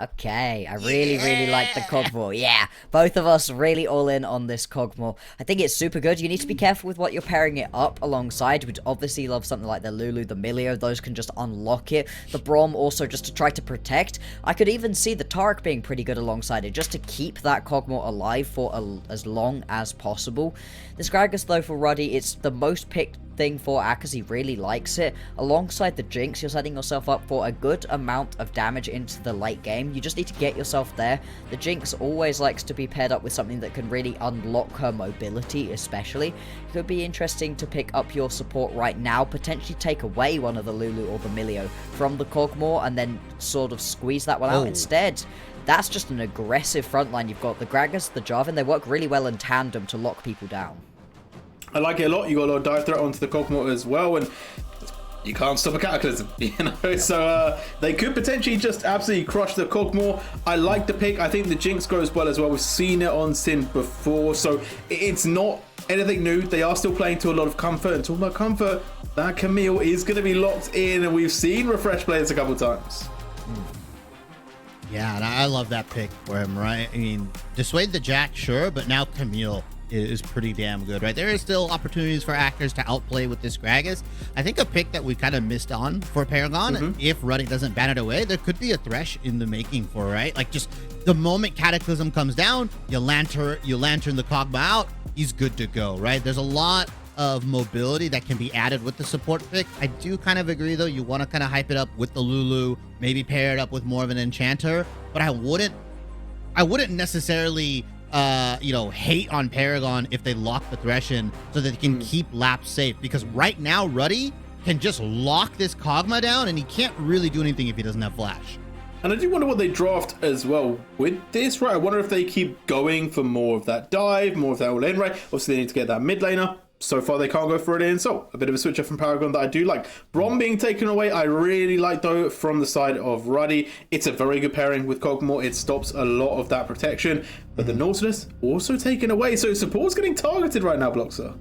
Okay, I really like the Cogmore. Yeah, both of us really all in on this Cogmore. I think it's super good. You need to be careful with what you're pairing it up alongside. We'd obviously love something like the Lulu, the Milio. Those can just unlock it. The Braum also just to try to protect. I could even see the Taric being pretty good alongside it, just to keep that Cogmore alive for as long as possible. This Gragas, though, for Ruddy, it's the most picked thing for because he really likes it. Alongside the Jinx, you're setting yourself up for a good amount of damage into the late game. You just need to get yourself there. The Jinx always likes to be paired up with something that can really unlock her mobility, especially. It could be interesting to pick up your support right now, potentially take away one of the Lulu or the Milio from the Cogmore, and then sort of squeeze that one out instead. That's just an aggressive frontline. You've got the Gragas, the Jarvan. They work really well in tandem to lock people down. I like it a lot. You got a lot of dive threat onto the Cogmore as well, and you can't stop a Cataclysm, you know? So they could potentially just absolutely crush the Cogmore. I like the pick. I think the Jinx goes well as well. We've seen it on Sin before, so it's not anything new. They are still playing to a lot of comfort, and talking about comfort, that Camille is going to be locked in, and we've seen refresh players a couple times. Yeah, and I love that pick for him, right? I mean, dissuade the Jack, sure, but now Camille is pretty damn good, right? There is still opportunities for actors to outplay with this Gragas. I think a pick that we kind of missed on for Paragon, if Ruddy doesn't ban it away, there could be a Thresh in the making for, right? Like, just the moment Cataclysm comes down, you lantern the Kog'Maw out, he's good to go, right? There's a lot of mobility that can be added with the support pick. I do kind of agree, though, you want to kind of hype it up with the Lulu, maybe pair it up with more of an enchanter, but I wouldn't necessarily hate on Paragon if they lock the Thresh in so that they can keep laps safe, because right now Ruddy can just lock this Kog'Maw down and he can't really do anything if he doesn't have flash. And I do wonder what they draft as well with this, right? I wonder if they keep going for more of that dive, more of that all in, right? Obviously they need to get that mid laner. So far, they can't go for it in. So, a bit of a switch up from Paragon that I do like. Braum being taken away, I really like, though, from the side of Ruddy. It's a very good pairing with Cogmore. It stops a lot of that protection. But the Nautilus also taken away. So, support's getting targeted right now, Bloxer.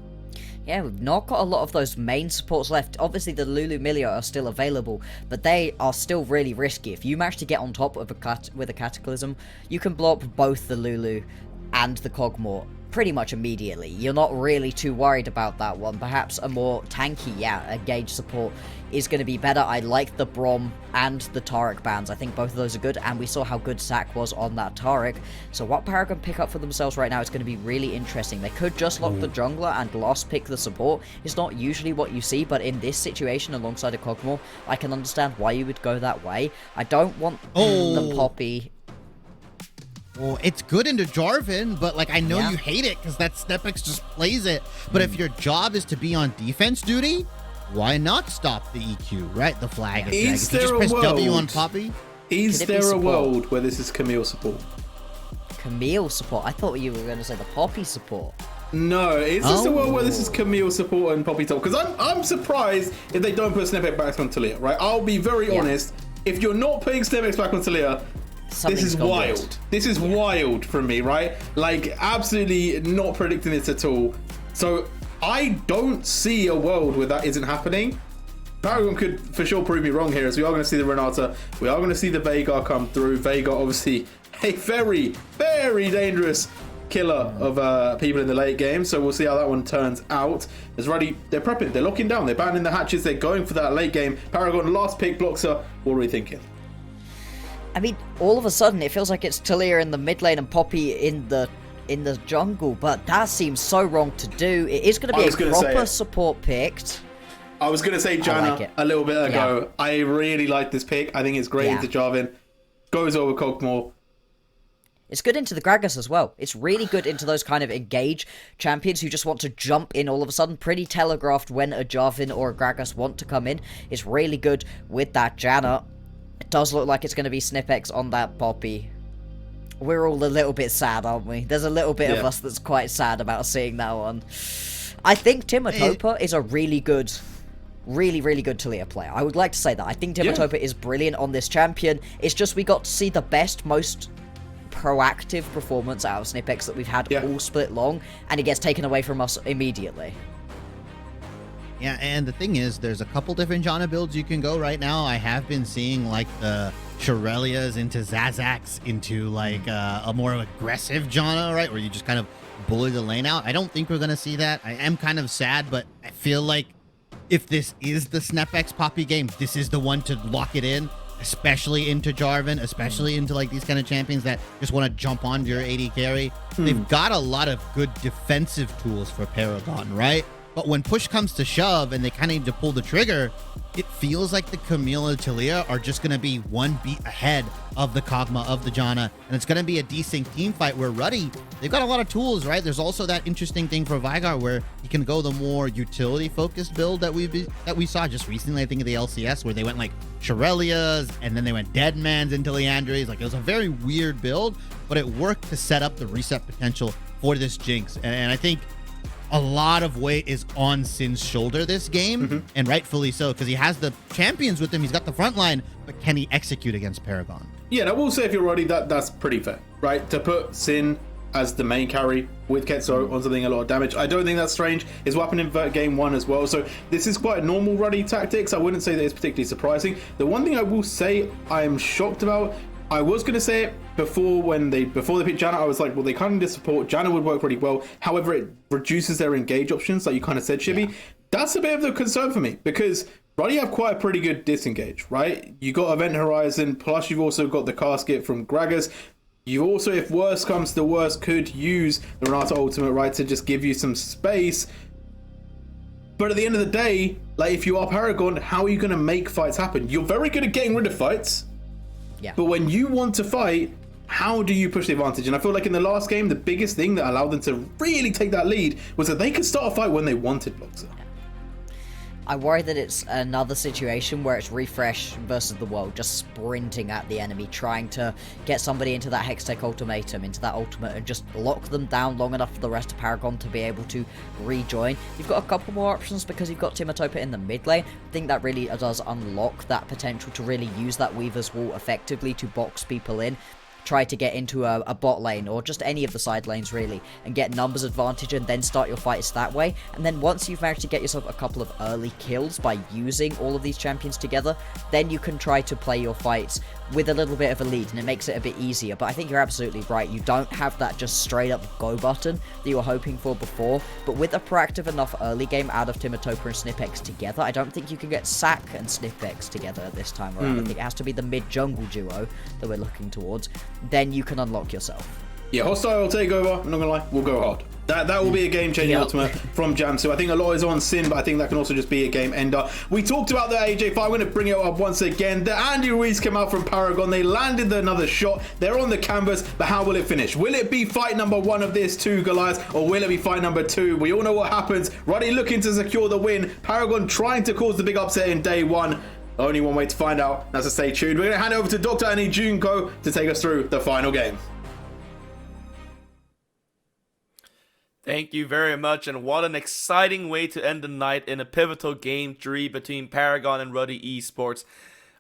Yeah, we've not got a lot of those main supports left. Obviously, the Lulu Milio are still available, but they are still really risky. If you manage to get on top of with a Cataclysm, you can blow up both the Lulu and the Cogmore pretty much immediately. You're not really too worried about that one. Perhaps a more tanky, engage support is going to be better. I like the Brom and the Taric bans. I think both of those are good, and we saw how good Zac was on that Taric. So what Paragon pick up for themselves right now is going to be really interesting. They could just lock the jungler and lost pick the support. It's not usually what you see, but in this situation alongside a Kog'Maw, I can understand why you would go that way. I don't want the Poppy... Well, it's good into Jarvan, but like I know you hate it because that SnapX just plays it. But if your job is to be on defense duty, why not stop the EQ, right? The flag. If you just press W on Poppy. Is there a world where this is Camille support? Camille support? I thought you were going to say the Poppy support. No, is this a world where this is Camille support and Poppy top? Because I'm surprised if they don't put SnapX back on Talia, right? I'll be very honest. If you're not putting SnapX back on Talia, this is wild. Weird. This is wild from me, right? Like, absolutely not predicting this at all. So, I don't see a world where that isn't happening. Paragon could for sure prove me wrong here, as we are going to see the Renata. We are going to see the Veigar come through. Veigar, obviously, a very, very dangerous killer of people in the late game. So, we'll see how that one turns out. As Ruddy, they're prepping, they're locking down, they're banning the hatches, they're going for that late game. Paragon, last pick, blocks her. What are we thinking? I mean, all of a sudden, it feels like it's Talia in the mid lane and Poppy in the jungle, but that seems so wrong to do. It is going to be a proper support picked. I was going to say Janna a little bit ago. I really like this pick. I think it's great into Jarvan. Goes over Kog'Maw. It's good into the Gragas as well. It's really good into those kind of engage champions who just want to jump in all of a sudden. Pretty telegraphed when a Jarvan or a Gragas want to come in. It's really good with that Janna. It does look like it's going to be SnipX on that Poppy. We're all a little bit sad, aren't we? There's a little bit of us that's quite sad about seeing that one. I think Timatopa is a really good, really good Talia player. I would like to say that. I think Timatopa is brilliant on this champion. It's just we got to see the best, most proactive performance out of SnipX that we've had all split long, and it gets taken away from us immediately. Yeah, and the thing is, there's a couple different Janna builds you can go right now. I have been seeing like the Shirelias into Zazax into like a more aggressive Janna, right? Where you just kind of bully the lane out. I don't think we're going to see that. I am kind of sad, but I feel like if this is the SnapX Poppy game, this is the one to lock it in, especially into Jarvan, especially into like these kind of champions that just want to jump onto your AD carry. They've got a lot of good defensive tools for Paragon, right? But when push comes to shove and they kind of need to pull the trigger, it feels like the Camille and Talia are just going to be one beat ahead of the Kog'Maw, of the Janna, and it's going to be a decent team fight where Ruddy, they've got a lot of tools, right? There's also that interesting thing for Veigar where you can go the more utility-focused build that we saw just recently, I think, at the LCS, where they went like Shirelias, and then they went Deadmans into Leandres. Like, it was a very weird build, but it worked to set up the reset potential for this Jinx, and I think a lot of weight is on Sin's shoulder this game, and rightfully so, because he has the champions with him, he's got the front line, but can he execute against Paragon? Yeah, and I will say, if you're Ruddy, that's pretty fair, right? To put Sin as the main carry with Ketso on something a lot of damage, I don't think that's strange. It's what happened in game 1 as well, so this is quite normal Ruddy tactics. I wouldn't say that it's particularly surprising. The one thing I will say I am shocked about, I was going to say it before they picked Janna, I was like, well, they kind of need to support. Janna would work really well. However, it reduces their engage options, like you kind of said, Shibby. Yeah. That's a bit of a concern for me, because Ruddy have quite a pretty good disengage, right? You got Event Horizon, plus you've also got the casket from Gragas. You also, if worse comes to worst, could use the Renata ultimate, right, to just give you some space. But at the end of the day, like, if you are Paragon, how are you going to make fights happen? You're very good at getting rid of fights. Yeah. But when you want to fight, how do you push the advantage? And I feel like in the last game, the biggest thing that allowed them to really take that lead was that they could start a fight when they wanted, Bloxer. I worry that it's another situation where it's Refresh versus the world, just sprinting at the enemy, trying to get somebody into that Hextech ultimatum, into that ultimate, and just lock them down long enough for the rest of Paragon to be able to rejoin. You've got a couple more options because you've got Timatopa in the mid lane. I think that really does unlock that potential to really use that Weaver's Wall effectively to box people in. try to get into a bot lane, or just any of the side lanes really, and get numbers advantage and then start your fights that way. And then once you've managed to get yourself a couple of early kills by using all of these champions together, then you can try to play your fights with a little bit of a lead, and it makes it a bit easier. But I think you're absolutely right, you don't have that just straight up go button that you were hoping for before. But with a proactive enough early game out of Timatopa and Snipex together, I don't think you can get Sack and Snipex together this time around. I think it has to be the mid jungle duo that we're looking towards. Then you can unlock yourself. Yeah, hostile takeover, I'm not gonna lie, we'll go hard. That will be a game-changing ultimate from Jamsu. I think a lot is on Sin, but I think that can also just be a game ender. We talked about the AJ5. I'm going to bring it up once again. The Andy Ruiz came out from Paragon. They landed another shot. They're on the canvas, but how will it finish? Will it be fight number 1 of this 2 Goliaths, or will it be fight number 2? We all know what happens. Ruddy looking to secure the win. Paragon trying to cause the big upset in day 1. Only one way to find out. That's to stay tuned. We're going to hand it over to Dr. Annie Junko to take us through the final game. Thank you very much, and what an exciting way to end the night in a pivotal game 3 between Paragon and Ruddy Esports.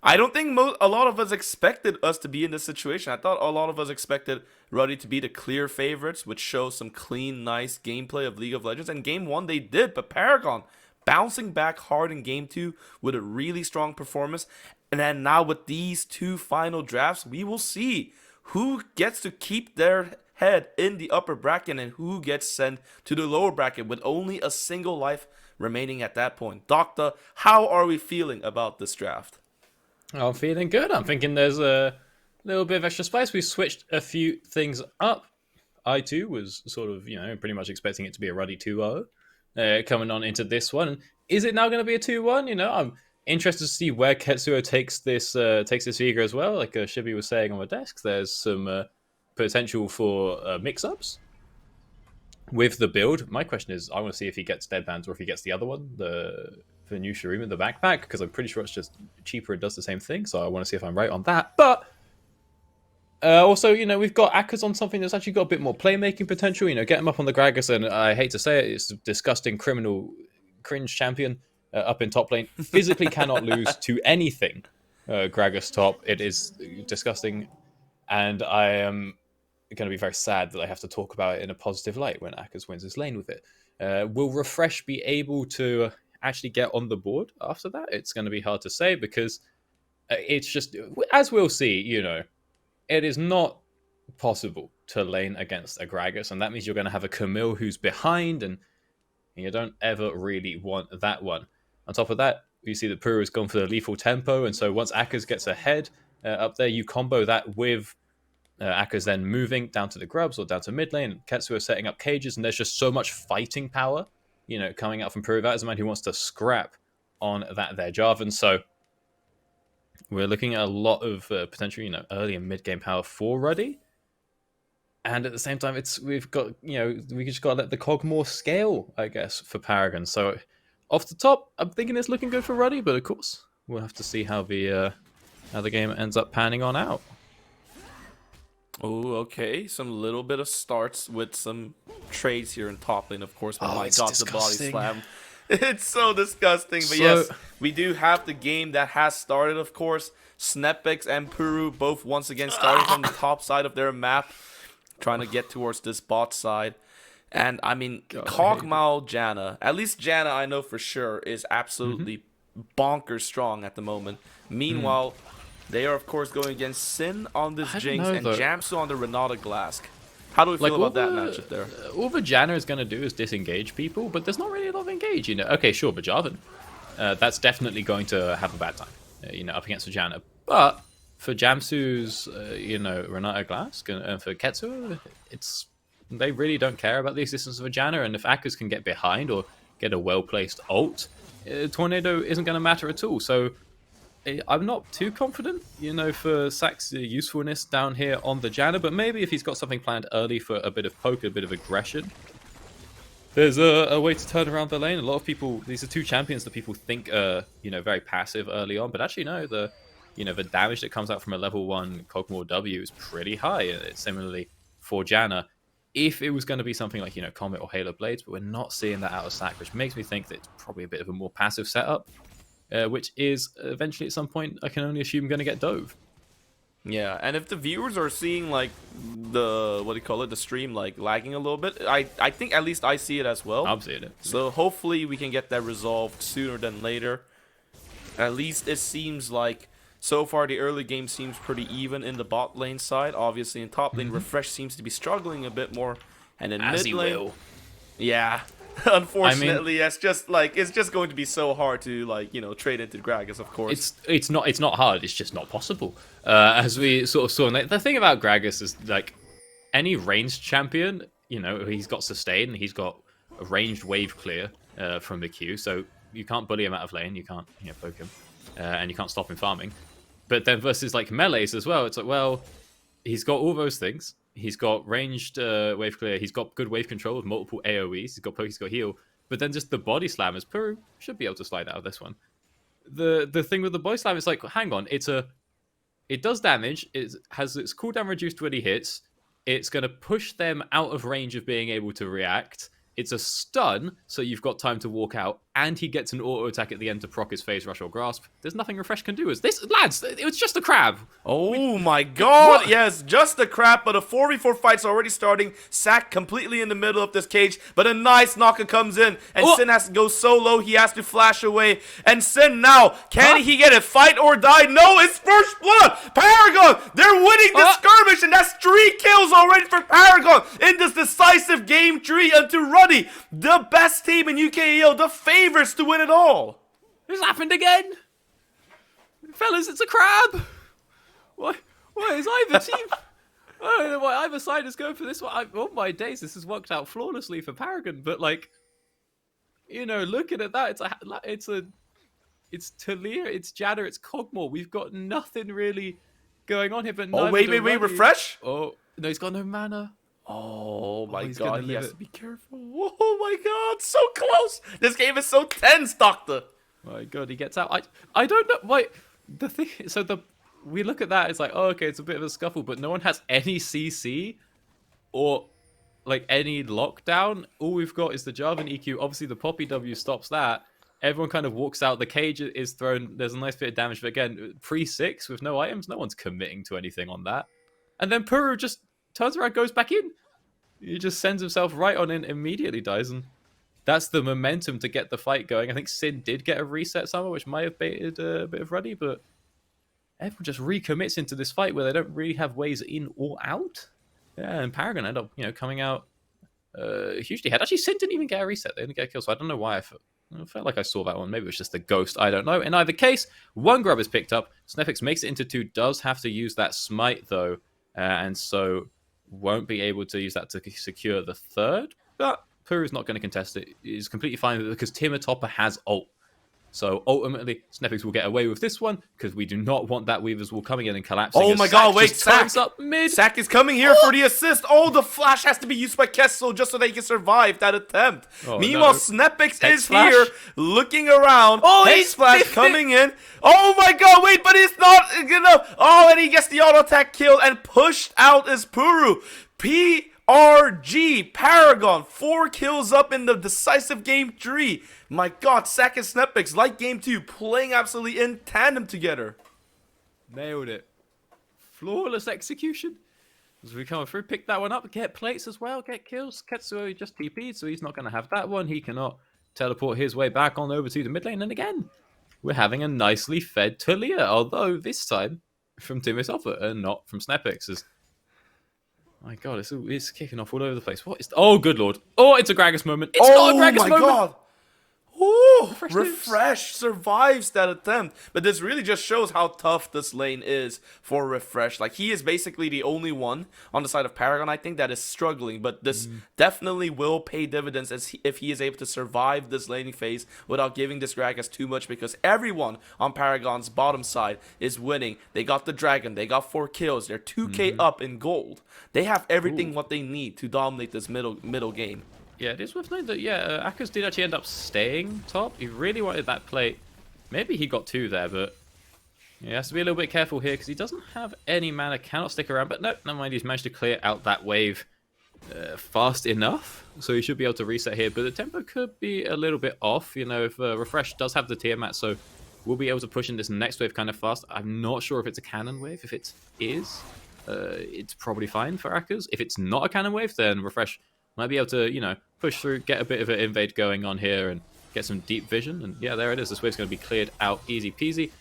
I don't think a lot of us expected us to be in this situation. I thought a lot of us expected Ruddy to be the clear favorites, which shows some clean, nice gameplay of League of Legends. And game 1 they did, but Paragon bouncing back hard in game 2 with a really strong performance. And then now with these 2 final drafts, we will see who gets to keep their head in the upper bracket and who gets sent to the lower bracket with only a single life remaining at that point. Doctor, how are we feeling about this draft? I'm feeling good. I'm thinking there's a little bit of extra spice. We switched a few things up. I too was sort of, pretty much expecting it to be a Ruddy 2-0 coming on into this one. Is it now going to be a 2-1? I'm interested to see where Ketsuo takes this Vega as well. Like Shibi was saying on the desk, there's some potential for mix-ups with the build. My question is, I want to see if he gets Deadbands or if he gets the other one, the new Shurima, the backpack, because I'm pretty sure it's just cheaper and does the same thing, so I want to see if I'm right on that. But also, we've got Akaz on something that's actually got a bit more playmaking potential. Get him up on the Gragas, and I hate to say it, it's a disgusting cringe champion up in top lane. Physically cannot lose to anything. Gragas top, it is disgusting, and I am going to be very sad that I have to talk about it in a positive light when Akaz wins his lane with it. Will Refresh be able to actually get on the board after that? It's going to be hard to say, because it's just, as we'll see, it is not possible to lane against a Gragas, and that means you're going to have a Camille who's behind, and you don't ever really want that one. On top of that, you see that Puru has gone for the lethal tempo, and so once Akaz gets ahead up there, you combo that with Akaz then moving down to the grubs or down to mid lane, Ketsuo setting up cages, and there's just so much fighting power, coming out from Puru. That is a man who wants to scrap on that there Jarvan. So we're looking at a lot of potential, early and mid game power for Ruddy. And at the same time, we've got, we just got to let the cog more scale, I guess, for Paragon. So off the top, I'm thinking it's looking good for Ruddy, but of course, we'll have to see how the game ends up panning on out. Oh, okay. Some little bit of starts with some trades here in top lane, of course. Oh my god, the body slam. It's so disgusting. But yes, we do have the game that has started, of course. Snepex and Puru both once again starting from the top side of their map, trying to get towards this bot side. And I mean, Kog'Maw Janna, at least Janna I know for sure, is absolutely bonkers strong at the moment. Meanwhile, they are, of course, going against Sin on this Jinx and Jamsu on the Renata Glask. How do we feel about that matchup there? All the Janna is going to do is disengage people, but there's not really a lot of engage, Okay, sure, but Jarvan, that's definitely going to have a bad time, up against the Janna. But for Jamsu's, Renata Glask and for Ketsuo, they really don't care about the existence of a Janna, and if Akaz can get behind or get a well-placed ult, Tornado isn't going to matter at all. So I'm not too confident, for Sack's usefulness down here on the Janna, but maybe if he's got something planned early for a bit of poke, a bit of aggression, there's a way to turn around the lane. A lot of people, these are 2 champions that people think are, very passive early on, but actually no, the damage that comes out from a level 1 Kog'Maw W is pretty high. Similarly for Janna, if it was going to be something like, Comet or Halo Blades, but we're not seeing that out of Sack, which makes me think that it's probably a bit of a more passive setup. Which is eventually at some point, I can only assume, going to get dove. Yeah, and if the viewers are seeing like the the stream like lagging a little bit, I think at least I see it as well. I'm seeing it. So hopefully we can get that resolved sooner than later. At least it seems like so far the early game seems pretty even in the bot lane side. Obviously in top lane, Refresh seems to be struggling a bit more, and in As mid he lane, will. yeah. Unfortunately, it's just going to be so hard to trade into Gragas, of course. It's not hard. It's just not possible. As we sort of saw, and the thing about Gragas is like any ranged champion, he's got sustain, he's got a ranged wave clear from the queue, so you can't bully him out of lane, you can't poke him, and you can't stop him farming. But then versus like melees as well, it's like, well, he's got all those things. He's got ranged wave clear. He's got good wave control with multiple AoEs. He's got poke, he's got heal. But then just the body slammers, Puru should be able to slide out of this one. The thing with the body slam is like, hang on, it does damage. It has its cooldown reduced when he hits. It's going to push them out of range of being able to react. It's a stun, so you've got time to walk out, and he gets an auto attack at the end to proc his phase rush or grasp. There's nothing Refresh can do. This, lads, it was just a crab. Oh my god, What? yes, just a crap, but a 4v4 fight's already starting. Sack completely in the middle of this cage, but a nice knocker comes in, and Oh. Sin has to go solo, he has to flash away, and Sin now, can he get it? Fight or die? No, it's first blood! Paragon, they're winning the skirmish, and that's 3 kills already for Paragon in this decisive game 3 into Ruddy, the best team in UKEO, the favorites to win it all. This happened again. Fellas, it's a crab. Why is either team... I don't know why either side is going for this one. Oh my days, this has worked out flawlessly for Paragon, but like, looking at that, it's Talia, it's Jadder, it's Cogmore. We've got nothing really going on here, but Oh, neither wait, do Ruddy. Refresh? Oh, no, he's got no mana. Oh my he's gonna god, he live has it. to be careful. Oh my god, so close. This game is so tense, Doctor. My god, he gets out. I don't know. Wait, the thing. So we look at that. It's like, oh, okay, it's a bit of a scuffle, but no one has any CC or like any lockdown. All we've got is the Jarvan EQ. Obviously, the Poppy W stops that. Everyone kind of walks out. The cage is thrown. There's a nice bit of damage, but again, pre-6 with no items, no one's committing to anything on that. And then Puru just turns around, goes back in. He just sends himself right on in, immediately dies, and that's the momentum to get the fight going. I think Sin did get a reset somewhere, which might have baited a bit of Ruddy, but everyone just recommits into this fight where they don't really have ways in or out. Yeah, and Paragon end up, coming out hugely ahead. Actually, Sin didn't even get a reset. They didn't get a kill, so I don't know why I felt like I saw that one. Maybe it was just a ghost. I don't know. In either case, one grub is picked up. Snepix makes it into 2. Does have to use that smite, though, and so won't be able to use that to secure the 3rd. But Puru's not going to contest it. He's completely fine with it because Timotopper has ult. So ultimately, Snepix will get away with this one because we do not want that Weaver's Wall coming in and collapsing. Oh as my Sack god, wait, just Sack. turns up mid. Sack is coming here for the assist. Oh, the flash has to be used by Kessel just so they can survive that attempt. Oh, Meanwhile, no. Snepix Hex is flash. here looking around. Oh, Hex he's flash 50. coming in. Oh my god, wait, but it's not enough. Oh, and he gets the auto attack kill and pushed out is Puru. PRG, Paragon, 4 kills up in the decisive game 3. My god, Sack and Snepix, like game 2, playing absolutely in tandem together. Nailed it. Flawless execution. As we come through, pick that one up, get plates as well, get kills. Ketsuo just TP'd, so he's not going to have that one. He cannot teleport his way back on over to the mid lane. And again, we're having a nicely fed Talia, although this time from Timotopper and not from Snepix. My god, it's kicking off all over the place. What is... Oh, good lord. Oh, it's a Gragas moment. It's not a Gragas moment. God. Ooh, Refresh Refresh survives that attempt. But this really just shows how tough this lane is for Refresh. Like, he is basically the only one on the side of Paragon, I think, that is struggling. But this definitely will pay dividends if he is able to survive this laning phase without giving this Gragas too much. Because everyone on Paragon's bottom side is winning. They got the Dragon. They got 4 kills. They're 2k up in gold. They have everything what they need to dominate this middle game. Yeah, it is worth noting that, Akkas did actually end up staying top. He really wanted that plate. Maybe he got 2 there, but he has to be a little bit careful here because he doesn't have any mana, cannot stick around. But no, never mind, he's managed to clear out that wave fast enough. So he should be able to reset here, but the tempo could be a little bit off. If Refresh does have the Tiamat, so will be able to push in this next wave kind of fast. I'm not sure if it's a cannon wave. If it is, it's probably fine for Akers. If it's not a cannon wave, then Refresh might be able to, you know, push through, get a bit of an invade going on here, and get some deep vision. And yeah, there it is. This wave's going to be cleared out easy peasy.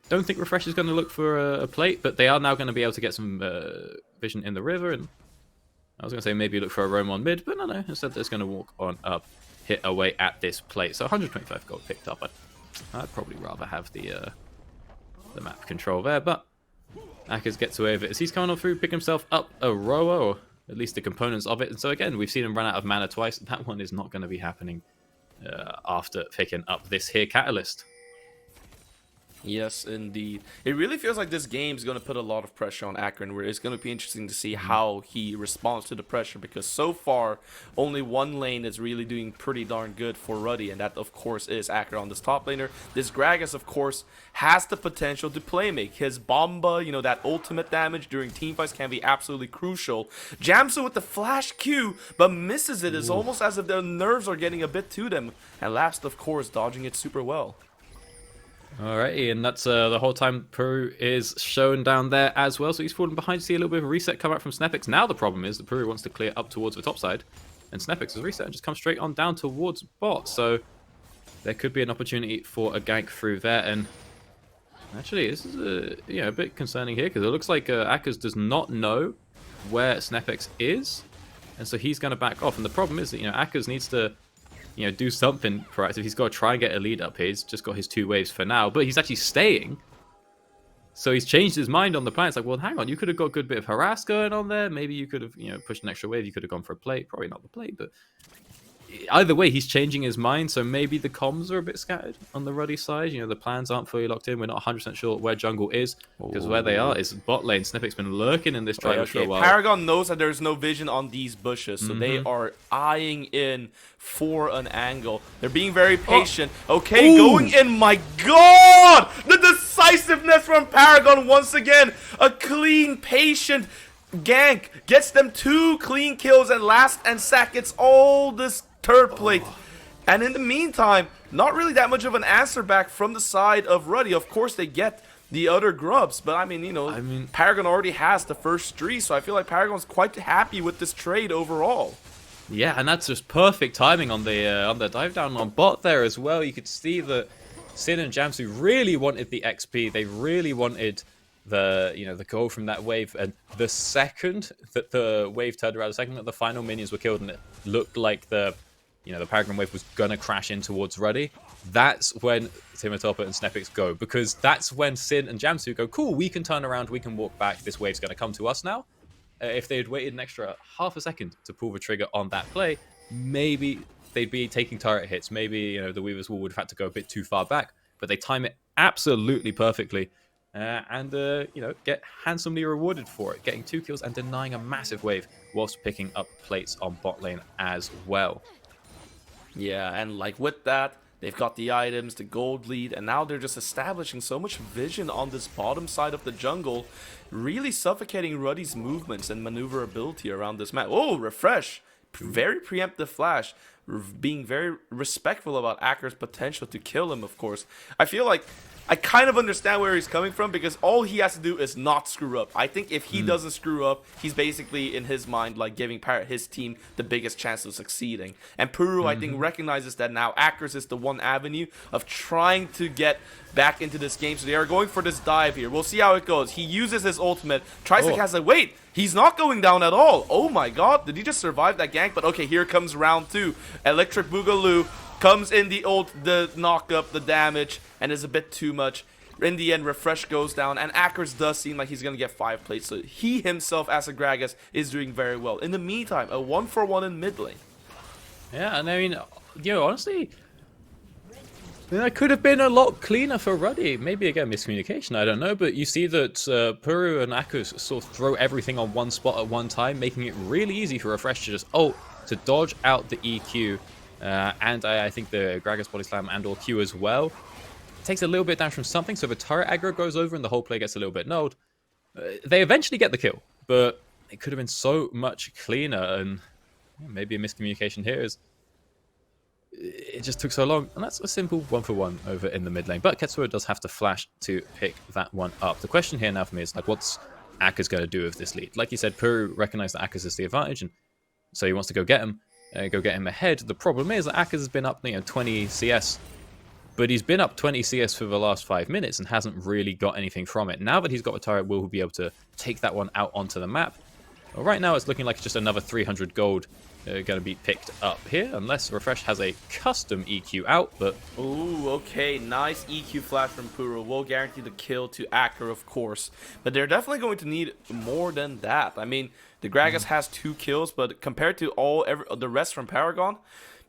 Don't think Refresh is going to look for a plate, but they are now going to be able to get some vision in the river. And I was going to say maybe look for a roam on mid, but no. Instead, they're just going to walk on up, hit away at this plate. So 125 gold picked up. I'd probably rather have the map control there, but Akers gets away with it as he's coming on through, pick himself up a rower, or at least the components of it. And so again, we've seen him run out of mana twice. That one is not going to be happening after picking up this here Catalyst. Yes, indeed. It really feels like this game is going to put a lot of pressure on Akron, where it's going to be interesting to see how he responds to the pressure, because so far, only one lane is really doing pretty darn good for Ruddy, and that, of course, is Akron on this top laner. This Gragas, of course, has the potential to playmake. His Bomba, you know, that ultimate damage during teamfights can be absolutely crucial. Jamsu with the flash Q, but misses it. It's almost as if their nerves are getting a bit to them. And last, of course, dodging it super well. Alrighty, and that's the whole time Peru is shown down there as well. So he's falling behind. See a little bit of a reset come out from Snepix. Now the problem is that Peru wants to clear up towards the top side, and Snepix has reset and just comes straight on down towards bot. So there could be an opportunity for a gank through there. And actually, this is a bit concerning here, because it looks like Akers does not know where Snepix is, and so he's going to back off. And the problem is that Akers needs to do something proactive. He's got to try and get a lead up here. He's just got his 2 waves for now, but he's actually staying. So he's changed his mind on the plan. It's like, well, hang on, you could have got a good bit of harass going on there. Maybe you could have, pushed an extra wave. You could have gone for a plate. Probably not the plate, but either way, he's changing his mind. So maybe the comms are a bit scattered on the Ruddy side. The plans aren't fully locked in. We're not 100% sure where jungle is, because where they are is bot lane. Snipic's been lurking in this driver for a while. Paragon knows that there's no vision on these bushes, so they are eyeing in for an angle. They're being very patient. Okay, going in. My God! The decisiveness from Paragon once again. A clean, patient gank gets them 2 clean kills, and last and Sack gets all this third plate. And in the meantime, not really that much of an answer back from the side of Ruddy. Of course, they get the other grubs, but I mean, Paragon already has the first 3, so I feel like Paragon's quite happy with this trade overall. Yeah, and that's just perfect timing on the dive down on bot there as well. You could see that Sin and Jamsu really wanted the XP. They really wanted the goal from that wave. And the second that the wave turned around, the second that the final minions were killed, and it looked like the Paragon wave was gonna crash in towards Ruddy, that's when Timotopper and Snepix go, because that's when Sin and Jamsu go, cool, we can turn around, we can walk back, this wave's gonna come to us now. If they had waited an extra half a second to pull the trigger on that play, maybe they'd be taking turret hits. Maybe the Weaver's Wall would have had to go a bit too far back, but they time it absolutely perfectly, and get handsomely rewarded for it, getting 2 kills and denying a massive wave whilst picking up plates on bot lane as well. Yeah, and like with that, they've got the items, the gold lead, and now they're just establishing so much vision on this bottom side of the jungle, really suffocating Ruddy's movements and maneuverability around this map. Oh, Refresh! Very preemptive flash, being very respectful about Akker's potential to kill him, of course. I feel like I kind of understand where he's coming from, because all he has to do is not screw up. I think if he doesn't screw up, he's basically, in his mind, like giving his team the biggest chance of succeeding. And Puru, I think, recognizes that now Akkers is the one avenue of trying to get back into this game. So they are going for this dive here. We'll see how it goes. He uses his ultimate, tries to cast a wait. He's not going down at all. Oh my God, did he just survive that gank? But okay, here comes round 2. Electric Boogaloo comes in, the knock up, the damage, and is a bit too much. In the end, Refresh goes down, and Akkers does seem like he's going to get 5 plates. So he himself, as a Gragas, is doing very well. In the meantime, a 1-for-1 in mid lane. Yeah, and I mean, honestly, that could have been a lot cleaner for Ruddy. Maybe, again, miscommunication, I don't know. But you see that Puru and Akkers sort of throw everything on one spot at one time, making it really easy for Refresh to just ult to dodge out the EQ. And I think the Gragas Body Slam and or Q as well. It takes a little bit down from something, so the turret aggro goes over and the whole play gets a little bit nulled. They eventually get the kill, but it could have been so much cleaner, and maybe a miscommunication here is it just took so long, and that's a simple 1-for-1 over in the mid lane. But Ketsuo does have to flash to pick that one up. The question here now for me is, like, what's Akers going to do with this lead? Like you said, Puru recognized that Akers is the advantage, and so he wants to go get him ahead. The problem is that Akers has been up 20 CS, but he's been up 20 CS for the last 5 minutes and hasn't really got anything from it. Now that he's got a turret, will he be able to take that one out onto the map? Well, right now it's looking like it's just another 300 gold going to be picked up here, unless Refresh has a custom EQ out, but... Ooh, okay, nice EQ flash from Puro. Will guarantee the kill to Acker, of course. But they're definitely going to need more than that. I mean, the Gragas has 2 kills, but compared to the rest from Paragon,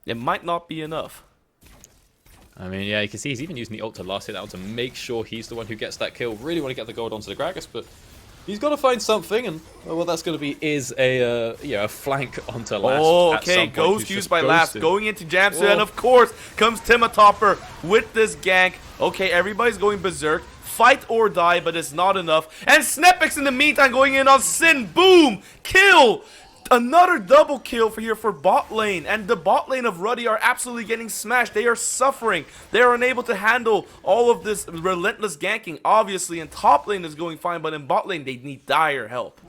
it might not be enough. I mean, yeah, you can see he's even using the ult to last hit out to make sure he's the one who gets that kill. Really want to get the gold onto the Gragas, but he's got to find something, and what that's going to be is a flank onto Last. Oh, okay, Ghost used by Last, going into Jamsu, and of course comes Timatopper with this gank. Okay, everybody's going berserk. Fight or die, but it's not enough. And Snepix in the meantime going in on Sin. Boom! Kill! Another double kill for bot lane, and the bot lane of Ruddy are absolutely getting smashed. They are suffering. They are unable to handle all of this relentless ganking. Obviously, in top lane is going fine, but in bot lane they need dire help.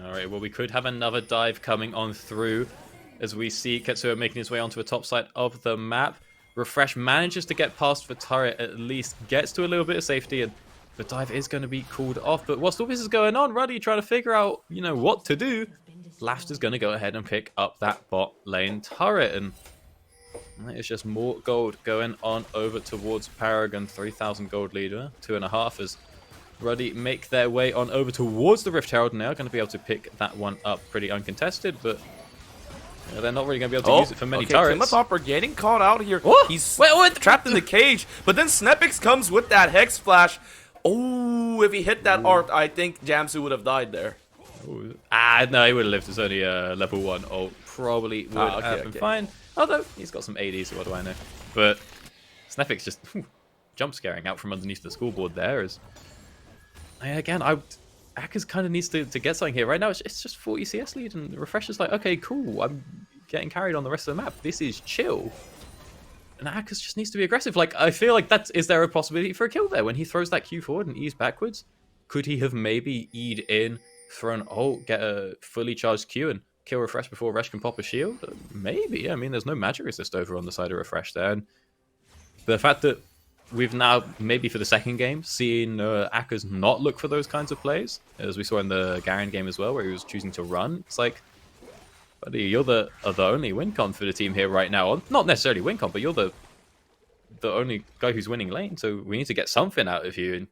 All right, well, we could have another dive coming on through as we see Ketsuo making his way onto the top side of the map. Refresh manages to get past the turret, at least gets to a little bit of safety, and the dive is going to be called off. But whilst all this is going on, Ruddy trying to figure out, what to do. Last is going to go ahead and pick up that bot lane turret, and it's just more gold going on over towards Paragon. 3,000 gold leader, 2.5 as Ruddy make their way on over towards the Rift Herald. Now going to be able to pick that one up pretty uncontested, but they're not really going to be able to use it for many turrets. Timatopper getting caught out here. Oh, He's trapped in the cage, but then Snepix comes with that Hex Flash. Oh, if he hit that art, I think Jamsu would have died there. No, he would have lived. It's only level 1 ult. Probably would have been fine. Although, he's got some AD, so what do I know? But Snepix just jump scaring out from underneath the scoreboard there. Again, Akers kind of needs to get something here. Right now, it's just 40 CS lead, and Refresh is like, okay, cool, I'm getting carried on the rest of the map. This is chill. And Akers just needs to be aggressive. Like, I feel like is there a possibility for a kill there? When he throws that Q forward and E's backwards, could he have maybe E'd in, throw an ult, get a fully charged Q, and kill Refresh before Resh can pop a shield? Maybe. I mean, there's no magic resist over on the side of Refresh there. And the fact that we've now, maybe for the second game, seen Akers not look for those kinds of plays, as we saw in the Garen game as well, where he was choosing to run. It's like, buddy, you're the only win con for the team here right now. Or not necessarily win con, but you're the only guy who's winning lane, so we need to get something out of you. And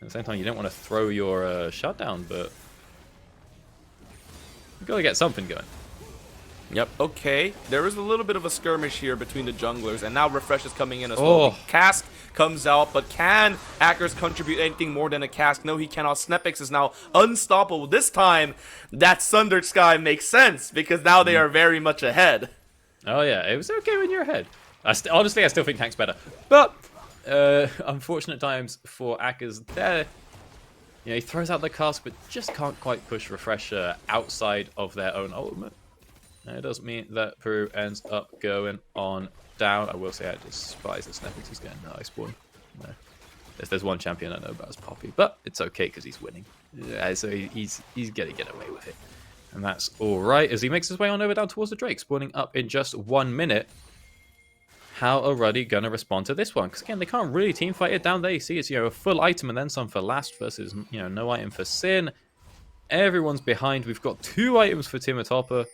at the same time, you don't want to throw your shutdown, but you've got to get something going. Yep, okay. There is a little bit of a skirmish here between the junglers, and now Refresh is coming in as well. Cask comes out, but can Akers contribute anything more than a Cask? No, he cannot. Snepix is now unstoppable. This time, that Sundered Sky makes sense, because now they are very much ahead. Oh yeah, it was okay when you're ahead. Honestly, I still think Tank's better. But unfortunate times for Akers there. He throws out the cast, but just can't quite push Refresh outside of their own ultimate. It does mean that Peru ends up going on down. I will say I despise that Snepix is getting the Iceborne. No. There's one champion I know about is Poppy, but it's okay because he's winning. Yeah, so he's going to get away with it. And that's alright as he makes his way on over down towards the Drake, spawning up in just 1 minute. How are Ruddy going to respond to this one? Because again, they can't really team fight it down there. You see it's a full item and then some for Last versus no item for Sin. Everyone's behind. We've got 2 items for Timatopper.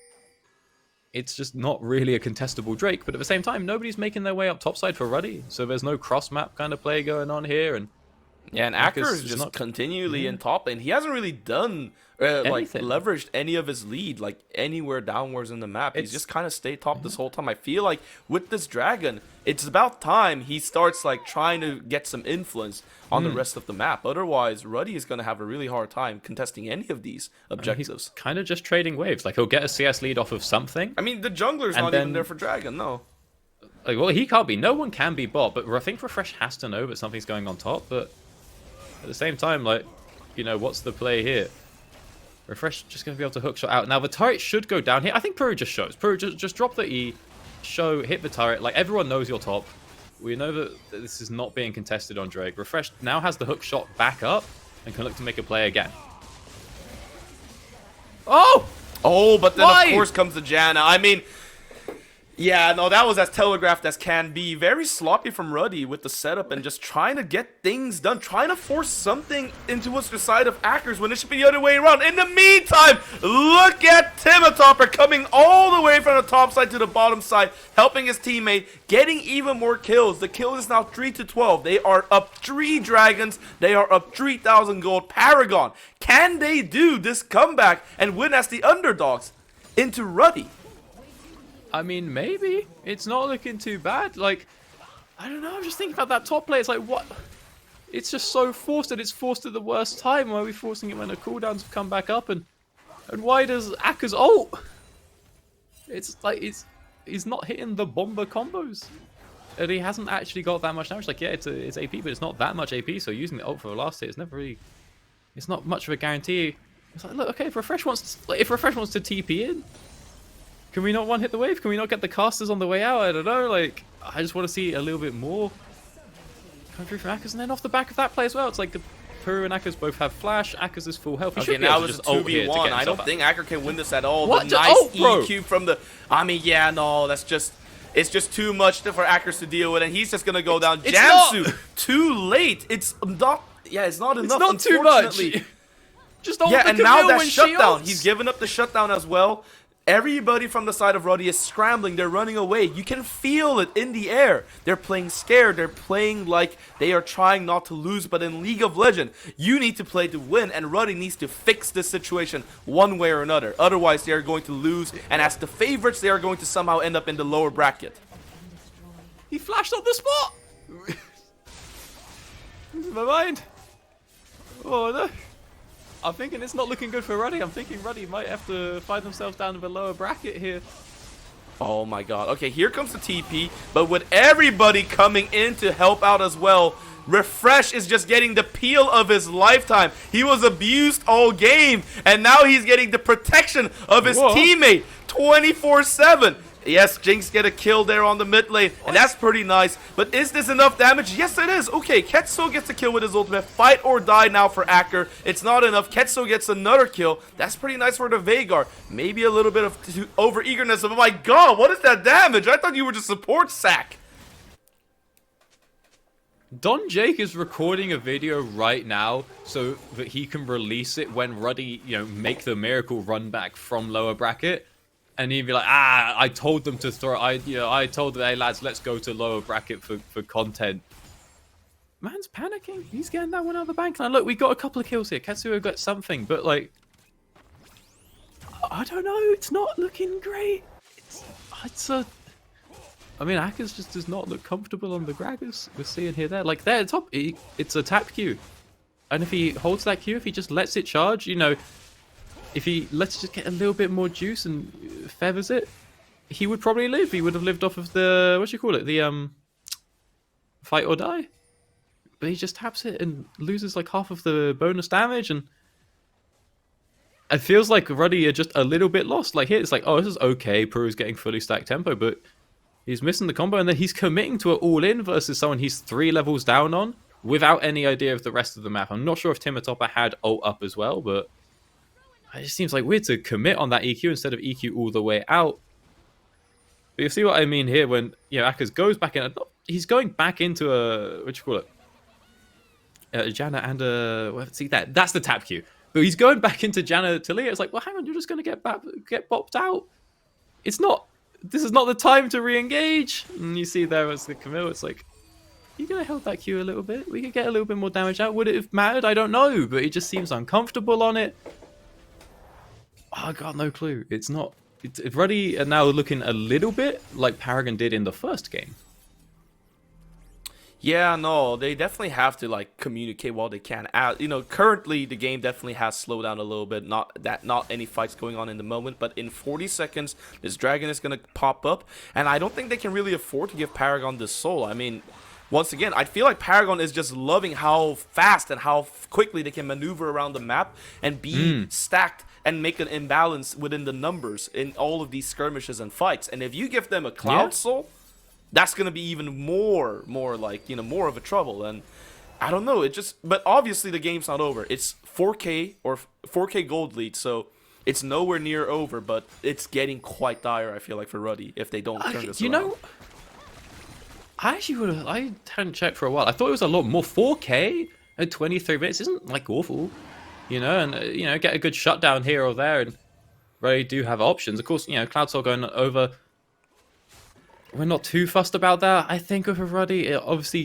It's just not really a contestable Drake, but at the same time, nobody's making their way up topside for Ruddy, so there's no cross-map kind of play going on here. And yeah, and Acker is just continually in top lane. He hasn't really done leveraged any of his lead like anywhere downwards in the map. He's just kind of stayed top this whole time. I feel like with this dragon, it's about time he starts like trying to get some influence on the rest of the map. Otherwise, Ruddy is going to have a really hard time contesting any of these objectives. He's kind of just trading waves. Like he'll get a CS lead off of something. I mean, the jungler's not even there for dragon, no. Like, well, he can't be. No one can be bot, but I think Refresh has to know that something's going on top. But at the same time, like, what's the play here? Refresh just going to be able to hook shot out. Now, the turret should go down here. I think Peru just shows. Peru just drop the E. show, hit the turret. Like, everyone knows you're top. We know that this is not being contested on Drake. Refresh now has the hook shot back up and can look to make a play again. Oh! Oh, but then Why? of course comes the Janna. I mean, yeah, no, that was as telegraphed as can be. Very sloppy from Ruddy with the setup and just trying to get things done. Trying to force something into the side of Ackers when it should be the other way around. In the meantime, look at Timitopper coming all the way from the top side to the bottom side, helping his teammate, getting even more kills. The kill is now 3-12. They are up 3 dragons. They are up 3,000 gold. Paragon, can they do this comeback and win as the underdogs into Ruddy? I mean, maybe. It's not looking too bad. Like, I don't know. I'm just thinking about that top play. It's like, what? It's just so forced, and it's forced at the worst time. Why are we forcing it when the cooldowns have come back up? And why does Akka's ult? It's like, he's not hitting the bomber combos. And he hasn't actually got that much damage. Like, yeah, it's AP, but it's not that much AP. So using the ult for the last hit is never really... It's not much of a guarantee. It's like, look, okay, if Refresh wants to TP in, can we not one-hit the wave? Can we not get the casters on the way out? I don't know, like, I just want to see a little bit more coming through from Ackers, and then off the back of that play as well. It's like the Puru and Ackers both have flash. Ackers is full health. He Okay, should be able now to it's a just ult here to 2v1. get I don't himself think Acker can win this at all. What? The nice Bro. EQ from the... I mean, yeah, no, that's just... It's just too much for Ackers to deal with, and he's just going to go down. It's Jamsu, not. Too late. It's not... Yeah, it's not enough, not too much. unfortunately. Just ult Yeah, the and now Camille that when she shutdown, ults. he's given up the shutdown as well. Everybody from the side of Ruddy is scrambling. They're running away. You can feel it in the air. They're playing scared. They're playing like they are trying not to lose. But in League of Legends, you need to play to win, and Ruddy needs to fix this situation one way or another. Otherwise, they are going to lose, and as the favorites, they are going to somehow end up in the lower bracket. He flashed on the spot. Losing my mind. Oh no. I'm thinking it's not looking good for Ruddy. I'm thinking Ruddy might have to find themselves down in the lower bracket here. Oh my god. Okay, here comes the TP, but with everybody coming in to help out as well, Refresh is just getting the peel of his lifetime. He was abused all game, and now he's getting the protection of his teammate 24/7. Yes, Jinx get a kill there on the mid lane, and that's pretty nice. But is this enough damage? Yes, it is. Okay, Ketso gets a kill with his ultimate. Fight or die now for Acker. It's not enough. Ketso gets another kill. That's pretty nice for the Veigar. Maybe a little bit of over-eagerness. Oh my god, what is that damage? I thought you were just support sack. Don Jake is recording a video right now so that he can release it when Ruddy, make the miracle run back from lower bracket. And he'd be like, I told them to throw. I told them, hey lads, let's go to lower bracket for content. Man's panicking. He's getting that one out of the bank. Now look, we got a couple of kills here. Katsuo got something, but like, I don't know. It's not looking great. I mean, Ackers just does not look comfortable on the Gragas. We're seeing here there, like there at the top, it's a tap Q, and if he holds that Q, if he just lets it charge, if he lets it just get a little bit more juice and feathers it, he would probably live. He would have lived off of the, the fight or die. But he just taps it and loses like half of the bonus damage, and it feels like Ruddy are just a little bit lost. Like here, it's like, oh, this is okay. Puru's getting fully stacked tempo, but he's missing the combo, and then he's committing to an all-in versus someone he's 3 levels down on without any idea of the rest of the map. I'm not sure if Timitopper had ult up as well, but it just seems like weird to commit on that EQ instead of EQ all the way out. But you see what I mean here when, Ackers goes back in. He's going back into a Janna and see that's the tap Q. But he's going back into Janna to Leah. It's like, well, hang on, you're just going to get bopped out. This is not the time to re-engage. And you see there as the Camille, it's like, you could have held that Q a little bit. We could get a little bit more damage out. Would it have mattered? I don't know. But he just seems uncomfortable on it. I got no clue. It's not. Ruddy are now looking a little bit like Paragon did in the first game. Yeah, no, they definitely have to communicate while they can. Currently the game definitely has slowed down a little bit. Not any fights going on in the moment, but in 40 seconds this dragon is gonna pop up, and I don't think they can really afford to give Paragon this soul. I mean, once again, I feel like Paragon is just loving how fast and how quickly they can maneuver around the map and be stacked and make an imbalance within the numbers in all of these skirmishes and fights. And if you give them a Cloud Soul, that's going to be even more like, more of a trouble. And I don't know, but obviously the game's not over. It's 4K or 4K gold lead, so it's nowhere near over, but it's getting quite dire, I feel like, for Ruddy if they don't turn this around. I hadn't checked for a while. I thought it was a lot more. 4K at 23 minutes isn't like awful, and get a good shutdown here or there, and Ruddy do have options. Of course, Cloud Soul going over. We're not too fussed about that. I think with Ruddy, obviously,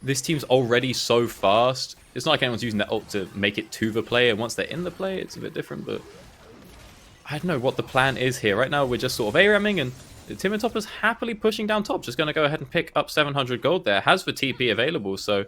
this team's already so fast. It's not like anyone's using that ult to make it to the play, and once they're in the play, it's a bit different, but I don't know what the plan is here. Right now, we're just sort of ARAMing, and Timotopper's happily pushing down top. Just going to go ahead and pick up 700 gold there. Has the TP available, so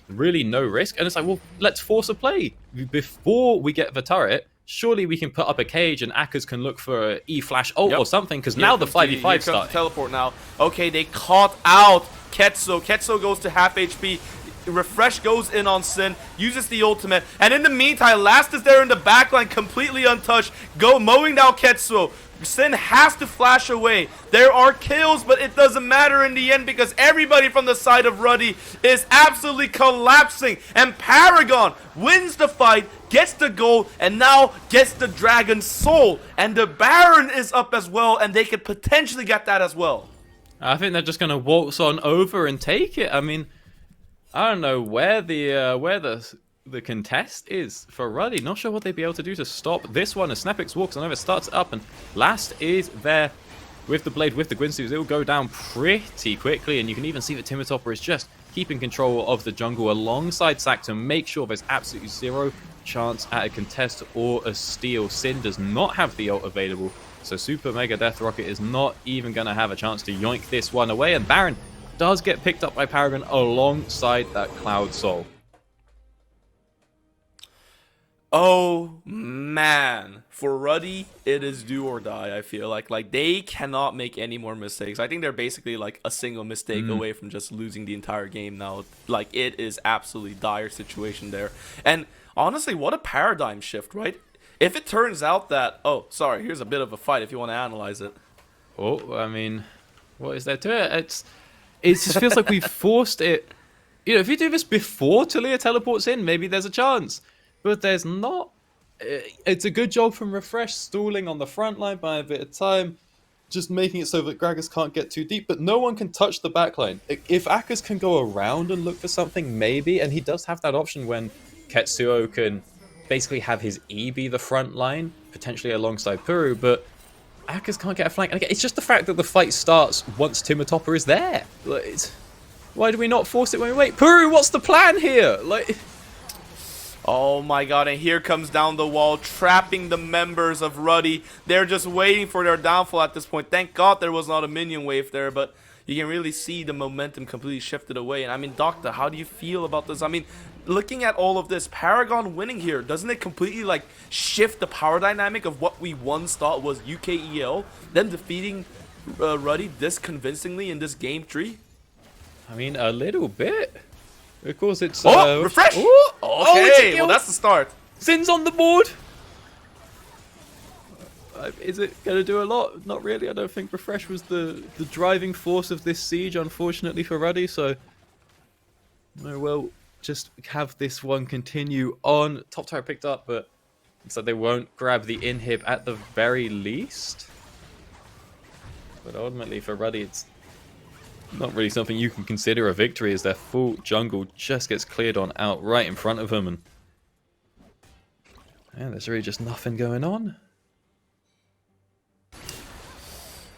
really no risk. And it's like, well, let's force a play. Before we get the turret, surely we can put up a cage and Akers can look for an E-flash ult or something, because now the 5v5 starts. Teleport now. Okay, they caught out Ketso. Ketso goes to half HP. Refresh goes in on Sin, uses the ultimate, and in the meantime, Last is there in the backline, completely untouched, mowing down Ketsuo. Sin has to flash away. There are kills, but it doesn't matter in the end because everybody from the side of Ruddy is absolutely collapsing, and Paragon wins the fight, gets the gold, and now gets the Dragon Soul, and the Baron is up as well, and they could potentially get that as well. I think they're just going to waltz on over and take it. I mean, I don't know where the contest is for Ruddy. Not sure what they'd be able to do to stop this one as Snapix walks on over, starts it up, and Last is there with the blade, with the Gwynsues. It will go down pretty quickly, and you can even see that Timotopper is just keeping control of the jungle alongside Sack to make sure there's absolutely zero chance at a contest or a steal. Sin does not have the ult available, so Super Mega Death Rocket is not even going to have a chance to yoink this one away, and Baron does get picked up by Paragon alongside that Cloud Soul. Oh man, for Ruddy, it is do or die. I feel like they cannot make any more mistakes. I think they're basically like a single mistake away from just losing the entire game now. Like, it is absolutely dire situation there. And honestly, what a paradigm shift, right? If it turns out that, oh, sorry, here's a bit of a fight if you want to analyze it. Oh, I mean, what is there to it? It just feels like we've forced it. If you do this before Talia teleports in, maybe there's a chance. But there's not. It's a good job from Refresh, stalling on the front line by a bit of time, just making it so that Gragas can't get too deep, but no one can touch the backline. If Akers can go around and look for something, maybe, and he does have that option when Ketsuo can basically have his E be the front line, potentially alongside Puru, but Akers can't get a flank. And again, it's just the fact that the fight starts once Timotopper is there. Why do we not force it when we wait? Puru, what's the plan here? Oh my god, and here comes down the wall, trapping the members of Ruddy. They're just waiting for their downfall at this point. Thank god there was not a minion wave there, but you can really see the momentum completely shifted away. And I mean, Doctor, how do you feel about this? I mean, looking at all of this, Paragon winning here, doesn't it completely shift the power dynamic of what we once thought was UKEL, then defeating Ruddy this convincingly in this game tree? I mean, a little bit. Of course, it's... refresh! Ooh, okay, well, that's the start. Sin's on the board! Is it going to do a lot? Not really. I don't think Refresh was the driving force of this siege, unfortunately, for Ruddy, so... we'll just have this one continue on. Top tower picked up, but so they won't grab the inhib at the very least. But ultimately, for Ruddy, it's not really something you can consider a victory, as their full jungle just gets cleared on out right in front of them, and there's really just nothing going on.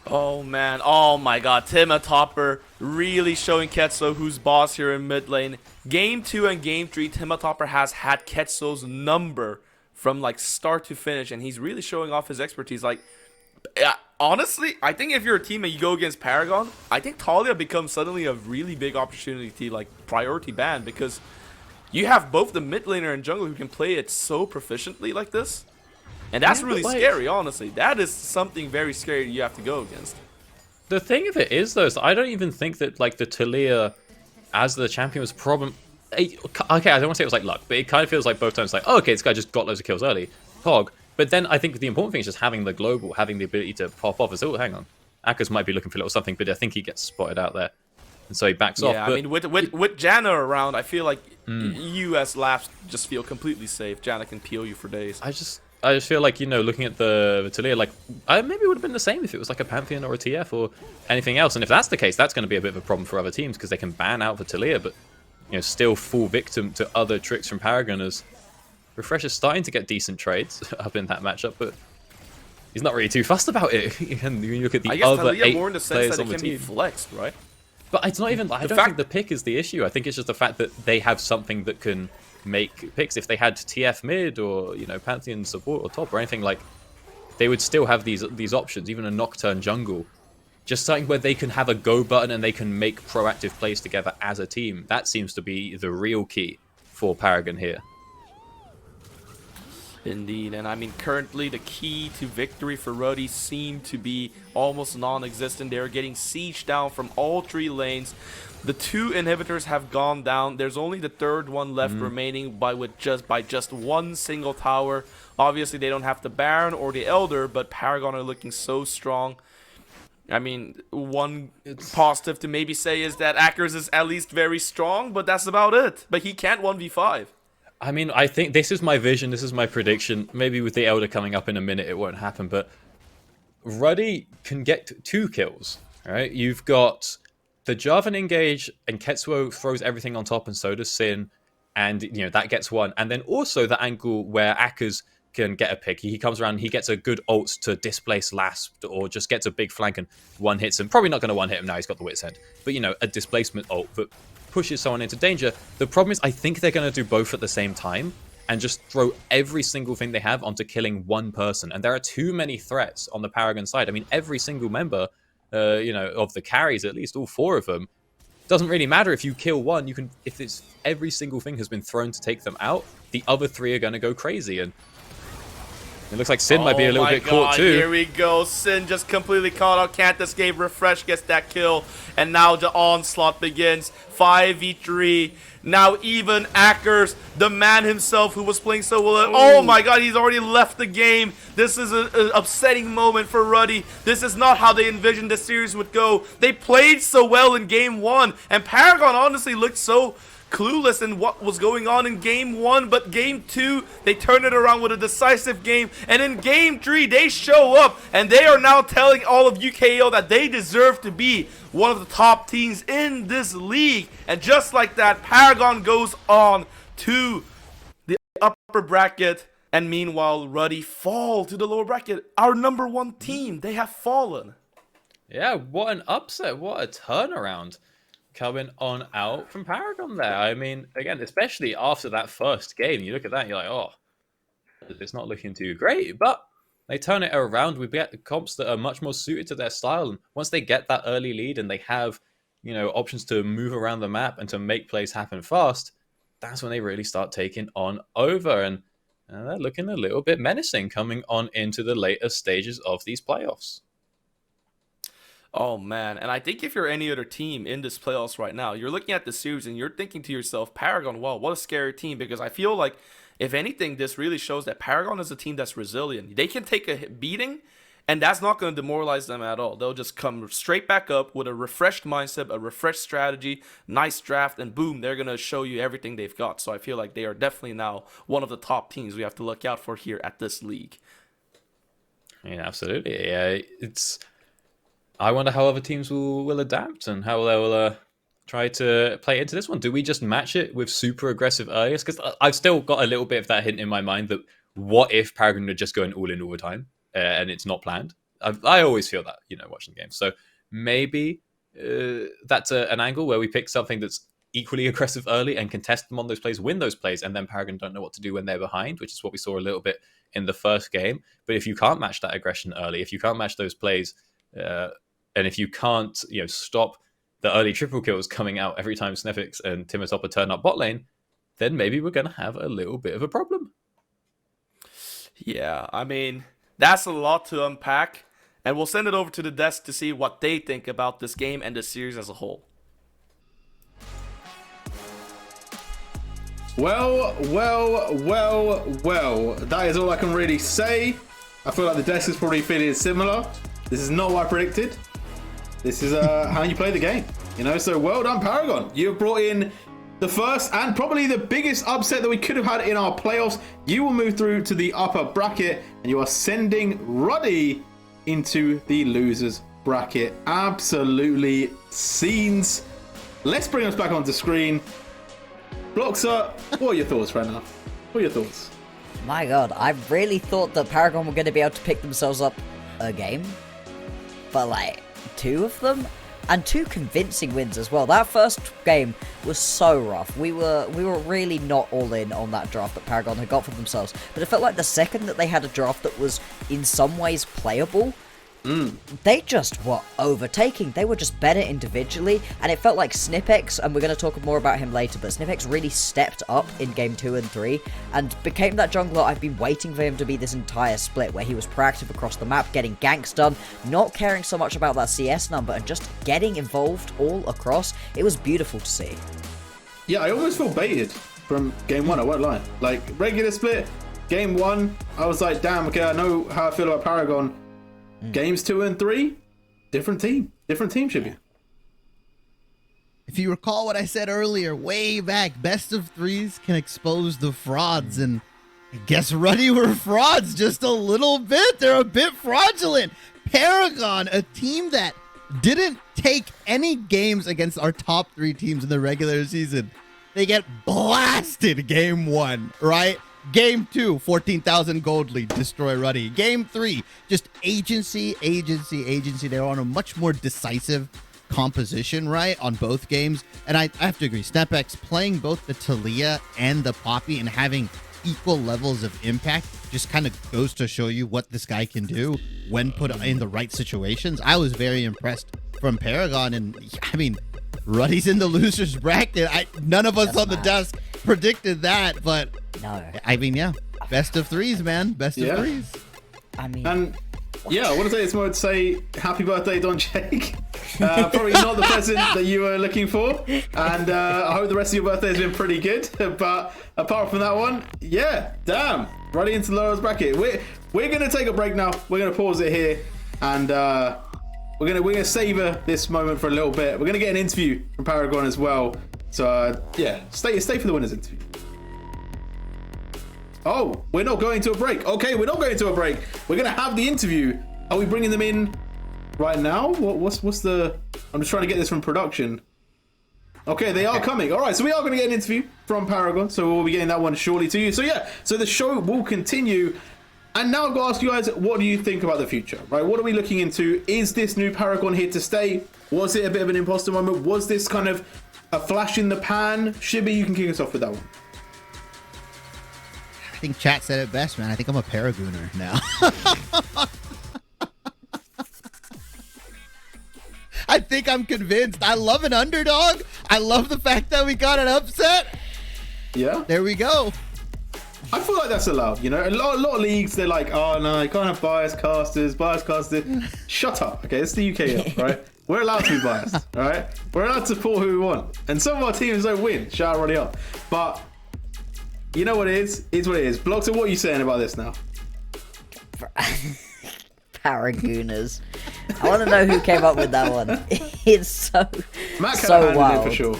Oh man, oh my god, Timotopper really showing Ketso who's boss here in mid lane. Game 2 and Game 3, Timotopper has had Ketso's number from start to finish, and he's really showing off his expertise. Honestly, I think if you're a team and you go against Paragon, I think Talia becomes suddenly a really big opportunity to priority ban, because you have both the mid laner and jungler who can play it so proficiently like this. And that's really scary, honestly. That is something very scary you have to go against. The thing of it is, though, is I don't even think that the Talia as the champion was a problem. Okay, I don't want to say it was like luck, but it kind of feels like both times like, oh, okay, this guy just got loads of kills early. Pog. But then I think the important thing is just having the global, having the ability to pop off. As, oh, hang on. Akers might be looking for a little something, but I think he gets spotted out there. And so he backs off. Yeah, But I mean, with Janna around, I feel like you as Laps just feel completely safe. Janna can peel you for days. I just feel like, you know, looking at the Talia, like, maybe it would have been the same if it was like a Pantheon or a TF or anything else. And if that's the case, that's going to be a bit of a problem for other teams because they can ban out the Talia, but, you know, still fall victim to other tricks from Paragon as Refresh is starting to get decent trades up in that matchup, but he's not really too fussed about it. And when you look at the I guess other Talia 8 more in the sense players that on it the can be team. flexed, right? But it's not even, I don't think the pick is the issue. I think it's just the fact that they have something that can make picks. If they had TF mid or, you know, Pantheon support or top or anything, like, they would still have these options, even a Nocturne jungle. Just something where they can have a go button and they can make proactive plays together as a team. That seems to be the real key for Paragon here. Indeed, and I mean, currently the key to victory for Ruddy seem to be almost non-existent. They're getting sieged down from all 3 lanes. The 2 inhibitors have gone down. There's only the 3rd one left remaining by just one single tower. Obviously, they don't have the Baron or the Elder, but Paragon are looking so strong. I mean, one positive to maybe say is that Akers is at least very strong, but that's about it. But he can't 1v5. I mean, I think this is my vision, this is my prediction. Maybe with the Elder coming up in a minute, it won't happen, but Ruddy can get 2 kills, right? You've got the Jarvan engage, and Ketsuo throws everything on top, and so does Sin, and, you know, that gets 1. And then also the angle where Akers can get a pick. He comes around, he gets a good ult to displace Lasp, or just gets a big flank and one hits him. Probably not going to one hit him now, he's got the Wit's End. But, you know, a displacement ult that pushes someone into danger. The problem is I think they're going to do both at the same time and just throw every single thing they have onto killing one person. And there are too many threats on the Paragon side. I mean, every single member, you know, of the carries, at least all 4 of them, doesn't really matter if you kill one. You can, if it's every single thing has been thrown to take them out, the other 3 are going to go crazy. And it looks like Sin might be a little bit caught too. Here we go. Sin just completely caught out. Can't escape. Refresh gets that kill. And now the onslaught begins. 5v3. Now even Akers, the man himself who was playing so well. Oh my god, he's already left the game. This is an upsetting moment for Ruddy. This is not how they envisioned the series would go. They played so well in game 1. And Paragon honestly looked so clueless in what was going on in game 1, but game 2 they turn it around with a decisive game, and in game 3 they show up and they are now telling all of UKO that they deserve to be one of the top teams in this league. And just like that, Paragon goes on to the upper bracket, and meanwhile Ruddy fall to the lower bracket. Our number 1 team, they have fallen. Yeah, what an upset, what a turnaround coming on out from Paragon there. I mean, again, especially after that first game, you look at that and you're like, oh, it's not looking too great. But they turn it around. We get comps that are much more suited to their style. And once they get that early lead and they have, you know, options to move around the map and to make plays happen fast, that's when they really start taking on over. And they're looking a little bit menacing coming on into the later stages of these playoffs. Oh man, and I think if you're any other team in this playoffs right now, you're looking at the series and you're thinking to yourself, Paragon, wow, what a scary team. Because I feel like, if anything, this really shows that Paragon is a team that's resilient. They can take a beating, and that's not going to demoralize them at all. They'll just come straight back up with a refreshed mindset, a refreshed strategy, nice draft, and boom, they're going to show you everything they've got. So I feel like they are definitely now one of the top teams we have to look out for here at this league. Yeah, absolutely. Yeah, I wonder how other teams will adapt and how they will try to play into this one. Do we just match it with super aggressive earliest? Because I've still got a little bit of that hint in my mind that what if Paragon are just going all in all the time and it's not planned? I always feel that, you know, watching games. So maybe that's an angle where we pick something that's equally aggressive early and can test them on those plays, win those plays, and then Paragon don't know what to do when they're behind, which is what we saw a little bit in the first game. But if you can't match that aggression early, if you can't match those plays, and if you can't, you know, stop the early triple kills coming out every time Snefix and Timotopper turn up bot lane, then maybe we're going to have a little bit of a problem. Yeah, I mean, that's a lot to unpack, and we'll send it over to the desk to see what they think about this game and the series as a whole. Well. That is all I can really say. I feel like the desk is probably feeling similar. This is not what I predicted. This is how you play the game, you know. So well done, Paragon. You've brought in the first and probably the biggest upset that we could have had in our playoffs. You will move through to the upper bracket, and you are sending Ruddy into the losers bracket. Absolutely scenes. Let's bring us back onto screen. Bloxer, what are your thoughts right now? What are your thoughts? My god, I really thought that Paragon were going to be able to pick themselves up a game. But like, 2 of them? And 2 convincing wins as well. That first game was so rough. We were really not all in on that draft that Paragon had got for themselves. But it felt like the second that they had a draft that was in some ways playable, they just were overtaking. They were just better individually, and it felt like Snipex, and we're going to talk more about him later, but Snipex really stepped up in game 2 and 3 and became that jungler I've been waiting for him to be this entire split, where he was proactive across the map, getting ganks done, not caring so much about that CS number, and just getting involved all across. It was beautiful to see. Yeah, I almost feel baited from game 1, I won't lie. Like, regular split, game 1, I was like, damn, okay, I know how I feel about Paragon. Games 2 and 3, different team should be. If you recall what I said earlier, way back, best of 3s can expose the frauds, and I guess Ruddy were frauds just a little bit. They're a bit fraudulent. Paragon, a team that didn't take any games against our top 3 teams in the regular season. They get blasted game 1, right? Game 2, 14,000 gold lead, destroy Ruddy. Game 3, just agency. They were on a much more decisive composition, right, on both games. And I have to agree, SnapX playing both the Talia and the Poppy and having equal levels of impact just kind of goes to show you what this guy can do when put in the right situations. I was very impressed from Paragon, and I mean, Ruddy's in the losers bracket. None of us on the desk predicted that, but No. I mean, yeah, best of 3s, man. Best of 3s. I mean... And yeah, I want to say it's more to say happy birthday, Don Jake. Probably not the present that you were looking for, and I hope the rest of your birthday has been pretty good. But apart from that one, yeah, damn, Ruddy into the lowest bracket. We're gonna take a break now. We're gonna pause it here, and we're gonna savor this moment for a little bit. We're gonna get an interview from Paragon as well. So yeah, stay for the winners interview. Oh, we're not going to a break. Okay, we're not going to a break. We're going to have the interview. Are we bringing them in right now? What's the... I'm just trying to get this from production. Okay, they are coming. All right, so we are going to get an interview from Paragon, so we'll be getting that one shortly to you. So yeah, so the show will continue. And now I've got to ask you guys, what do you think about the future, right? What are we looking into? Is this new Paragon here to stay? Was it a bit of an imposter moment? Was this kind of a flash in the pan? Shibby, you can kick us off with that one. I think chat said it best, man. I think I'm a Paragooner now. I think I'm convinced. I love an underdog. I love the fact that we got an upset. Yeah. There we go. I feel like that's allowed, you know? A lot of leagues, they're like, oh no, you can't have biased casters. Shut up, okay? It's the UKL, right? We're allowed to be biased, all right? We're allowed to support who we want. And some of our teams don't win. Shout out Ruddy up. But you know what it is? It's what it is. Bloxer, what are you saying about this now? Paragooners. I want to know who came up with that one. It's so Mac so wild. for sure.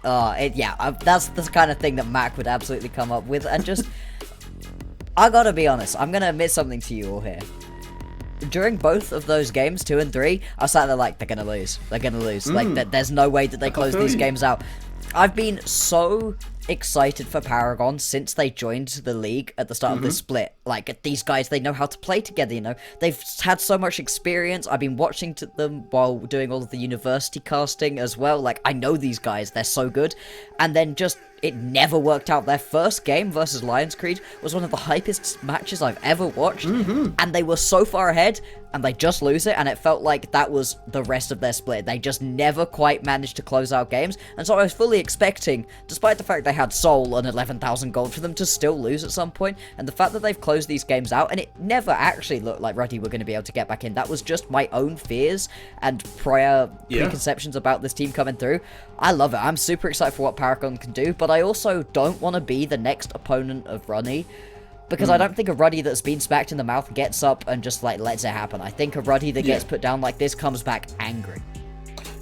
That's the kind of thing that Mac would absolutely come up with. And just, I gotta be honest, I'm gonna admit something to you all here. During both of those games, 2 and 3, I sat there like, they're gonna lose. Like, there's no way that they close these games out. I've been so excited for Paragon since they joined the league at the start of this split. Like, these guys, they know how to play together, you know? They've had so much experience. I've been watching them while doing all of the university casting as well. Like, I know these guys, they're so good. And then just, it never worked out. Their first game versus Lions Creed was one of the hypest matches I've ever watched. And they were so far ahead, and they just lose it, and it felt like that was the rest of their split. They just never quite managed to close out games, and so I was fully expecting, despite the fact they had Soul and 11,000 gold, for them to still lose at some point, and the fact that they've closed these games out, and it never actually looked like Ruddy were going to be able to get back in. That was just my own fears and prior preconceptions about this team coming through. I love it. I'm super excited for what Paragon can do, but but I also don't want to be the next opponent of Ruddy. Because I don't think a Ruddy that's been smacked in the mouth gets up and just, like, lets it happen. I think a Ruddy that gets put down like this comes back angry.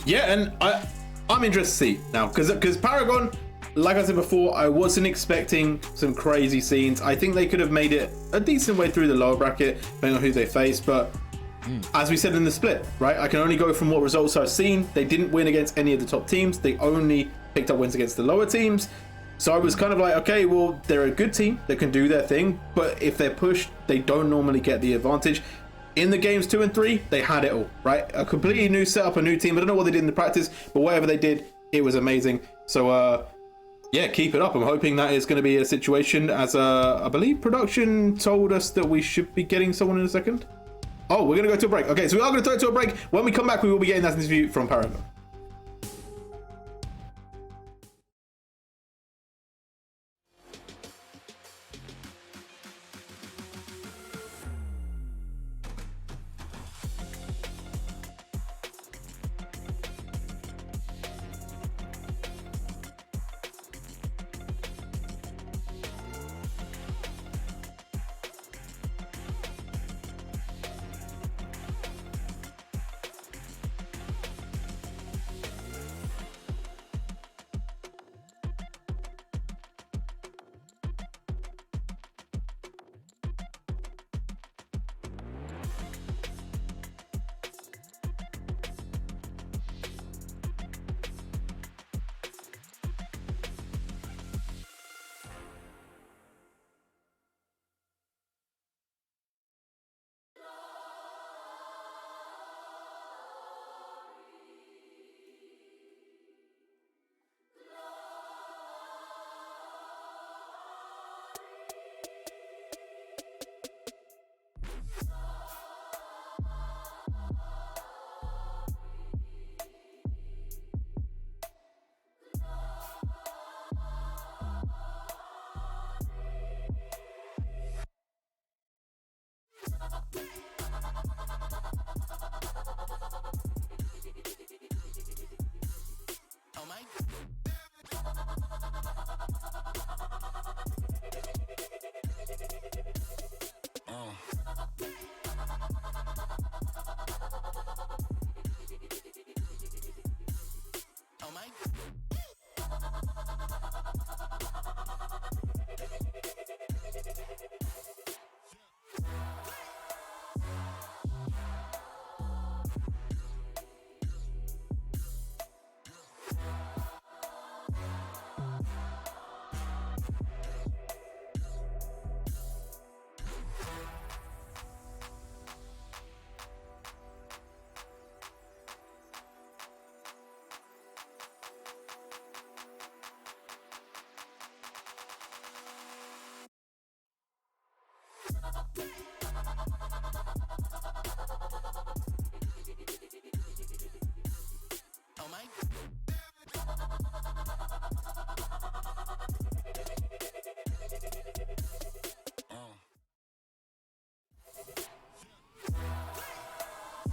Yeah, and I'm interested to see now, because Paragon, like I said before, I wasn't expecting some crazy scenes. I think they could have made it a decent way through the lower bracket, depending on who they face, but as we said in the split, right, I can only go from what results I've seen. They didn't win against any of the top teams. They only picked up wins against the lower teams. So I was kind of like, okay, well, they're a good team that can do their thing, but if they're pushed, they don't normally get the advantage. In the games 2 and 3, they had it all, right? A completely new setup, a new team. I don't know what they did in the practice, but whatever they did, it was amazing. So, yeah, keep it up. I'm hoping that is going to be a situation, as I believe production told us that we should be getting someone in a second. Oh, we're going to go to a break. Okay, so we are going to throw it to a break. When we come back, we will be getting that interview from Paragon.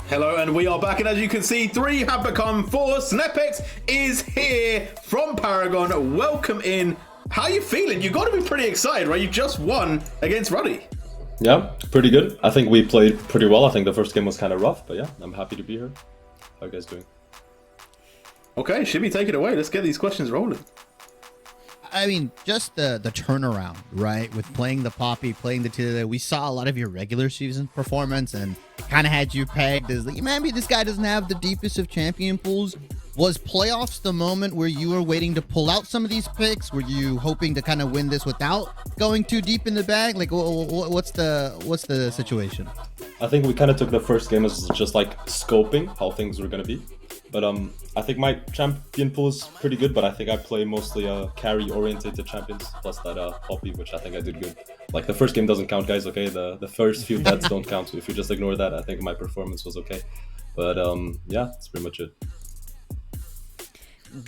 Hello, and we are back, and as you can see, 3 have become 4. Snepex is here from Paragon. Welcome in. How are you feeling? You got to be pretty excited, right? You just won against Ruddy. Yeah, pretty good. I think we played pretty well. I think the first game was kind of rough, but yeah, I'm happy to be here. How are you guys doing? Okay, Shibby, take it away. Let's get these questions rolling. I mean, just the turnaround, right? With playing the Poppy, playing the Tila, we saw a lot of your regular season performance, and it kind of had you pegged as like, maybe this guy doesn't have the deepest of champion pools. Was playoffs the moment where you were waiting to pull out some of these picks? Were you hoping to kind of win this without going too deep in the bag? Like, what's the situation? I think we kind of took the first game as just like scoping how things were gonna be. But I think my champion pool is pretty good, but I think I play mostly carry-orientated champions, plus that Poppy, which I think I did good. Like, the first game doesn't count, guys, okay? The first few deaths don't count, so if you just ignore that, I think my performance was okay. But yeah, that's pretty much it.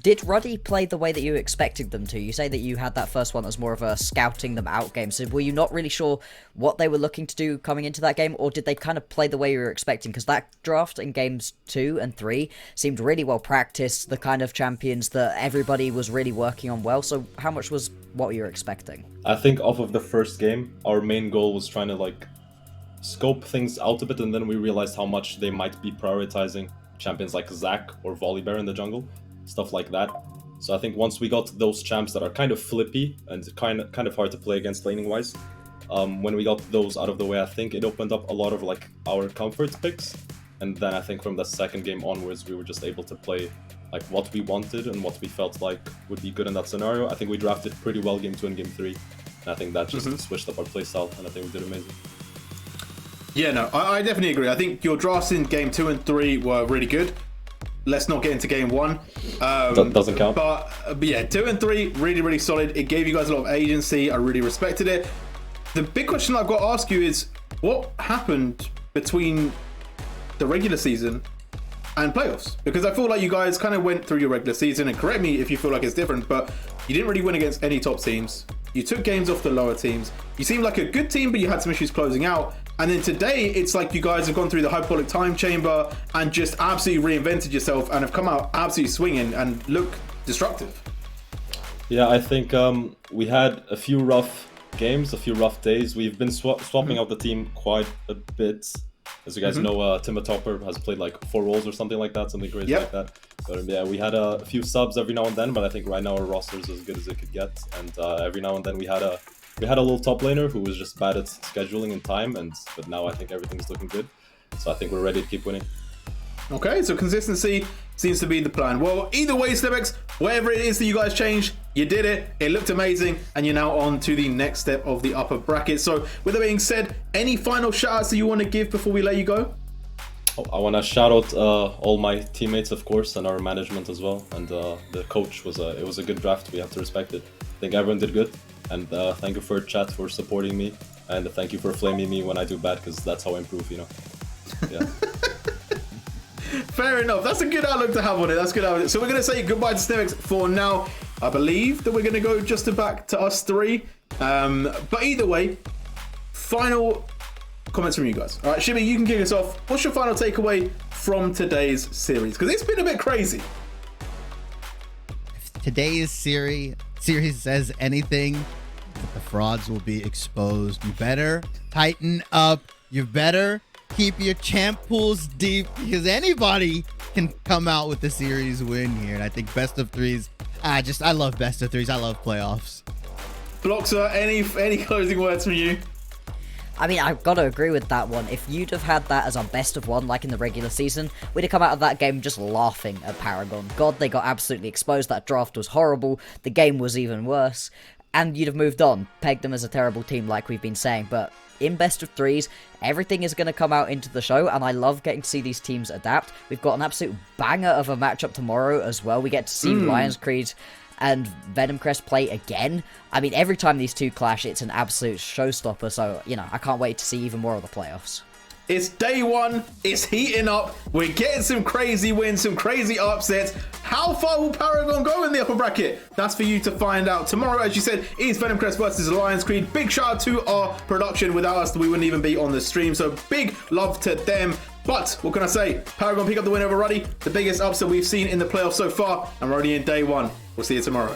did Ruddy play the way that you expected them to? You say that you had that first one as more of a scouting them out game, so were you not really sure what they were looking to do coming into that game, or did they kind of play the way you were expecting? Because that draft in games 2 and 3 seemed really well practiced, the kind of champions that everybody was really working on well, so how much was what you were expecting? I think off of the first game, our main goal was trying to like scope things out a bit, and then we realized how much they might be prioritizing champions like Zac or Volibear in the jungle, stuff like that. So I think once we got those champs that are kind of flippy and kind of hard to play against laning wise, when we got those out of the way, I think it opened up a lot of like our comfort picks. And then I think from the second game onwards, we were just able to play like what we wanted and what we felt like would be good in that scenario. I think we drafted pretty well game 2 and game 3, and I think that just switched up our playstyle, and I think we did amazing. Yeah, no, I definitely agree. I think your drafts in game 2 and 3 were really good. Let's not get into game 1. That doesn't count. But yeah, 2 and 3, really, really solid. It gave you guys a lot of agency. I really respected it. The big question I've got to ask you is, what happened between the regular season and playoffs? Because I feel like you guys kind of went through your regular season, and correct me if you feel like it's different, but you didn't really win against any top teams. You took games off the lower teams. You seemed like a good team, but you had some issues closing out. And then today, it's like you guys have gone through the hyperbolic time chamber and just absolutely reinvented yourself and have come out absolutely swinging and look destructive. Yeah, I think we had a few rough games, a few rough days. We've been swapping out the team quite a bit. As you guys know, Timotopper has played like 4 roles or something like that, something crazy like that. But yeah, we had a few subs every now and then, but I think right now our roster is as good as it could get. And every now and then we had a little top laner who was just bad at scheduling and time, but now I think everything's looking good. So I think we're ready to keep winning. Okay, so consistency seems to be the plan. Well, either way, Slibex, whatever it is that you guys changed, you did it. It looked amazing, and you're now on to the next step of the upper bracket. So with that being said, any final shout-outs that you want to give before we let you go? I want to shout out all my teammates, of course, and our management as well. And the coach it was a good draft. We have to respect it. I think everyone did good. And thank you for chat for supporting me, and thank you for flaming me when I do bad, because that's how I improve, you know. Yeah. Fair enough. That's a good outlook to have on it. That's good outlook. So we're going to say goodbye to Slibex for now. I believe that we're going to go just back to us 3. But either way, final comments from you guys. All right, Shibby, you can kick us off. What's your final takeaway from today's series? Because it's been a bit crazy. If today's series says anything, the frauds will be exposed. You better tighten up. You better keep your champ pools deep, because anybody can come out with the series win here. And I think best of 3s. I love best of 3s. I love playoffs. Bloxer, any closing words from you? I mean, I've got to agree with that one. If you'd have had that as our best of 1, like in the regular season, we'd have come out of that game just laughing at Paragon. God, they got absolutely exposed. That draft was horrible. The game was even worse. And you'd have moved on, pegged them as a terrible team like we've been saying. But in best of 3s, everything is going to come out into the show, and I love getting to see these teams adapt. We've got an absolute banger of a matchup tomorrow as well. We get to see Lions Creed and Venom Crest play again. I mean, every time these two clash, it's an absolute showstopper, so, you know, I can't wait to see even more of the playoffs. It's day 1. It's heating up. We're getting some crazy wins, some crazy upsets. How far will Paragon go in the upper bracket? That's for you to find out. Tomorrow, as you said, is Venom Crest versus Alliance Creed. Big shout out to our production. Without us, we wouldn't even be on the stream. So big love to them. But what can I say? Paragon pick up the win over Ruddy. The biggest upset we've seen in the playoffs so far. And we're only in day 1. We'll see you tomorrow.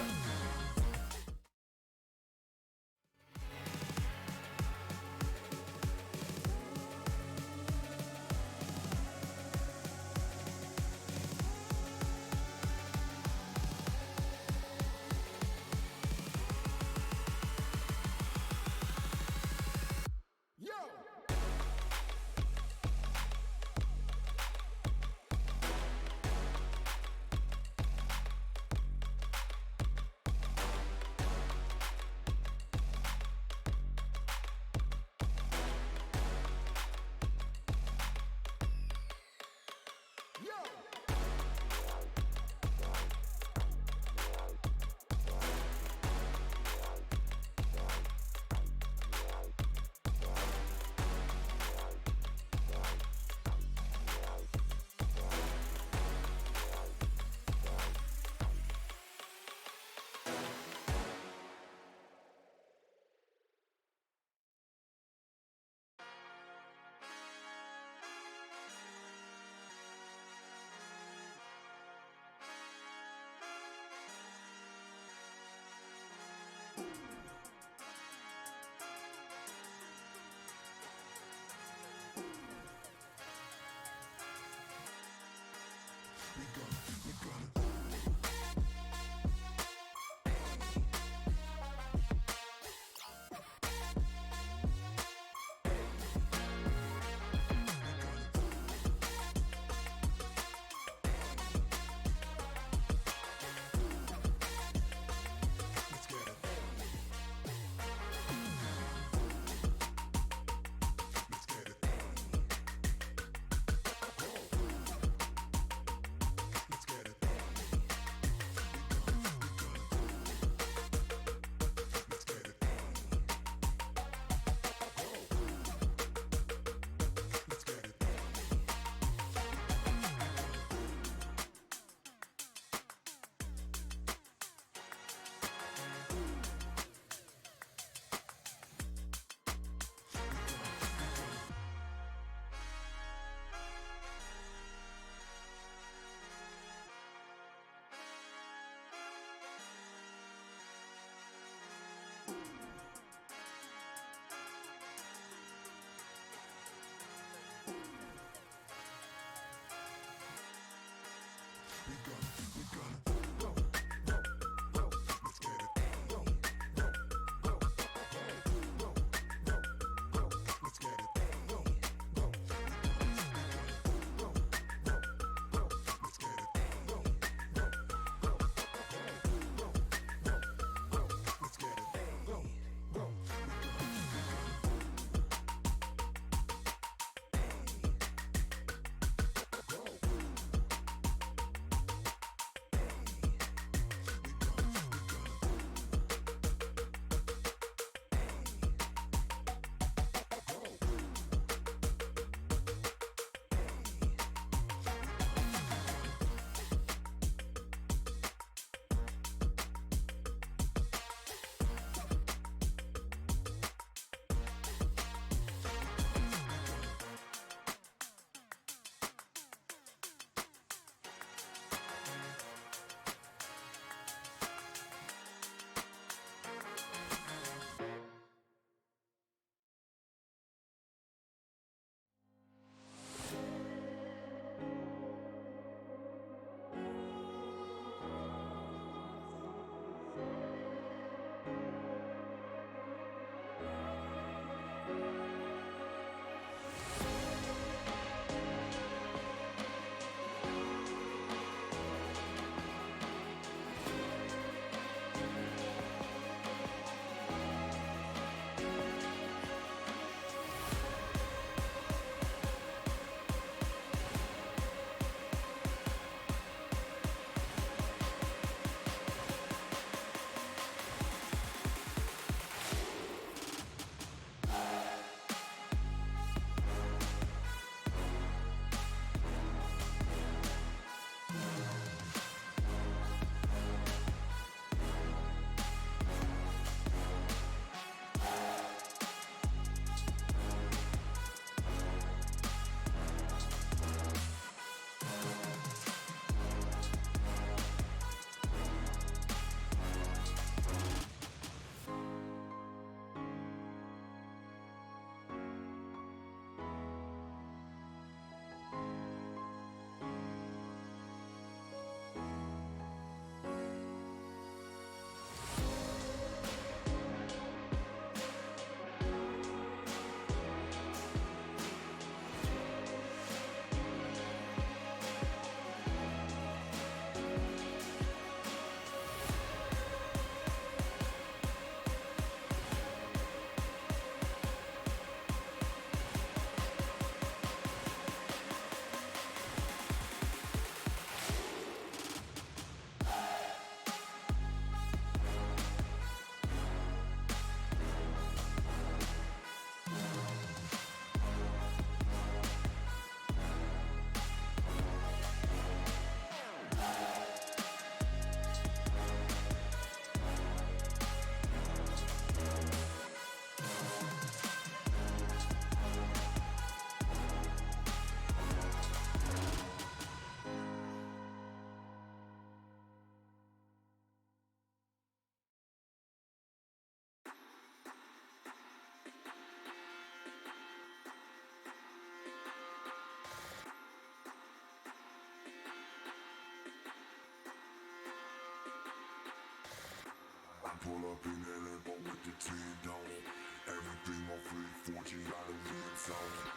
pull up in that Lambo with the 10 on it. Everything on fleek, 14 got a rims on it.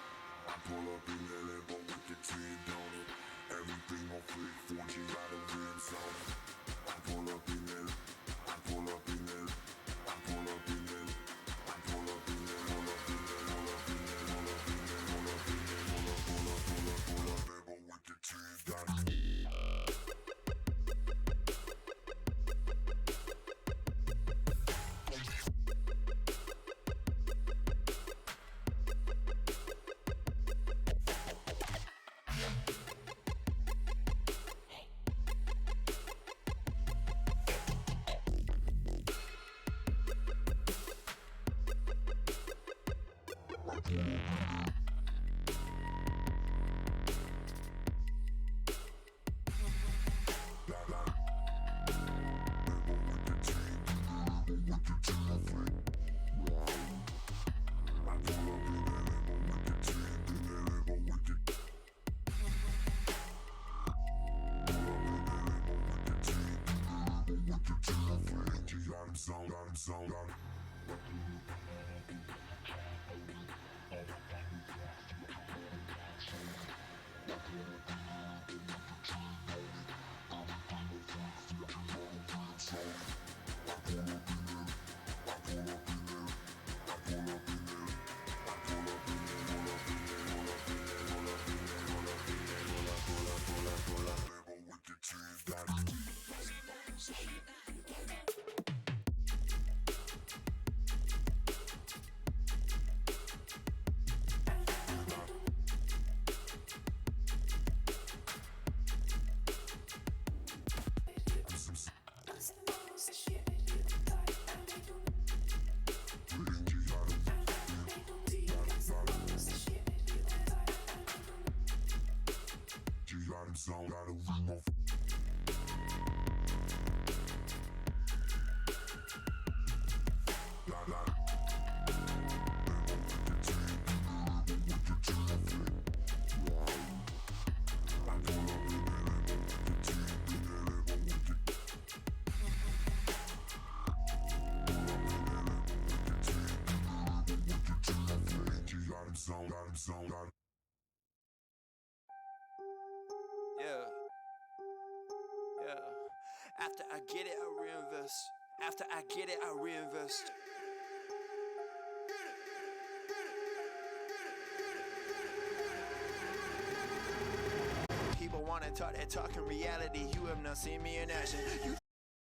I pull up in that Lambo with the 10 on it. Everything on fleek, 14 got a rims on it. I pull up in that, I pull up in that, I pull up in that, I pull up in that, pull up in that, pull up in that, pull up in that, pull up in that, pull up Lambo with the 10 got it. Yeah. Yeah. After I get it, I reinvest. After I get it, I reinvest. People wanna talk that talk in reality. You have not seen me in action. You